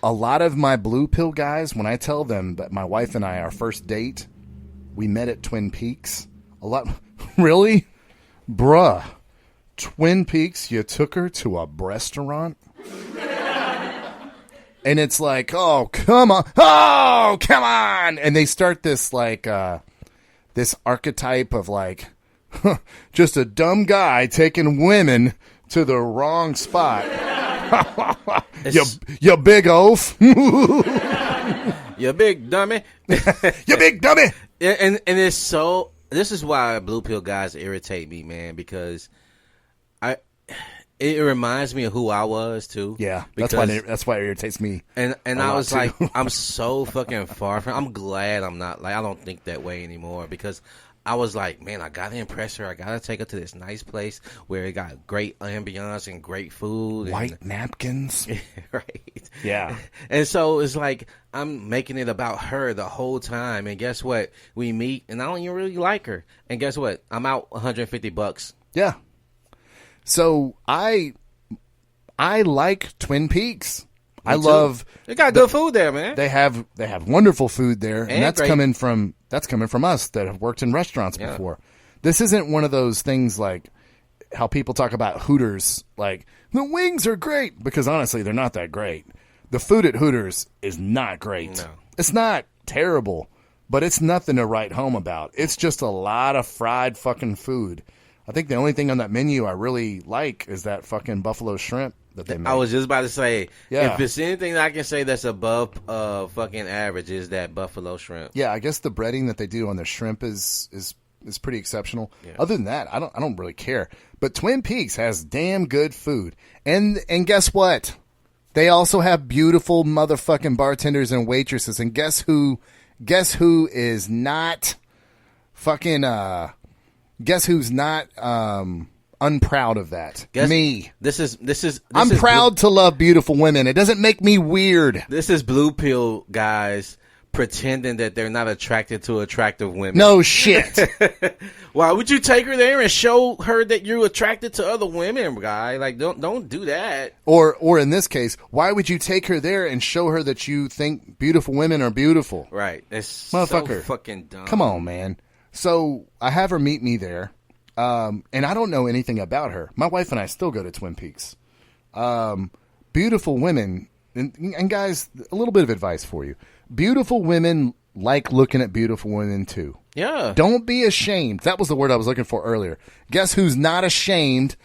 a lot of my blue pill guys, when I tell them that my wife and I, our first date, we met at Twin Peaks, really? Bruh, Twin Peaks, you took her to a restaurant? And it's like, oh, come on. And they start this, like, this archetype of, like, just a dumb guy taking women to the wrong spot. you big oaf. You big dummy. You big dummy. And it's so, this is why blue pill guys irritate me, man, because it reminds me of who I was too. Yeah, that's why it irritates me. And I was like, I'm so fucking far from. I'm glad I'm not, like, I don't think that way anymore, because I was like, man, I gotta impress her. I gotta take her to this nice place where it got great ambiance and great food, white napkins, right? Yeah. And so it's like I'm making it about her the whole time. And guess what? We meet, and I don't even really like her. And guess what? I'm out $150. Yeah. So I like Twin Peaks. I love. They got good food there, man. They have wonderful food there, and that's great. coming from us that have worked in restaurants before. This isn't one of those things like how people talk about Hooters, like the wings are great, because honestly, they're not that great. The food at Hooters is not great. No. It's not terrible, but it's nothing to write home about. It's just a lot of fried fucking food. I think the only thing on that menu I really like is that fucking buffalo shrimp that they make. I was just about to say, Yeah. if it's anything that I can say that's above fucking average, is that buffalo shrimp. Yeah, I guess the breading that they do on their shrimp is pretty exceptional. Yeah. Other than that, I don't really care. But Twin Peaks has damn good food. And guess what? They also have beautiful motherfucking bartenders and waitresses. And guess who is not fucking guess who's not unproud of that? Me. I'm proud to love beautiful women. It doesn't make me weird. This is blue pill guys pretending that they're not attracted to attractive women. No shit. Why would you take her there and show her that you're attracted to other women, guy? Like, don't do that. Or in this case, why would you take her there and show her that you think beautiful women are beautiful? Right. It's Motherfucker. so fucking dumb. Come on, man. So I have her meet me there, and I don't know anything about her. My wife and I still go to Twin Peaks. Beautiful women, and guys, a little bit of advice for you. Beautiful women like looking at beautiful women too. Yeah. Don't be ashamed. That was the word I was looking for earlier. Guess who's not ashamed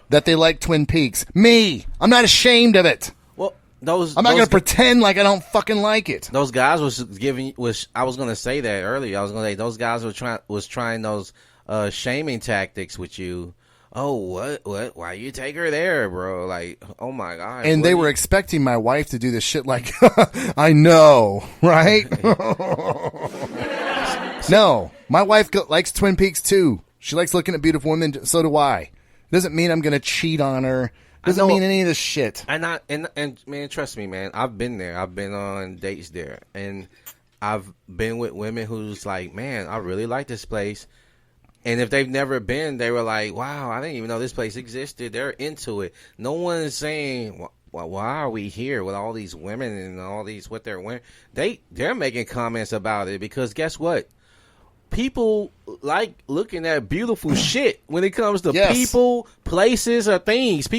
that they like Twin Peaks? Me. I'm not ashamed of it. Well, I'm not going to pretend like I don't fucking like it. Those guys was I was going to say that earlier. I was going to say those guys was trying those shaming tactics with you. Oh, what? Why you take her there, bro? Like, oh my God. And they were expecting my wife to do this shit like, I know, right? No, my wife likes Twin Peaks too. She likes looking at beautiful women. So do I. It doesn't mean I'm going to cheat on her. Doesn't mean any of this shit. And man, trust me, man. I've been there. I've been on dates there, and I've been with women who's like, man, I really like this place. And if they've never been, they were like, wow, I didn't even know this place existed. They're into it. No one is saying, well, why are we here with all these women and all these what they're wearing? They're making comments about it because guess what? People like looking at beautiful shit when it comes to people, places, or things.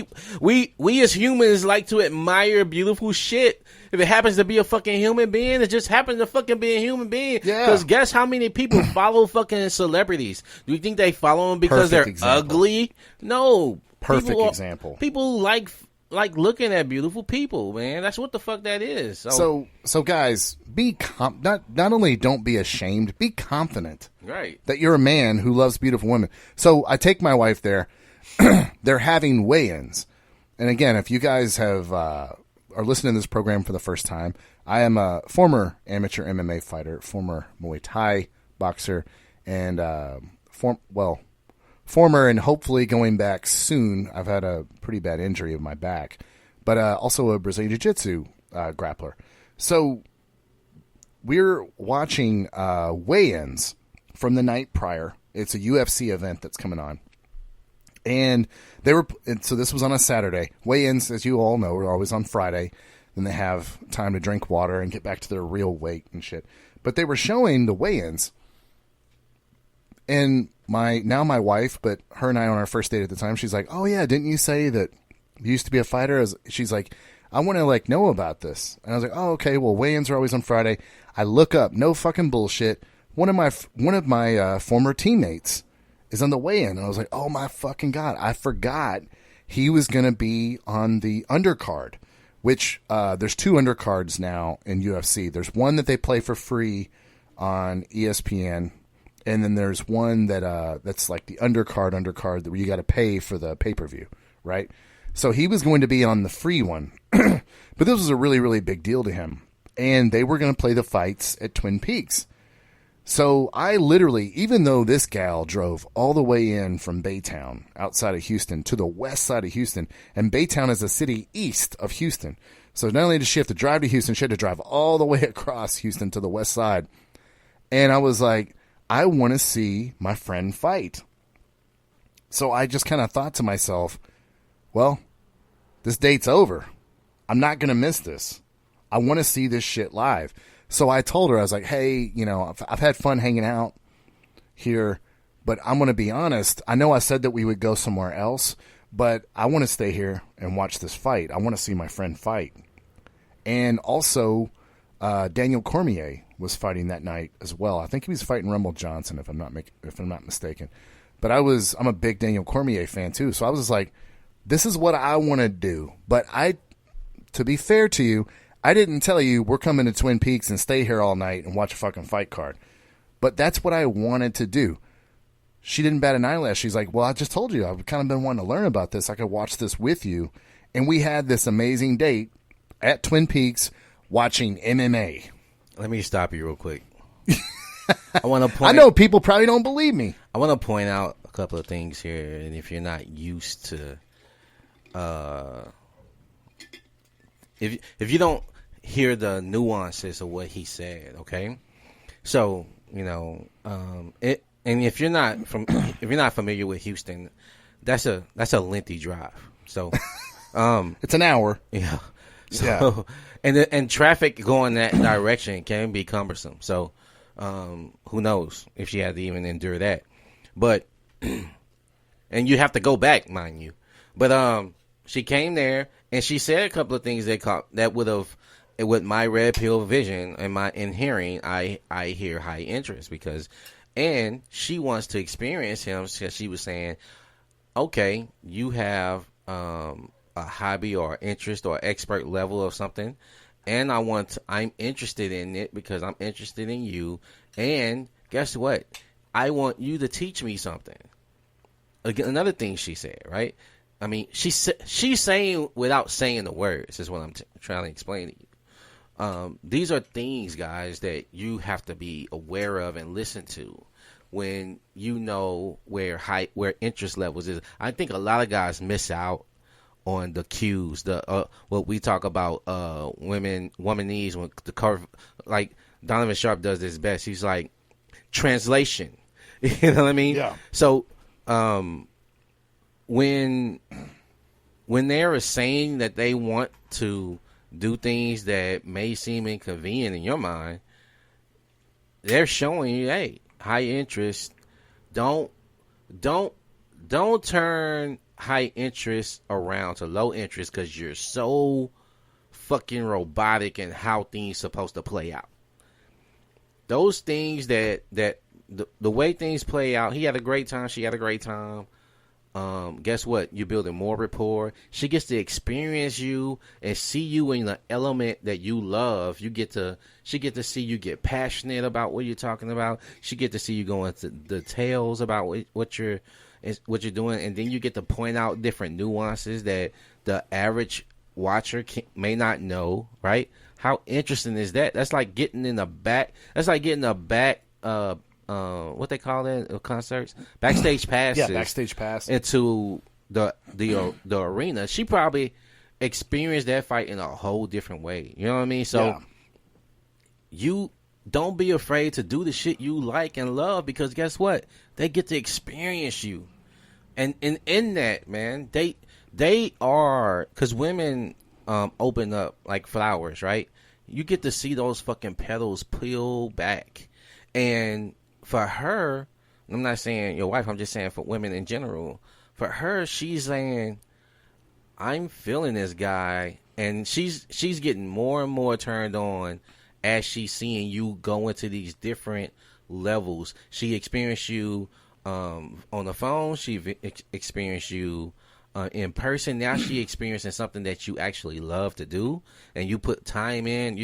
We as humans like to admire beautiful shit. If it happens to be a fucking human being, it just happens to fucking be a human being. Yeah. Because guess how many people follow fucking celebrities? Do you think they follow them because they're ugly? No. Example. People like looking at beautiful people, man. That's what the fuck that is. So guys, be not only don't be ashamed, be confident. Right. That you're a man who loves beautiful women. So I take my wife there. They're having weigh-ins. And again, if you guys are listening to this program for the first time, I am a former amateur MMA fighter, former Muay Thai boxer, and former and hopefully going back soon. I've had a pretty bad injury of my back, but also a Brazilian Jiu-Jitsu grappler. So we're watching weigh-ins from the night prior. It's a UFC event that's coming on. And so this was on a Saturday. Weigh-ins, as you all know, are always on Friday. Then they have time to drink water and get back to their real weight and shit. But they were showing the weigh-ins. And my wife, but her and I on our first date at the time, she's like, "Oh yeah, didn't you say that you used to be a fighter?" She's like, "I want to know about this." And I was like, "Oh, okay. Well, weigh-ins are always on Friday." I look up, no fucking bullshit. One of my former teammates is on the weigh-in, and I was like, "Oh my fucking god!" I forgot he was going to be on the undercard. Which there's 2 undercards now in UFC. There's one that they play for free on ESPN, and then there's one that's like the undercard where you got to pay for the pay-per-view, right? So he was going to be on the free one, but this was a really, really big deal to him. And they were going to play the fights at Twin Peaks. So I literally, even though this gal drove all the way in from Baytown, outside of Houston, to the west side of Houston, and Baytown is a city east of Houston. So not only did she have to drive to Houston, she had to drive all the way across Houston to the west side. And I was like, I want to see my friend fight. So I just kind of thought to myself, well, this date's over. I'm not going to miss this. I want to see this shit live. So I told her, I was like, hey, I've had fun hanging out here, but I'm going to be honest. I know I said that we would go somewhere else, but I want to stay here and watch this fight. I want to see my friend fight. And also, Daniel Cormier was fighting that night as well. I think he was fighting Rumble Johnson, if I'm not mistaken. But I'm a big Daniel Cormier fan too. So I was just like, this is what I want to do. But to be fair to you, I didn't tell you we're coming to Twin Peaks and stay here all night and watch a fucking fight card. But that's what I wanted to do. She didn't bat an eyelash. She's like, well, I just told you. I've kind of been wanting to learn about this. I could watch this with you. And we had this amazing date at Twin Peaks watching MMA. Let me stop you real quick. I know people probably don't believe me. I want to point out a couple of things here. And if you're not used to... If you don't hear the nuances of what he said, okay? So, and if you're not familiar with Houston, that's a lengthy drive. So, it's an hour. Yeah. So, yeah. And traffic going that direction can be cumbersome. So, who knows if she had to even endure that. But and you have to go back, mind you. But she came there and she said a couple of things that would have, with my red pill vision and in hearing, I hear high interest and she wants to experience him. So she was saying, okay, you have a hobby or interest or expert level of something, and I'm interested in it because I'm interested in you. And guess what? I want you to teach me something. Again, another thing she said, right? I mean, she's saying without saying the words is what I'm trying to explain to you. These are things, guys, that you have to be aware of and listen to when you know where interest levels is. I think a lot of guys miss out on the cues. What we talk about, womanese, when the curve, like Donovan Sharp does this best. He's like translation. You know what I mean? Yeah. So, when they're saying that they want to do things that may seem inconvenient in your mind, they're showing you, hey, high interest. Don't turn high interest around to low interest because you're so fucking robotic in how things supposed to play out. Those things that the way things play out, he had a great time, she had a great time. Guess what? You're building more rapport. She gets to experience you and see you in the element that you love. She get to see you get passionate about what you're talking about. She get to see you go into details about what you're doing, and then you get to point out different nuances that the average watcher may not know. Right? How interesting is that? That's like getting in the back. That's like getting a back. What they call it, concerts, backstage passes. Yeah, backstage pass into the arena. She probably experienced that fight in a whole different way. You know what I mean? So you don't be afraid to do the shit you like and love, because guess what? They get to experience you. And in that, man, they are, because women open up like flowers, right? You get to see those fucking petals peel back. And for her, I'm not saying your wife, I'm just saying for women in general, for her, she's saying, I'm feeling this guy, and she's getting more and more turned on as she's seeing you go into these different levels. She experienced you on the phone. She experienced you in person. Now she experiencing something that you actually love to do, and you put time in.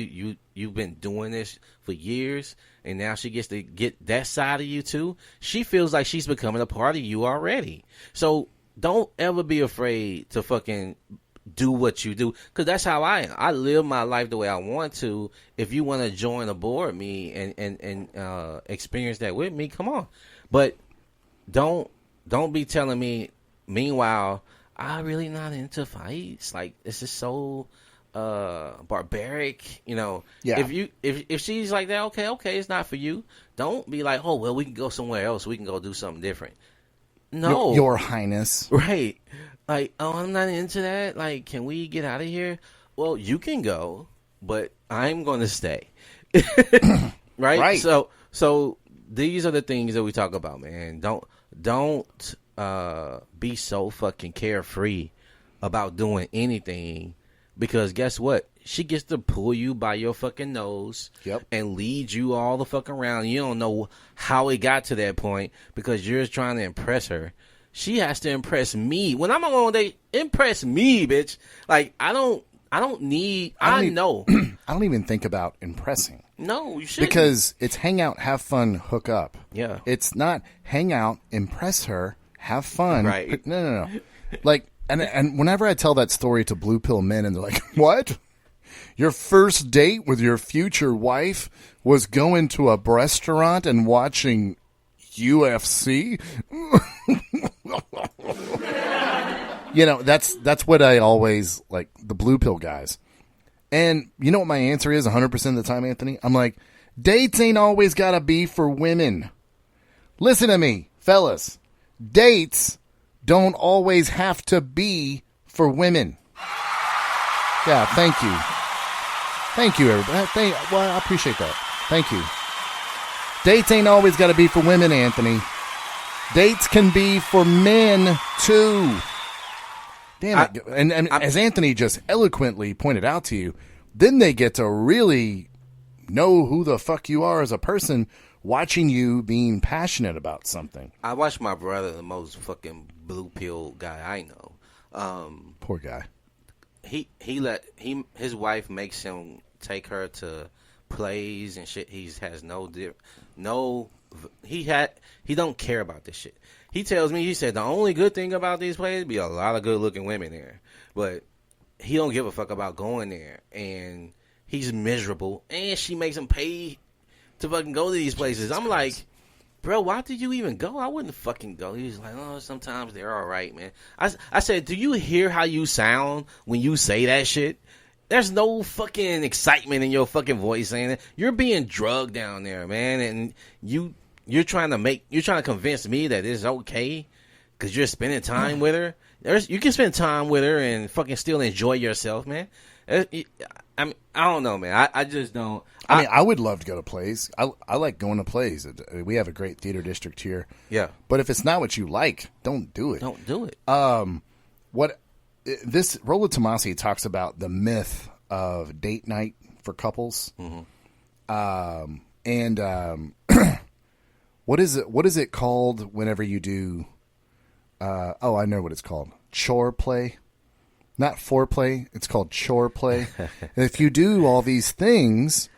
You've been doing this for years, and now she gets to get that side of you too. She feels like she's becoming a part of you already. So don't ever be afraid to fucking do what you do, because that's how I am. I live my life the way I want to. If you want to join aboard me and experience that with me, come on. But don't be telling me, meanwhile, I'm really not into fights. Like, this is so barbaric, you know. Yeah. If she's like that, okay, it's not for you. Don't be like, oh well, we can go somewhere else. We can go do something different. No, Your Highness. right? Like, oh, I'm not into that. Like, can we get out of here? Well, you can go, but I'm going to stay. Right? So these are the things that we talk about, man. Don't be so fucking carefree about doing anything, because guess what? She gets to pull you by your fucking nose. Yep. And lead you all the fuck around. You don't know how it got to that point because you're trying to impress her. She has to impress me. When I'm on date, impress me, bitch. Like, I don't need, I know. I don't even think about impressing. No, you shouldn't. Because it's hang out, have fun, hook up. Yeah. It's not hang out, impress her, have fun. Right. No. Like, and whenever I tell that story to blue pill men, and they're like, what? Your first date with your future wife was going to a restaurant and watching UFC? You know, that's what I always, like, the blue pill guys. And you know what my answer is 100% of the time, Anthony? I'm like, dates ain't always got to be for women. Listen to me, fellas. Dates don't always have to be for women. Yeah, thank you. Thank you, everybody. Well, I appreciate that. Thank you. Dates ain't always got to be for women, Anthony. Dates can be for men, too. Damn it. And as Anthony just eloquently pointed out to you, then they get to really know who the fuck you are as a person, watching you being passionate about something. I watched my brother, the most fucking blue pill guy I know. Poor guy. His wife makes him take her to plays and shit. He don't care about this shit. He tells me, he said the only good thing about these plays be a lot of good looking women there, but he don't give a fuck about going there, and he's miserable, and she makes him pay to fucking go to these places. I'm like, bro, why did you even go? I wouldn't fucking go. He's like, oh, sometimes they're all right, man. I said, do you hear how you sound when you say that shit? There's no fucking excitement in your fucking voice saying it. You're being drugged down there, man, and you're trying to convince me that it's okay because you're spending time with her. You can spend time with her and fucking still enjoy yourself, man. I mean, I don't know, man. I just don't. I would love to go to plays. I like going to plays. We have a great theater district here. Yeah. But if it's not what you like, don't do it. Don't do it. This Rollo Tomasi talks about the myth of date night for couples. Mm-hmm. What is it called whenever you do I know what it's called. Chore play. Not foreplay, it's called chore play. And if you do all these things,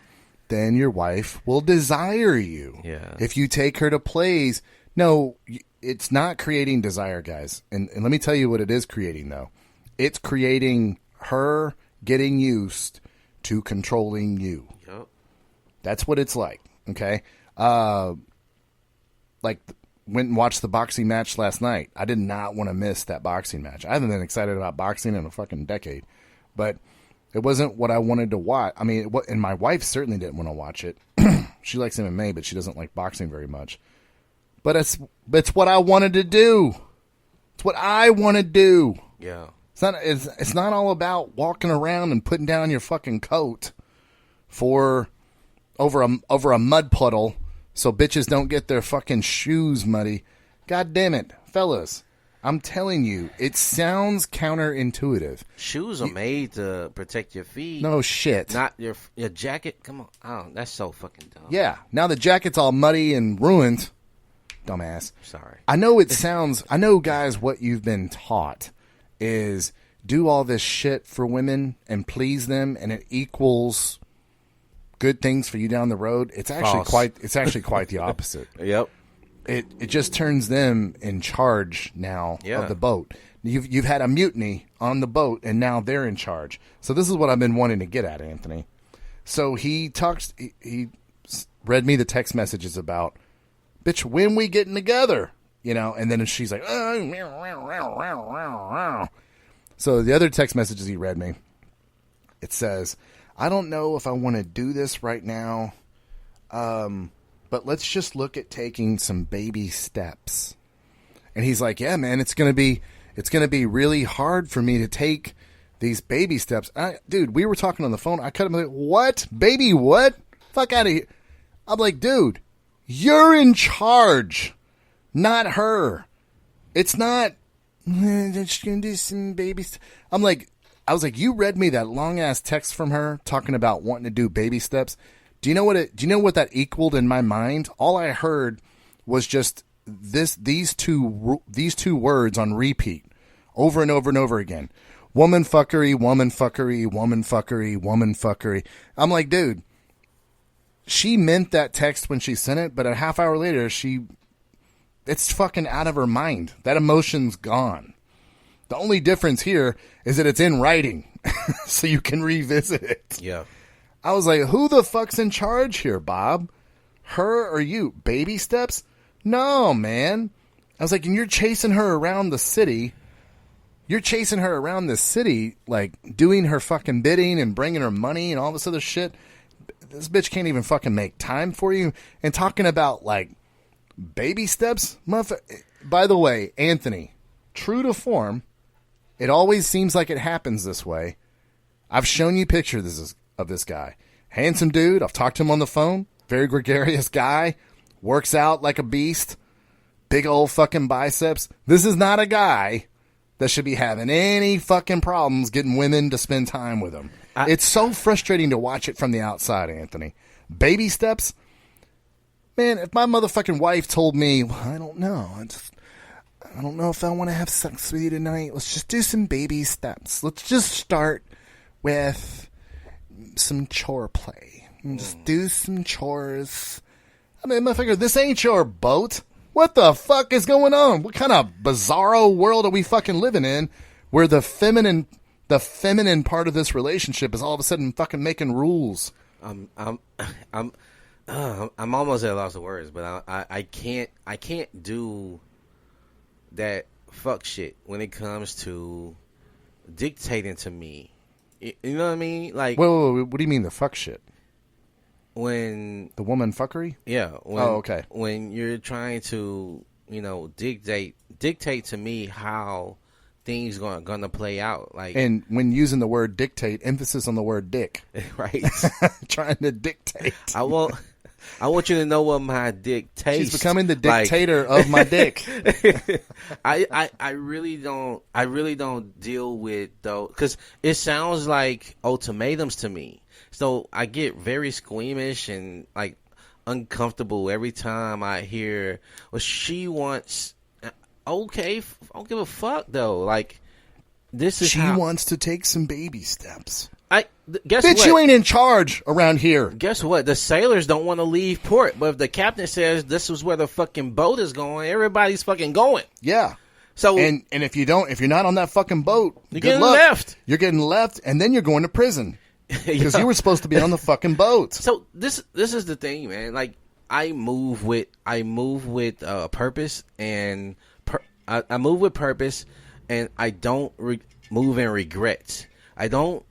then your wife will desire you. Yeah. If you take her to plays, no, it's not creating desire, guys. And let me tell you what it is creating, though. It's creating her getting used to controlling you. Yep. That's what it's like, okay? Went and watched the boxing match last night. I did not want to miss that boxing match. I haven't been excited about boxing in a fucking decade. But it wasn't what I wanted to watch. I mean, and my wife certainly didn't want to watch it. She likes MMA, but she doesn't like boxing very much. But it's what I wanted to do. It's what I want to do. Yeah. It's not all about walking around and putting down your fucking coat for over a mud puddle so bitches don't get their fucking shoes muddy. God damn it, fellas. I'm telling you, it sounds counterintuitive. Shoes are made to protect your feet. No shit. Not your jacket. Come on. Oh, that's so fucking dumb. Yeah. Now the jacket's all muddy and ruined. Dumbass. Sorry. I know it sounds... I know, guys, what you've been taught is do all this shit for women and please them, and it equals good things for you down the road. It's actually quite the opposite. Yep. It just turns them in charge now of the boat. You've had a mutiny on the boat, and now they're in charge. So this is what I've been wanting to get at, Anthony. So he read me the text messages about, bitch, when we getting together? You know, and then she's like, oh. So the other text messages he read me, it says, I don't know if I want to do this right now, but let's just look at taking some baby steps. And he's like, yeah, man, it's going to be really hard for me to take these baby steps. Dude, we were talking on the phone. I cut him like, what? Baby what? Fuck out of here. I'm like, dude, you're in charge, not her. It's not, just going to do some baby steps. I was like, you read me that long ass text from her talking about wanting to do baby steps. Do you know what that equaled in my mind? All I heard was just these two words on repeat over and over and over again. Woman fuckery, woman fuckery, woman fuckery, woman fuckery. I'm like, dude, she meant that text when she sent it, but a half hour later, it's fucking out of her mind. That emotion's gone. The only difference here is that it's in writing, so you can revisit it. Yeah. I was like, who the fuck's in charge here, Bob? Her or you? Baby steps? No, man. I was like, and you're chasing her around the city. You're chasing her around the city, like, doing her fucking bidding and bringing her money and all this other shit. This bitch can't even fucking make time for you. And talking about, like, baby steps? By the way, Anthony, true to form, it always seems like it happens this way. I've shown you pictures of this guy. Handsome dude. I've talked to him on the phone. Very gregarious guy. Works out like a beast. Big old fucking biceps. This is not a guy that should be having any fucking problems getting women to spend time with him. It's so frustrating to watch it from the outside, Anthony. Baby steps? Man, if my motherfucking wife told me, well, I don't know. I don't know if I want to have sex with you tonight. Let's just do some baby steps. Let's just start with some chore play. And just do some chores. I mean, motherfucker, this ain't your boat. What the fuck is going on? What kind of bizarro world are we fucking living in where the feminine part of this relationship is all of a sudden fucking making rules? I'm almost at a loss of words, but I can't do that fuck shit when it comes to dictating to me. You know what I mean? Like, wait, what do you mean the fuck shit? When the woman fuckery? Yeah. Okay. When you're trying to, dictate to me how things gonna play out, like, and when using the word dictate, emphasis on the word dick. Right. Trying to dictate. I want you to know what my dick tastes. She's becoming the dictator of my dick. I really don't deal with though, because it sounds like ultimatums to me. So I get very squeamish and like uncomfortable every time I hear, well, she wants. Okay, I don't give a fuck though. Like, this is she wants to take some baby steps. Guess bitch, what? You ain't in charge around here. Guess what? The sailors don't want to leave port, but if the captain says this is where the fucking boat is going, everybody's fucking going. Yeah. So and if you're not on that fucking boat, you're getting left. You're getting left, and then you're going to prison because you were supposed to be on the fucking boat. So this is the thing, man. Like, I move with purpose, and I move with purpose, and I don't move in regrets. I don't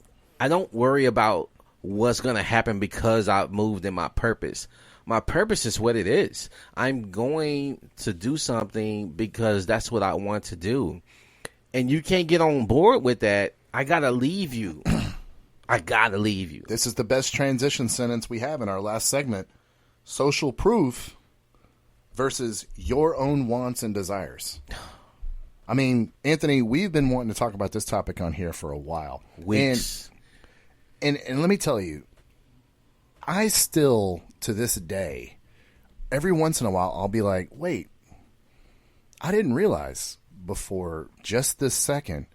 worry about what's going to happen because I moved in my purpose. My purpose is what it is. I'm going to do something because that's what I want to do. And you can't get on board with that. I got to leave you. I got to leave you. This is the best transition sentence we have in our last segment. Social proof versus your own wants and desires. I mean, Anthony, we've been wanting to talk about this topic on here for a while. Weeks. And let me tell you, I still, to this day, every once in a while, I'll be like, wait, I didn't realize before just this second,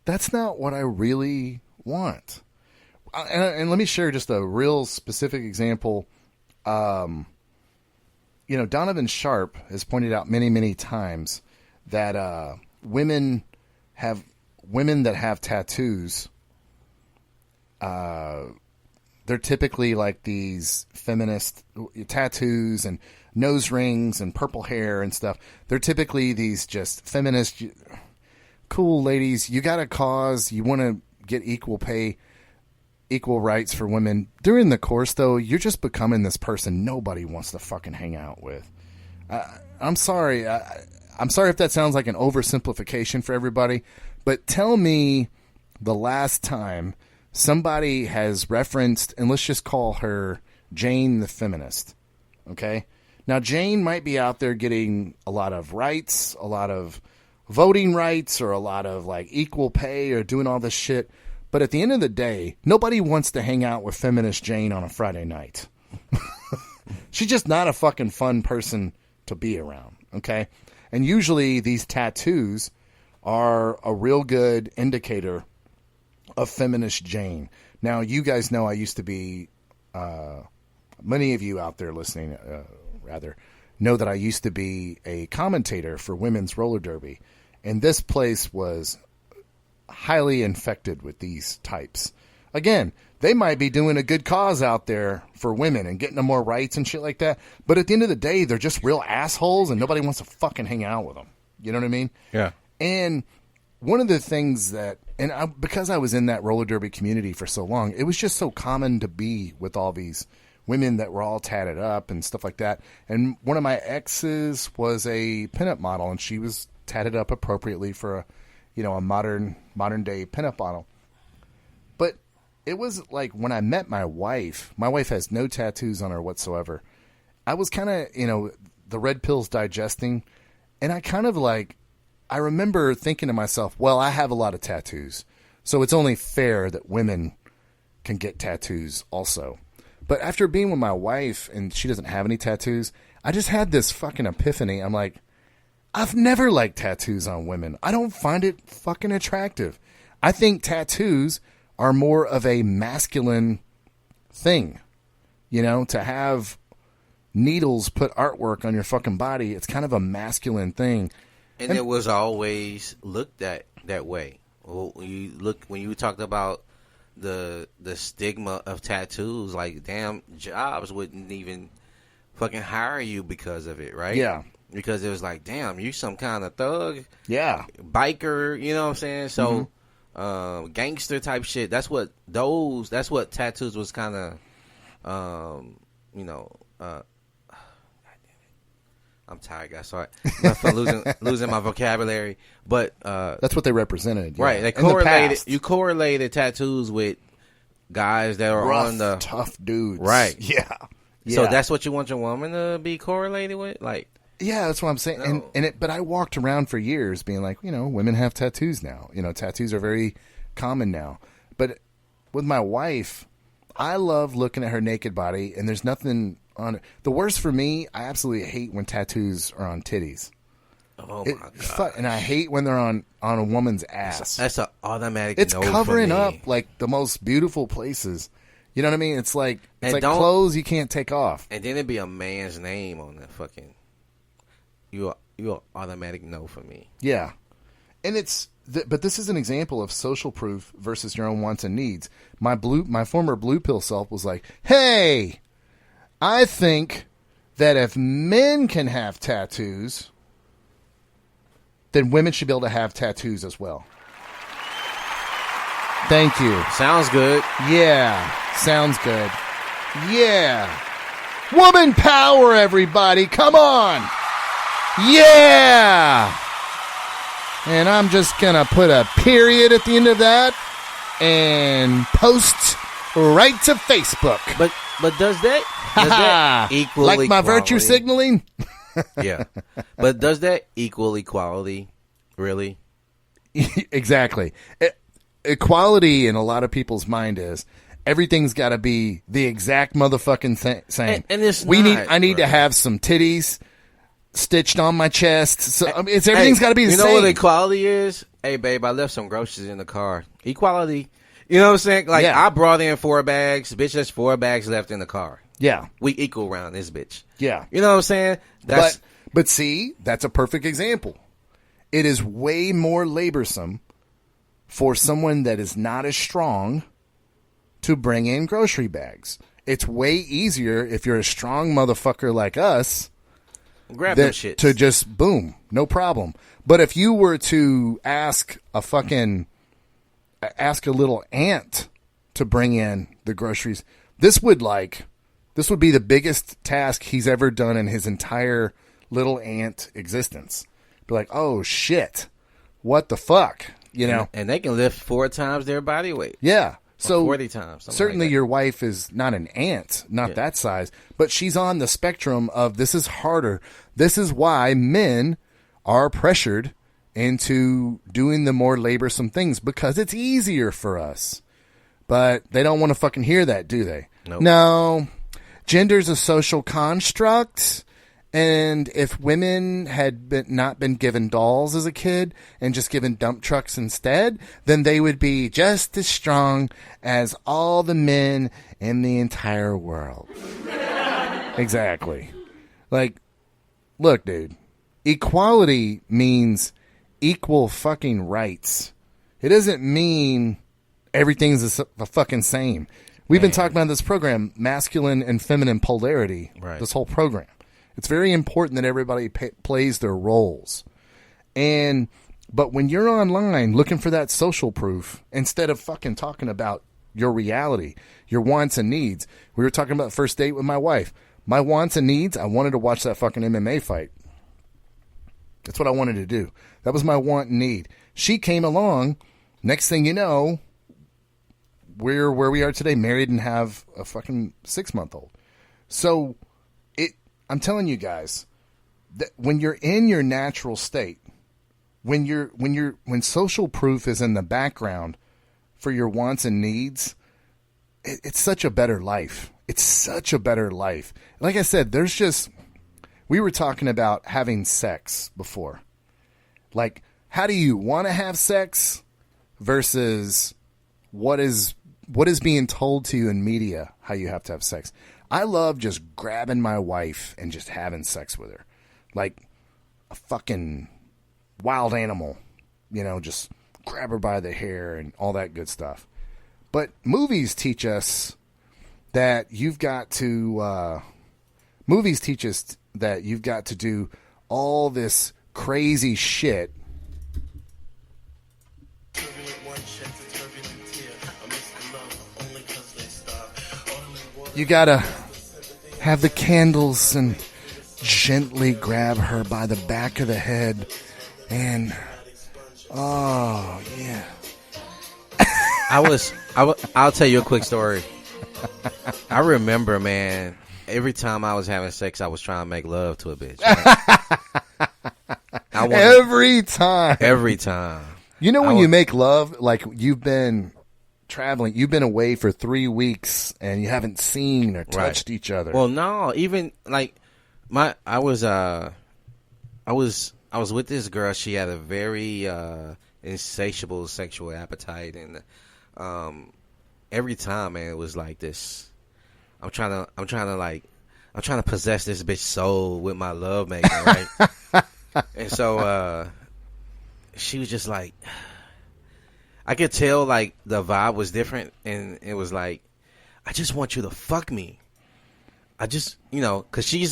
that's not what I really want. And let me share just a real specific example. Donovan Sharp has pointed out many, many times that women that have tattoos, they're typically like these feminist tattoos and nose rings and purple hair and stuff. They're typically these just feminist, cool ladies. You got a cause. You want to get equal pay, equal rights for women. During the course, though, you're just becoming this person nobody wants to fucking hang out with. I'm sorry. I'm sorry if that sounds like an oversimplification for everybody, but tell me the last time somebody has referenced, and let's just call her Jane the feminist, okay? Now, Jane might be out there getting a lot of rights, a lot of voting rights, or a lot of, like, equal pay or doing all this shit, but at the end of the day, nobody wants to hang out with feminist Jane on a Friday night. She's just not a fucking fun person to be around, okay? And usually these tattoos are a real good indicator of feminist Jane. Now, you guys know I used to be, many of you out there listening, know that I used to be a commentator for women's roller derby. And this place was highly infected with these types. Again, they might be doing a good cause out there for women and getting them more rights and shit like that. But at the end of the day, they're just real assholes and nobody wants to fucking hang out with them. You know what I mean? Yeah. And one of the things that, because I was in that roller derby community for so long, it was just so common to be with all these women that were all tatted up and stuff like that. And one of my exes was a pinup model, and she was tatted up appropriately for a modern day pinup model. But it was like when I met my wife has no tattoos on her whatsoever. I was kind of, the red pill's digesting, and I remember thinking to myself, well, I have a lot of tattoos, so it's only fair that women can get tattoos also. But after being with my wife and she doesn't have any tattoos, I just had this fucking epiphany. I'm like, I've never liked tattoos on women. I don't find it fucking attractive. I think tattoos are more of a masculine thing. To have needles put artwork on your fucking body, it's kind of a masculine thing. And it was always looked at that way. Well, when you talked about the stigma of tattoos, like damn, jobs wouldn't even fucking hire you because of it, right? Yeah. Because it was like, damn, you some kind of thug, yeah, biker, you know what I'm saying? So, gangster type shit. That's what tattoos was kind of, I'm tired, guys. Sorry, I'm losing my vocabulary. But that's what they represented, yeah. Right? They correlated. You correlated tattoos with guys that are rough, on the tough dudes, right? Yeah. So that's what you want your woman to be correlated with, like. Yeah, that's what I'm saying. No. But I walked around for years being like, women have tattoos now. Tattoos are very common now. But with my wife, I love looking at her naked body, and there's nothing on it. The worst for me, I absolutely hate when tattoos are on titties. Oh my god! And I hate when they're on a woman's ass. That's an automatic. It's no covering for me. up like the most beautiful places. You know what I mean? It's like clothes you can't take off. And then it'd be a man's name on the fucking. You're automatic no for me. Yeah, and but this is an example of social proof versus your own wants and needs. My former blue pill self was like, "Hey, I think that if men can have tattoos, then women should be able to have tattoos as well." Thank you. Sounds good. Yeah, sounds good. Yeah. Woman power, everybody. Come on. Yeah. And I'm just going to put a period at the end of that and post right to Facebook. But does that equal like my equality? virtue signaling? Yeah. But does that equal equality? Really? Exactly. Equality in a lot of people's mind is everything's got to be the exact motherfucking same. And it's I need to have some titties stitched on my chest. So everything's got to be the same. You know what equality is? Hey, babe, I left some groceries in the car. Equality. You know what I'm saying? Like, yeah. I brought in 4 bags. Bitch, there's 4 bags left in the car. Yeah. We equal around this bitch. Yeah. You know what I'm saying? But see, that's a perfect example. It is way more laborsome for someone that is not as strong to bring in grocery bags. It's way easier if you're a strong motherfucker like us grab them shits. To just boom, no problem. But if you were to ask a little ant to bring in the groceries, this would be the biggest task he's ever done in his entire little ant existence. Be like, oh shit, what the fuck, you know? And they can lift 4 times their body weight. Yeah. So 40 times. Certainly like your wife is not an ant, not that size, but she's on the spectrum of this is harder. This is why men are pressured into doing the more laborsome things because it's easier for us. But they don't want to fucking hear that, do they? Nope. No. Gender's a social construct. And if women had not been given dolls as a kid and just given dump trucks instead, then they would be just as strong as all the men in the entire world. Exactly. Like, look, dude, equality means equal fucking rights. It doesn't mean everything's the fucking same. We've been talking about this program, masculine and feminine polarity, this whole program. It's very important that everybody plays their roles. But when you're online looking for that social proof, instead of fucking talking about your reality, your wants and needs, we were talking about first date with my wife. My wants and needs, I wanted to watch that fucking MMA fight. That's what I wanted to do. That was my want and need. She came along. Next thing you know, we're where we are today, married and have a fucking 6-month-old. So I'm telling you guys that when you're in your natural state, when social proof is in the background for your wants and needs, it's such a better life. It's such a better life. Like I said, we were talking about having sex before. Like, how do you want to have sex versus what is being told to you in media how you have to have sex? I love just grabbing my wife and just having sex with her. Like a fucking wild animal, you know, just grab her by the hair and all that good stuff. But movies teach us that you've got to do all this crazy shit. You gotta have the candles and gently grab her by the back of the head and oh yeah. I'll tell you a quick story. I remember, man, every time I was having sex, I was trying to make love to a bitch. Every time. You know when you make love, like you've been traveling, you've been away for 3 weeks and you haven't seen or touched each other. Well, no, even like I was with this girl. She had a very insatiable sexual appetite, and every time, man, it was like this. I'm trying to possess this bitch soul with my love making, right? And so she was just like, I could tell like the vibe was different, and it was like, I just want you to fuck me. I just, cause she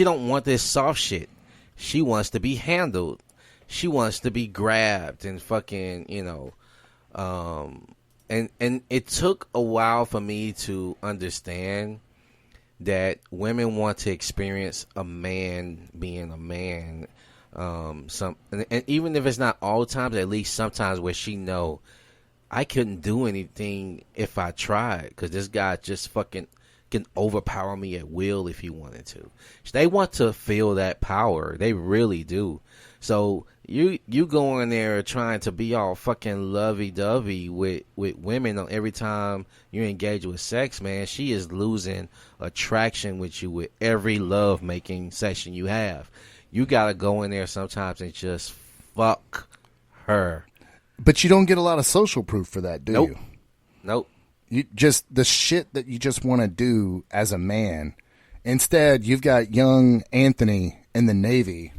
don't want this soft shit. She wants to be handled. She wants to be grabbed and fucking, and it took a while for me to understand that women want to experience a man being a man. And even if it's not all times, at least sometimes where she know I couldn't do anything if I tried, because this guy just fucking can overpower me at will if he wanted to. They want to feel that power. They really do. So you go in there trying to be all fucking lovey-dovey with women on every time you engage with sex, man. She is losing attraction with you with every love-making session you have. You got to go in there sometimes and just fuck her. But you don't get a lot of social proof for that, do you? Nope. You just the shit that you just want to do as a man. Instead, you've got young Anthony in the Navy.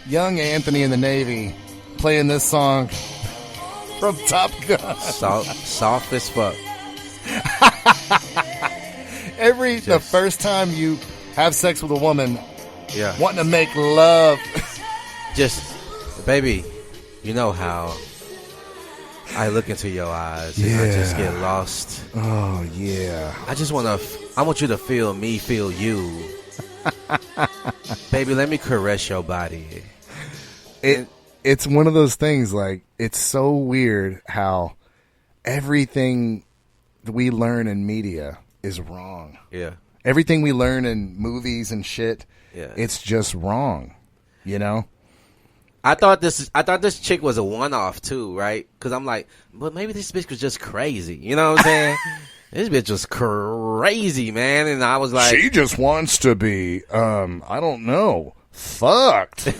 Young Anthony in the Navy playing this song from Top Gun. Soft as fuck. The first time you have sex with a woman, yeah, wanting to make love. Just, baby, you know how I look into your eyes and I just get lost. Oh, yeah. I want you to feel me feel you. Baby, let me caress your body. It's one of those things, like, it's so weird how everything that we learn in media is wrong. Yeah. Everything we learn in movies and shit, it's just wrong. You know? I thought this chick was a one-off too, right? Because I'm like, but maybe this bitch was just crazy. You know what I'm saying? This bitch was crazy, man. And I was like, she just wants to be, I don't know, fucked.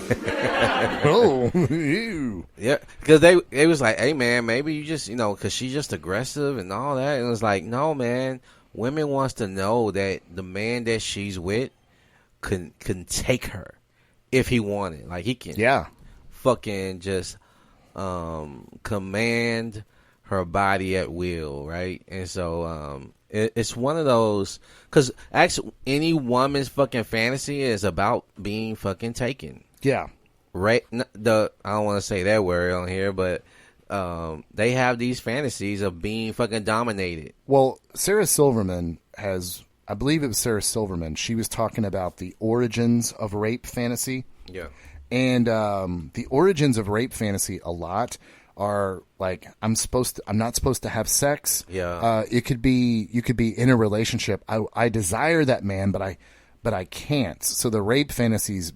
Oh, ew. Yeah, because they was like, hey, man, maybe you just, because she's just aggressive and all that. And it was like, no, man. Women wants to know that the man that she's with can take her if he wanted. Like, he can. Yeah. Fucking just command her body at will, right? And so it's one of those, because actually any woman's fucking fantasy is about being fucking taken. Yeah. Right? I don't want to say that word on here, but they have these fantasies of being fucking dominated. Well, Sarah Silverman I believe it was Sarah Silverman, she was talking about the origins of rape fantasy. Yeah. And the origins of rape fantasy a lot are like, I'm not supposed to have sex. Yeah. You could be in a relationship. I desire that man, but I can't. So the rape fantasies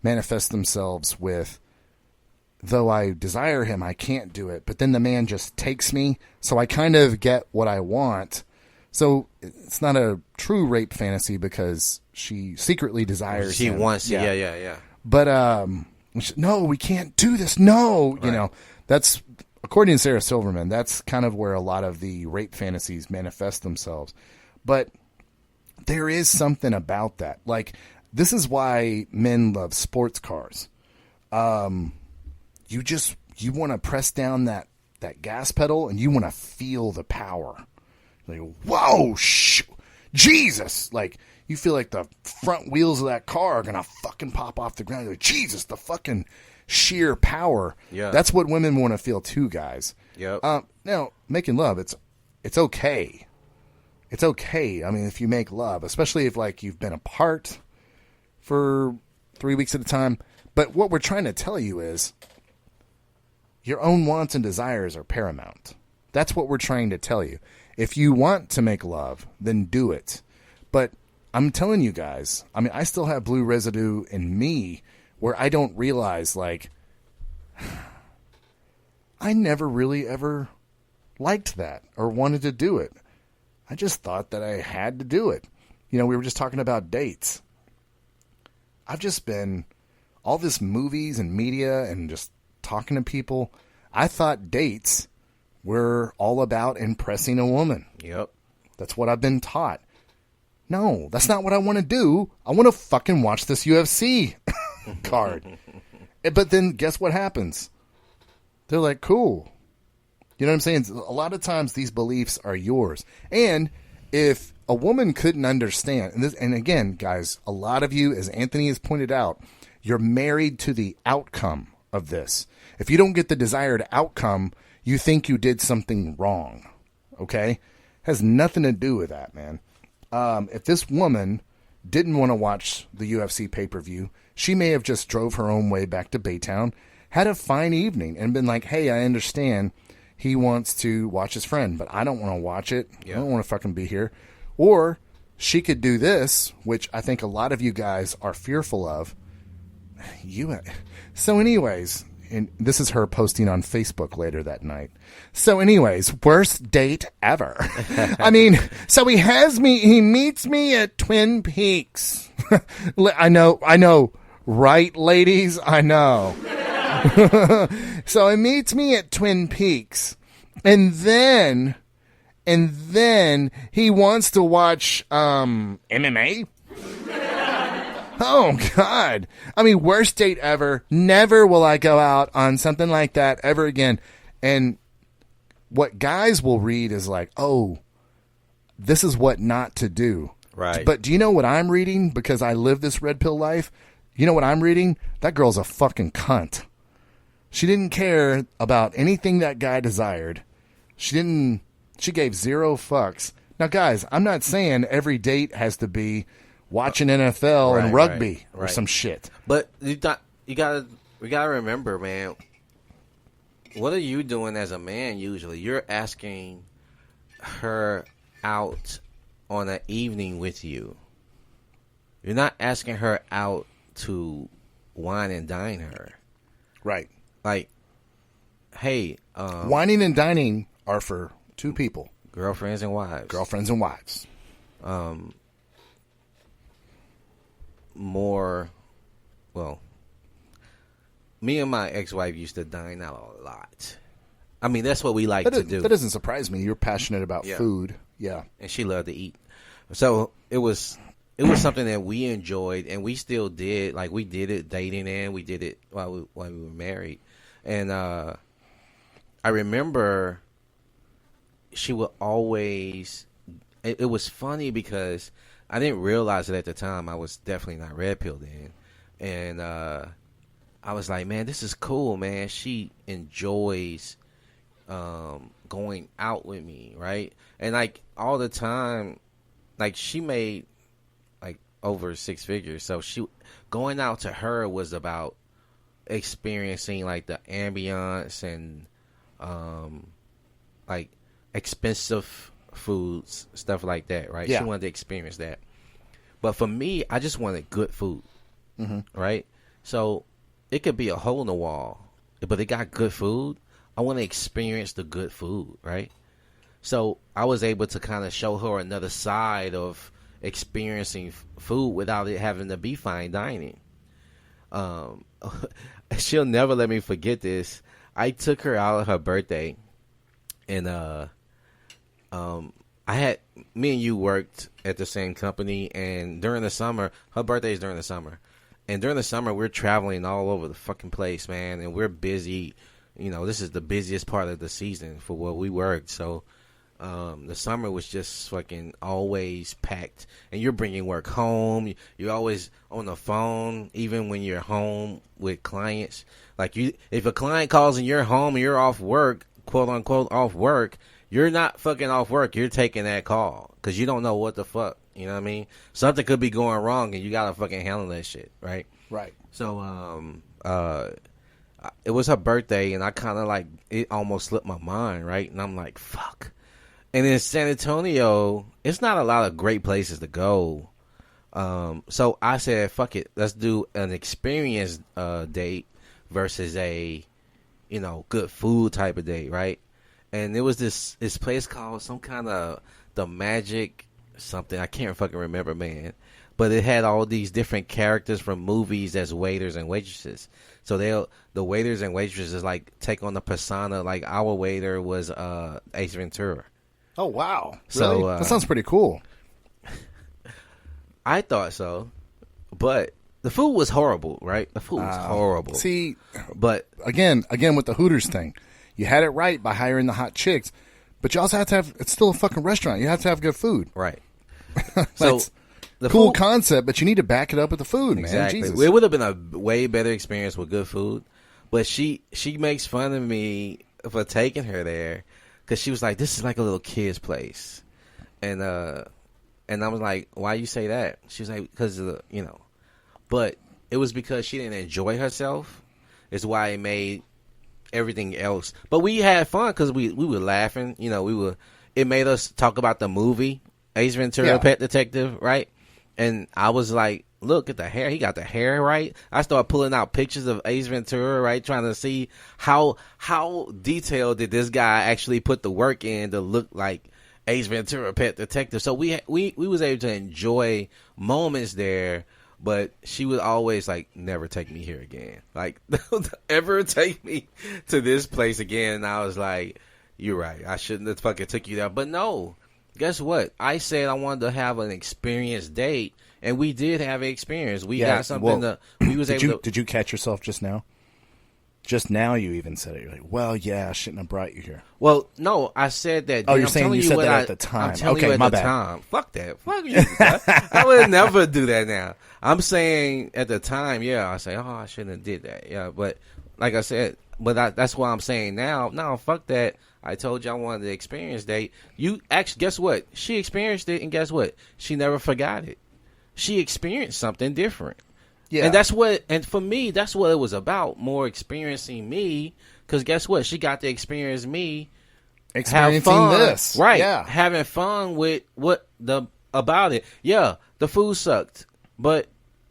manifest themselves with, though I desire him, I can't do it. But then the man just takes me, so I kind of get what I want. So it's not a true rape fantasy because she secretly desires she him. Wants, yeah. But no, we can't do this. No, right. That's, according to Sarah Silverman, that's kind of where a lot of the rape fantasies manifest themselves. But there is something about that. Like, this is why men love sports cars. You want to press down that gas pedal and you want to feel the power. Like, whoa, Jesus! Like, you feel like the front wheels of that car are gonna fucking pop off the ground. You're like, Jesus, the fucking sheer power. Yeah, that's what women want to feel too, guys. Yep. Now, making love, it's okay. It's okay. I mean, if you make love, especially if like you've been apart for 3 weeks at a time. But what we're trying to tell you is, your own wants and desires are paramount. That's what we're trying to tell you. If you want to make love, then do it. But I'm telling you guys, I mean, I still have blue residue in me where I don't realize, like, I never really ever liked that or wanted to do it. I just thought that I had to do it. We were just talking about dates. I've just been all this movies and media and just talking to people. I thought dates were all about impressing a woman. Yep. That's what I've been taught. No, that's not what I want to do. I want to fucking watch this UFC card. But then guess what happens? They're like, cool. You know what I'm saying? A lot of times these beliefs are yours. And if a woman couldn't understand, and again, guys, a lot of you, as Anthony has pointed out, You're married to the outcome of this. If you don't get the desired outcome, you think you did something wrong. Okay? Has nothing to do with that, man. If this woman didn't want to watch the UFC pay-per-view, she may have just drove her own way back to Baytown, had a fine evening, and been like, hey, I understand he wants to watch his friend, but I don't want to watch it. Yeah. I don't want to fucking be here. Or she could do this, which I think a lot of you guys are fearful of. So anyways, and this is her posting on Facebook later that night. So anyways, worst date ever. I mean, so he meets me at Twin Peaks. I know, right, ladies? I know. So he meets me at Twin Peaks, and then he wants to watch MMA. Oh, God. I mean, worst date ever. Never will I go out on something like that ever again. And what guys will read is like, oh, this is what not to do. Right. But do you know what I'm reading? Because I live this red pill life. You know what I'm reading? That girl's a fucking cunt. She didn't care about anything that guy desired. She gave zero fucks. Now, guys, I'm not saying every date has to be watching NFL and rugby or some shit. But we gotta remember, man. What are you doing as a man? Usually, you're asking her out on an evening with you. You're not asking her out to wine and dine her. Right. Like, hey, whining and dining are for two people, girlfriends and wives. Me and my ex-wife used to dine out a lot. I mean, that's what we like to do. That doesn't surprise me. You're passionate about food. Yeah. And she loved to eat. So it was something that we enjoyed, and we still did. Like, we did it dating, and we did it while we were married. And I remember she would always... It was funny because I didn't realize it at the time. I was definitely not red pilled then. And I was like, man, this is cool, man. She enjoys going out with me, right? And, like, all the time, like, she made, like, over six figures. So going out to her was about experiencing, like, the ambiance and, like, expensive foods, stuff like that, right? Yeah. She wanted to experience that. But for me, I just wanted good food, right? So it could be a hole in the wall, but it got good food. I want to experience the good food, right? So I was able to kind of show her another side of experiencing food without it having to be fine dining. She'll never let me forget this. I took her out on her birthday, and me and you worked at the same company, and during the summer, her birthday is during the summer, and during the summer we're traveling all over the fucking place, man, and we're busy. You know, this is the busiest part of the season for where we worked, so the summer was just fucking always packed, and you're bringing work home. You're always on the phone, even when you're home with clients. Like, if a client calls and you're home and you're off work, quote unquote off work, you're not fucking off work. You're taking that call because you don't know what the fuck. You know what I mean? Something could be going wrong, and you gotta fucking handle that shit, right? Right. So, it was her birthday, and I kind of like it almost slipped my mind, right? And I'm like, fuck. And in San Antonio, it's not a lot of great places to go. So I said, fuck it, let's do an experience date versus a, good food type of date, right? And there was this place called some kind of the Magic something. I can't fucking remember, man. But it had all these different characters from movies as waiters and waitresses. So the waiters and waitresses like take on the persona. Like our waiter was Ace Ventura. Oh wow! Really? So that sounds pretty cool. I thought so, but the food was horrible. Right? The food was horrible. See, but again with the Hooters thing, you had it right by hiring the hot chicks, but you also have to have. It's still a fucking restaurant. You have to have good food. Right. So cool concept, but you need to back it up with the food, exactly. man. Jesus. It would have been a way better experience with good food, but she makes fun of me for taking her there because she was like, "This is like a little kid's place," and I was like, "Why you say that?" She was like, "Because but it was because she didn't enjoy herself. It's why it made everything else. But we had fun because we were laughing. It made us talk about the movie Ace Ventura, Pet Detective, right? And I was like, look at the hair. He got the hair right. I started pulling out pictures of Ace Ventura, right, trying to see how detailed did this guy actually put the work in to look like Ace Ventura, Pet Detective. So we was able to enjoy moments there. But she would always like, never take me here again. Like, don't ever take me to this place again. And I was like, you're right. I shouldn't have fucking took you there. But no, guess what? I said I wanted to have an experience date, and we did have an experience. We got something we was able to. Did you catch yourself just now? Just now you even said it. You're like, well, yeah, I shouldn't have brought you here. Well, no, I said that. Oh, you're saying you said that at the time. I'm telling okay, you at my the bad. time. Fuck that. Fuck you. I would never do that now. I'm saying at the time, yeah, I say, oh, I shouldn't have did that. Yeah, but like I said, that's what I'm saying now. No, fuck that. I told you I wanted the experience date. You actually, guess what? She experienced it, and guess what? She never forgot it. She experienced something different. Yeah. And for me, that's what it was about, more experiencing me, because guess what? She got to experience me experiencing this. Right. Yeah. Having fun with about it. Yeah, the food sucked, but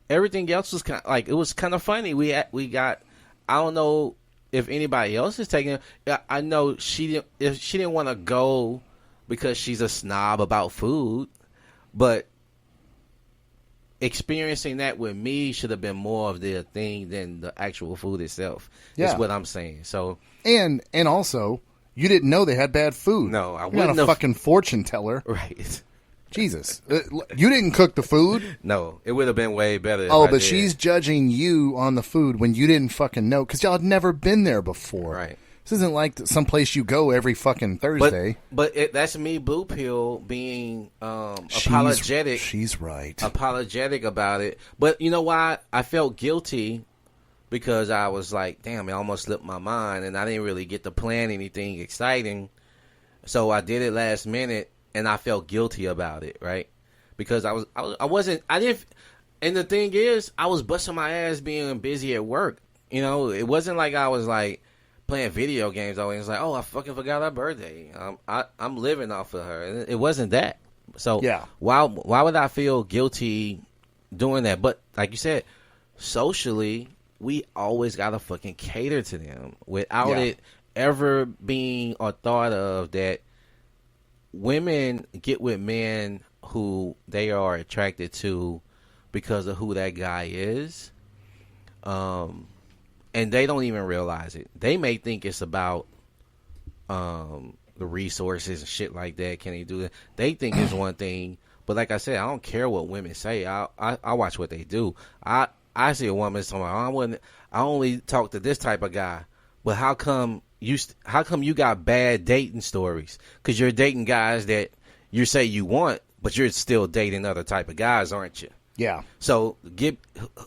everything else was it was kind of funny. We got, I don't know if anybody else is taking it. I know she didn't want to go because she's a snob about food, but experiencing that with me should have been more of the thing than the actual food itself. Yeah. That's what I'm saying. So and also, you didn't know they had bad food. No, I You're not a fucking fortune teller. Right. Jesus. You didn't cook the food? No, it would have been way better. Oh, but she's judging you on the food when you didn't fucking know because y'all had never been there before. Right. This isn't like someplace you go every fucking Thursday. But that's me, Blue Pill, being apologetic. She's right. Apologetic about it. But you know why? I felt guilty because I was like, damn, it almost slipped my mind, and I didn't really get to plan anything exciting. So I did it last minute, and I felt guilty about it, right? Because I didn't. And the thing is, I was busting my ass being busy at work. It wasn't like I was like playing video games always. It's like, oh, I fucking forgot her birthday. I'm living off of her. And it wasn't that. So yeah. Why would I feel guilty doing that? But like you said, socially, we always gotta fucking cater to them without it ever being or thought of that women get with men who they are attracted to because of who that guy is. And they don't even realize it. They may think it's about the resources and shit like that. Can he do that? They think it's one thing. But like I said, I don't care what women say. I watch what they do. I see a woman somewhere, I only talk to this type of guy. But how come you got bad dating stories? Because you're dating guys that you say you want, but you're still dating other type of guys, aren't you? Yeah. So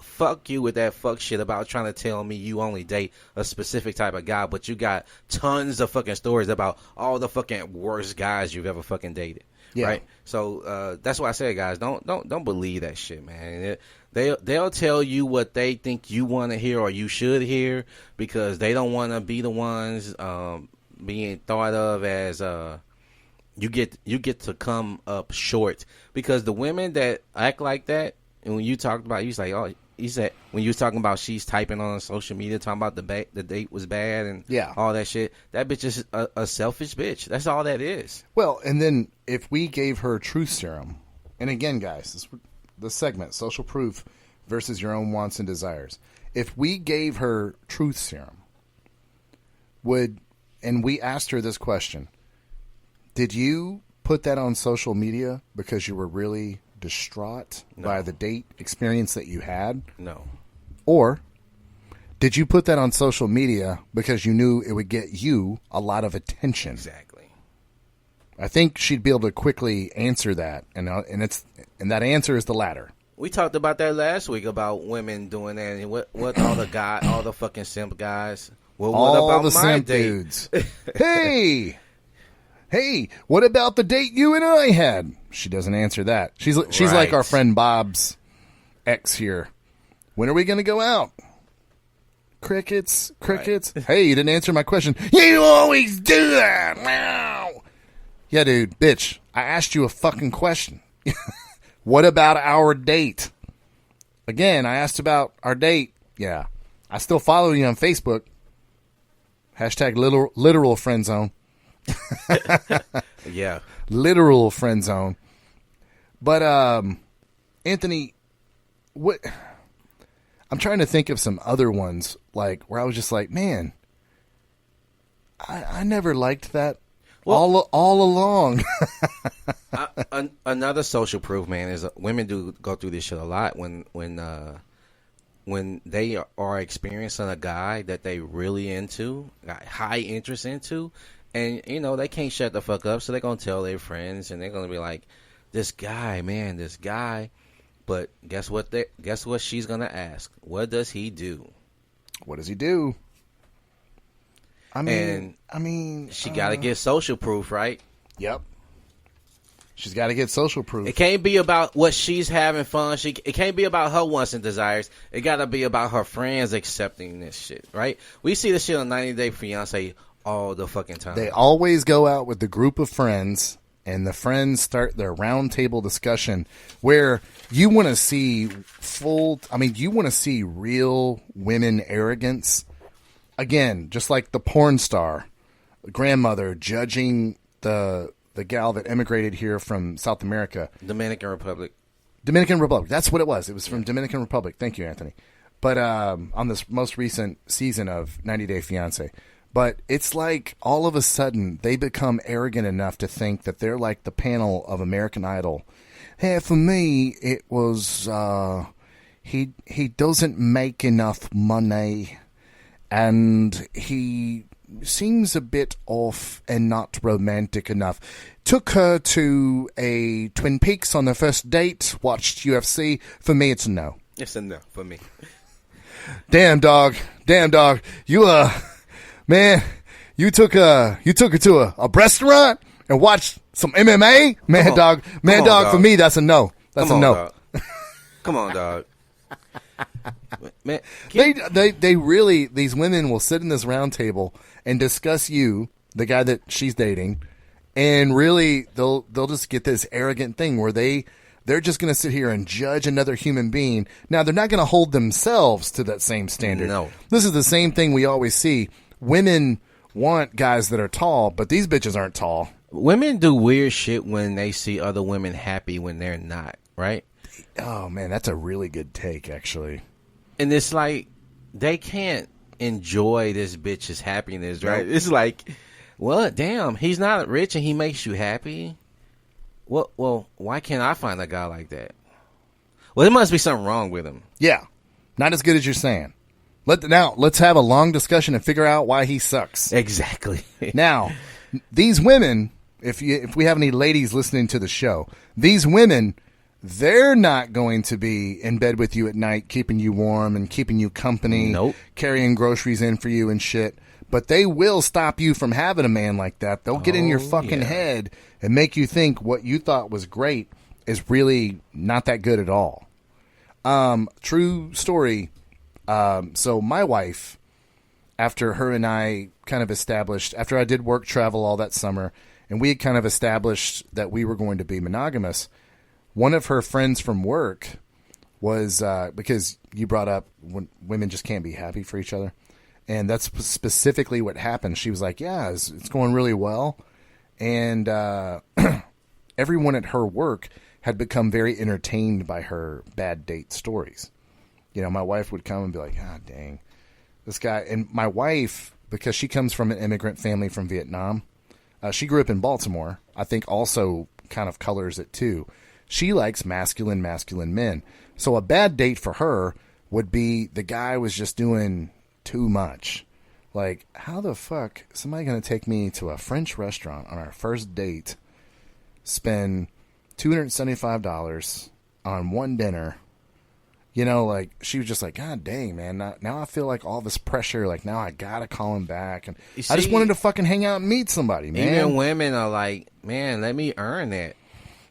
fuck you with that fuck shit about trying to tell me you only date a specific type of guy, but you got tons of fucking stories about all the fucking worst guys you've ever fucking dated. Yeah. Right. So that's why I say, guys, don't believe that shit, man. They'll tell you what they think you want to hear or you should hear because they don't want to be the ones being thought of as you get to come up short because the women that act like that, and when you talked about, you said when you was talking about she's typing on social media talking about the date was bad and all that shit, that bitch is a selfish bitch. That's all that is. Well, and then if we gave her truth serum, and again, guys, this segment, social proof versus your own wants and desires. If we gave her truth serum, and we asked her this question, did you put that on social media because you were really distraught by the date experience that you had? No. Or did you put that on social media because you knew it would get you a lot of attention? Exactly. I think she'd be able to quickly answer that, and And that answer is the latter. We talked about that last week about women doing that. And what all the fucking simp guys. Well, what All about the my simp date? dudes. Hey, what about the date you and I had? She doesn't answer that. She's Right. like our friend Bob's ex here. When are we going to go out? Crickets. Right. Hey, you didn't answer my question. You always do that. Wow. Yeah, dude, bitch, I asked you a fucking question. What about our date? Again, I asked about our date. Yeah. I still follow you on Facebook. Hashtag literal friend zone. Yeah. Literal friend zone. But, Anthony, what... I'm trying to think of some other ones, like, where I was just like, man, I never liked that all along. Another social proof, man, is women do go through this shit a lot when they are experiencing a guy that they really into, got high interest into, and, you know, they can't shut the fuck up, so they're going to tell their friends, and they're going to be like, this guy. But guess what? Guess what she's gonna ask? What does he do? What does he do? I mean, she got to get social proof, right? Yep. She's got to get social proof. It can't be about what she's having fun. It can't be about her wants and desires. It got to be about her friends accepting this shit, right? We see this shit on 90 Day Fiancé all the fucking time. They always go out with the group of friends, and the friends start their round table discussion where you want to see you want to see real women arrogance. Again, just like the porn star grandmother judging the gal that immigrated here from South America. Dominican Republic. That's what it was. It was from Dominican Republic. Thank you, Anthony. But on this most recent season of 90 Day Fiancé. But it's like all of a sudden they become arrogant enough to think that they're like the panel of American Idol. Hey, for me, it was he doesn't make enough money, and he seems a bit off and not romantic enough. Took her to a Twin Peaks on their first date. Watched UFC. For me, it's a no. It's a no for me. Damn dog. You man, you took her to a restaurant and watched some MMA? Man, dog. For me, that's a no. That's a no. Dog. Come on, dog. Man, they really, these women will sit in this round table and discuss you, the guy that she's dating, and really they'll just get this arrogant thing where they're just going to sit here and judge another human being. Now, they're not going to hold themselves to that same standard. No. This is the same thing we always see. Women want guys that are tall, but these bitches aren't tall. Women do weird shit when they see other women happy when they're not, right? Oh, man, that's a really good take, actually. And it's like, they can't enjoy this bitch's happiness, right? Nope. It's like, well, damn, he's not rich and he makes you happy? Well, why can't I find a guy like that? Well, there must be something wrong with him. Yeah, not as good as you're saying. Let's have a long discussion and figure out why he sucks. Exactly. Now, these women, if we have any ladies listening to the show, these women, they're not going to be in bed with you at night, keeping you warm and keeping you company, nope, carrying groceries in for you and shit. But they will stop you from having a man like that. They'll get in your fucking head and make you think what you thought was great is really not that good at all. True story. So my wife, after her and I kind of established, after I did work travel all that summer, and we had kind of established that we were going to be monogamous, one of her friends from work was, because you brought up when women just can't be happy for each other. And that's specifically what happened. She was like, yeah, it's going really well. And everyone at her work had become very entertained by her bad date stories. You know, my wife would come and be like, God dang, this guy. And my wife, because she comes from an immigrant family from Vietnam, she grew up in Baltimore, I think also kind of colors it too. She likes masculine men. So a bad date for her would be the guy was just doing too much. Like, how the fuck is somebody going to take me to a French restaurant on our first date, spend $275 on one dinner. You know, like, she was just like, God dang, man. Now I feel like all this pressure. Like, now I got to call him back. And I just wanted to fucking hang out and meet somebody, man. Even women are like, man, let me earn that.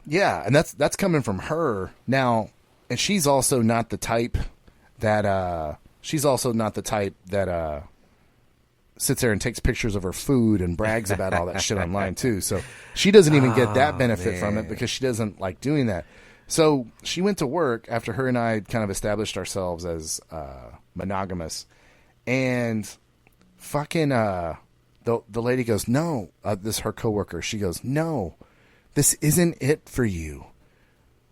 Yeah, and that's coming from her. Now, and she's also not the type that sits there and takes pictures of her food and brags about all that shit online, too. So she doesn't even get that benefit from it because she doesn't like doing that. So she went to work after her and I kind of established ourselves as monogamous, and fucking the lady goes, no, this her coworker. She goes, no, this isn't it for you.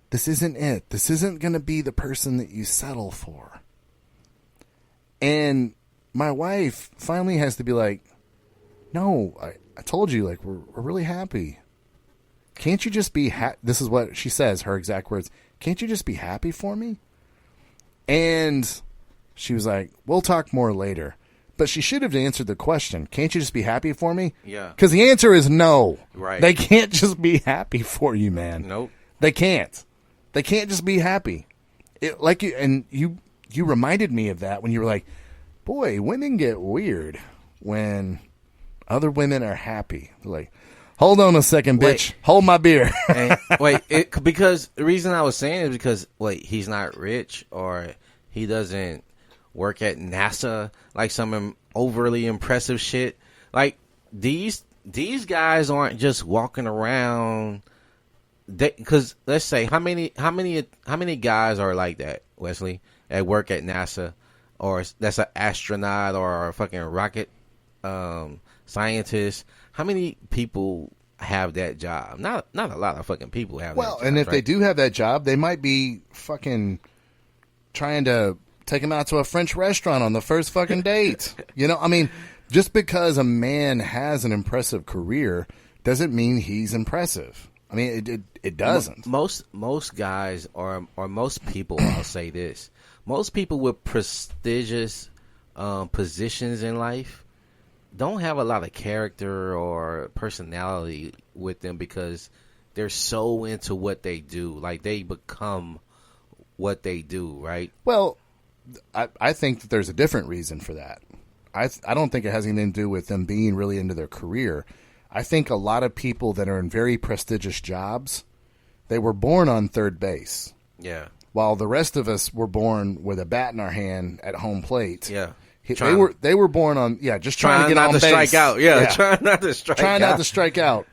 This isn't it. This isn't going to be the person that you settle for. And my wife finally has to be like, no, I told you, like, we're really happy. Can't you just be this is what she says, her exact words. Can't you just be happy for me? And she was like, we'll talk more later. But she should have answered the question. Can't you just be happy for me? Yeah. Because the answer is no. Right. They can't just be happy for you, man. Nope. They can't. They can't just be happy. You reminded me of that when you were like, boy, women get weird when other women are happy. They're like, hold on a second, bitch. Hold my beer. Because the reason I was saying is because, he's not rich or he doesn't work at NASA, like some overly impressive shit. Like, these guys aren't just walking around. Because let's say, how many guys are like that, Wesley, at work at NASA, or that's an astronaut or a fucking rocket scientist? How many people have that job? Not a lot of fucking people have that job. Well, and if they do have that job, they might be fucking trying to take him out to a French restaurant on the first fucking date. You know, I mean, just because a man has an impressive career doesn't mean he's impressive. I mean, it doesn't. Most guys or most people, I'll say this, most people with prestigious positions in life don't have a lot of character or personality with them because they're so into what they do. Like, they become what they do, right? Well, I think that there's a different reason for that. I don't think it has anything to do with them being really into their career. I think a lot of people that are in very prestigious jobs, they were born on third base. Yeah. While the rest of us were born with a bat in our hand at home plate. Yeah. They were born on just trying to get on base. Strike out. Yeah. Trying not to strike out. Trying not to strike out.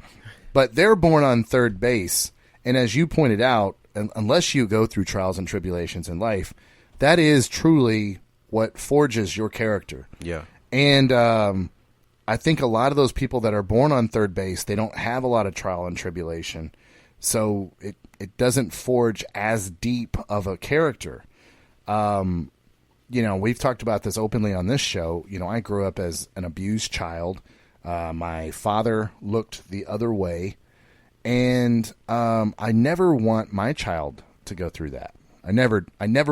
But they're born on third base, and as you pointed out, unless you go through trials and tribulations in life, that is truly what forges your character. Yeah. And I think a lot of those people that are born on third base, they don't have a lot of trial and tribulation, so it doesn't forge as deep of a character. We've talked about this openly on this show. I grew up as an abused child. My father looked the other way, and I never want my child to go through that. I never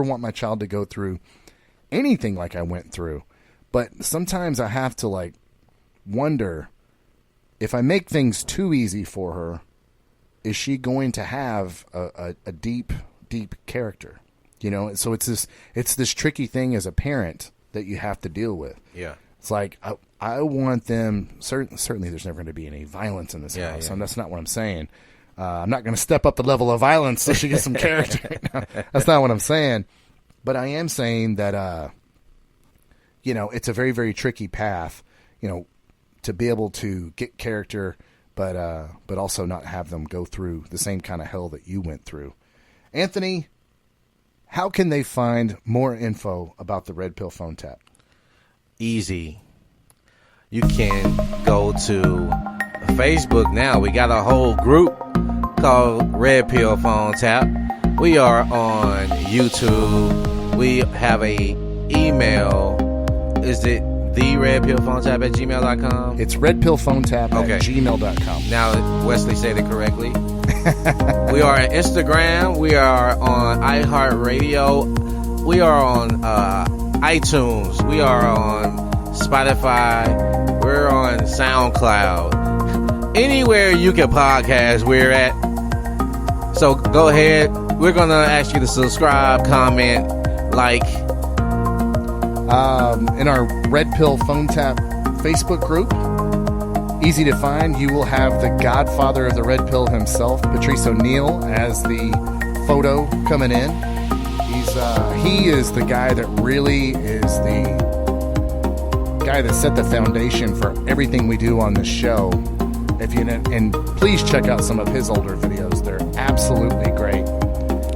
want my child to go through anything like I went through. But sometimes I have to wonder, if I make things too easy for her, is she going to have a deep, deep character? So it's this tricky thing as a parent that you have to deal with. Yeah. It's like, I want them, certainly there's never going to be any violence in this house. Yeah. And that's not what I'm saying. I'm not going to step up the level of violence so she gets some character. No, that's not what I'm saying. But I am saying that, it's a very, very tricky path, to be able to get character, but also not have them go through the same kind of hell that you went through. Anthony, how can they find more info about the Red Pill Phone Tap? Easy. You can go to Facebook now. We got a whole group called Red Pill Phone Tap. We are on YouTube. We have a email. Is it theredpillphonetap at gmail.com? It's redpillphonetap at gmail.com. Now, Wesley said it correctly. We are on Instagram. We are on iHeartRadio. We are on iTunes. We are on Spotify. We're on SoundCloud. Anywhere you can podcast, we're at. So go ahead. We're going to ask you to subscribe, comment, like. In our Red Pill Phone Tap Facebook group, easy to find, you will have the godfather of the Red Pill himself, Patrice O'Neill, as the photo coming in. He is the guy that really is the guy that set the foundation for everything we do on the show. And please check out some of his older videos. They're absolutely great.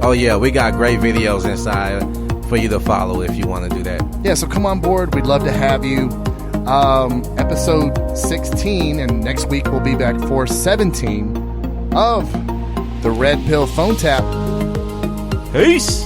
Oh yeah, we got great videos inside for you to follow if you want to do that. Yeah, so come on board. We'd love to have you. Episode 16, and next week we'll be back for 17 of the Red Pill Phone Tap. Peace.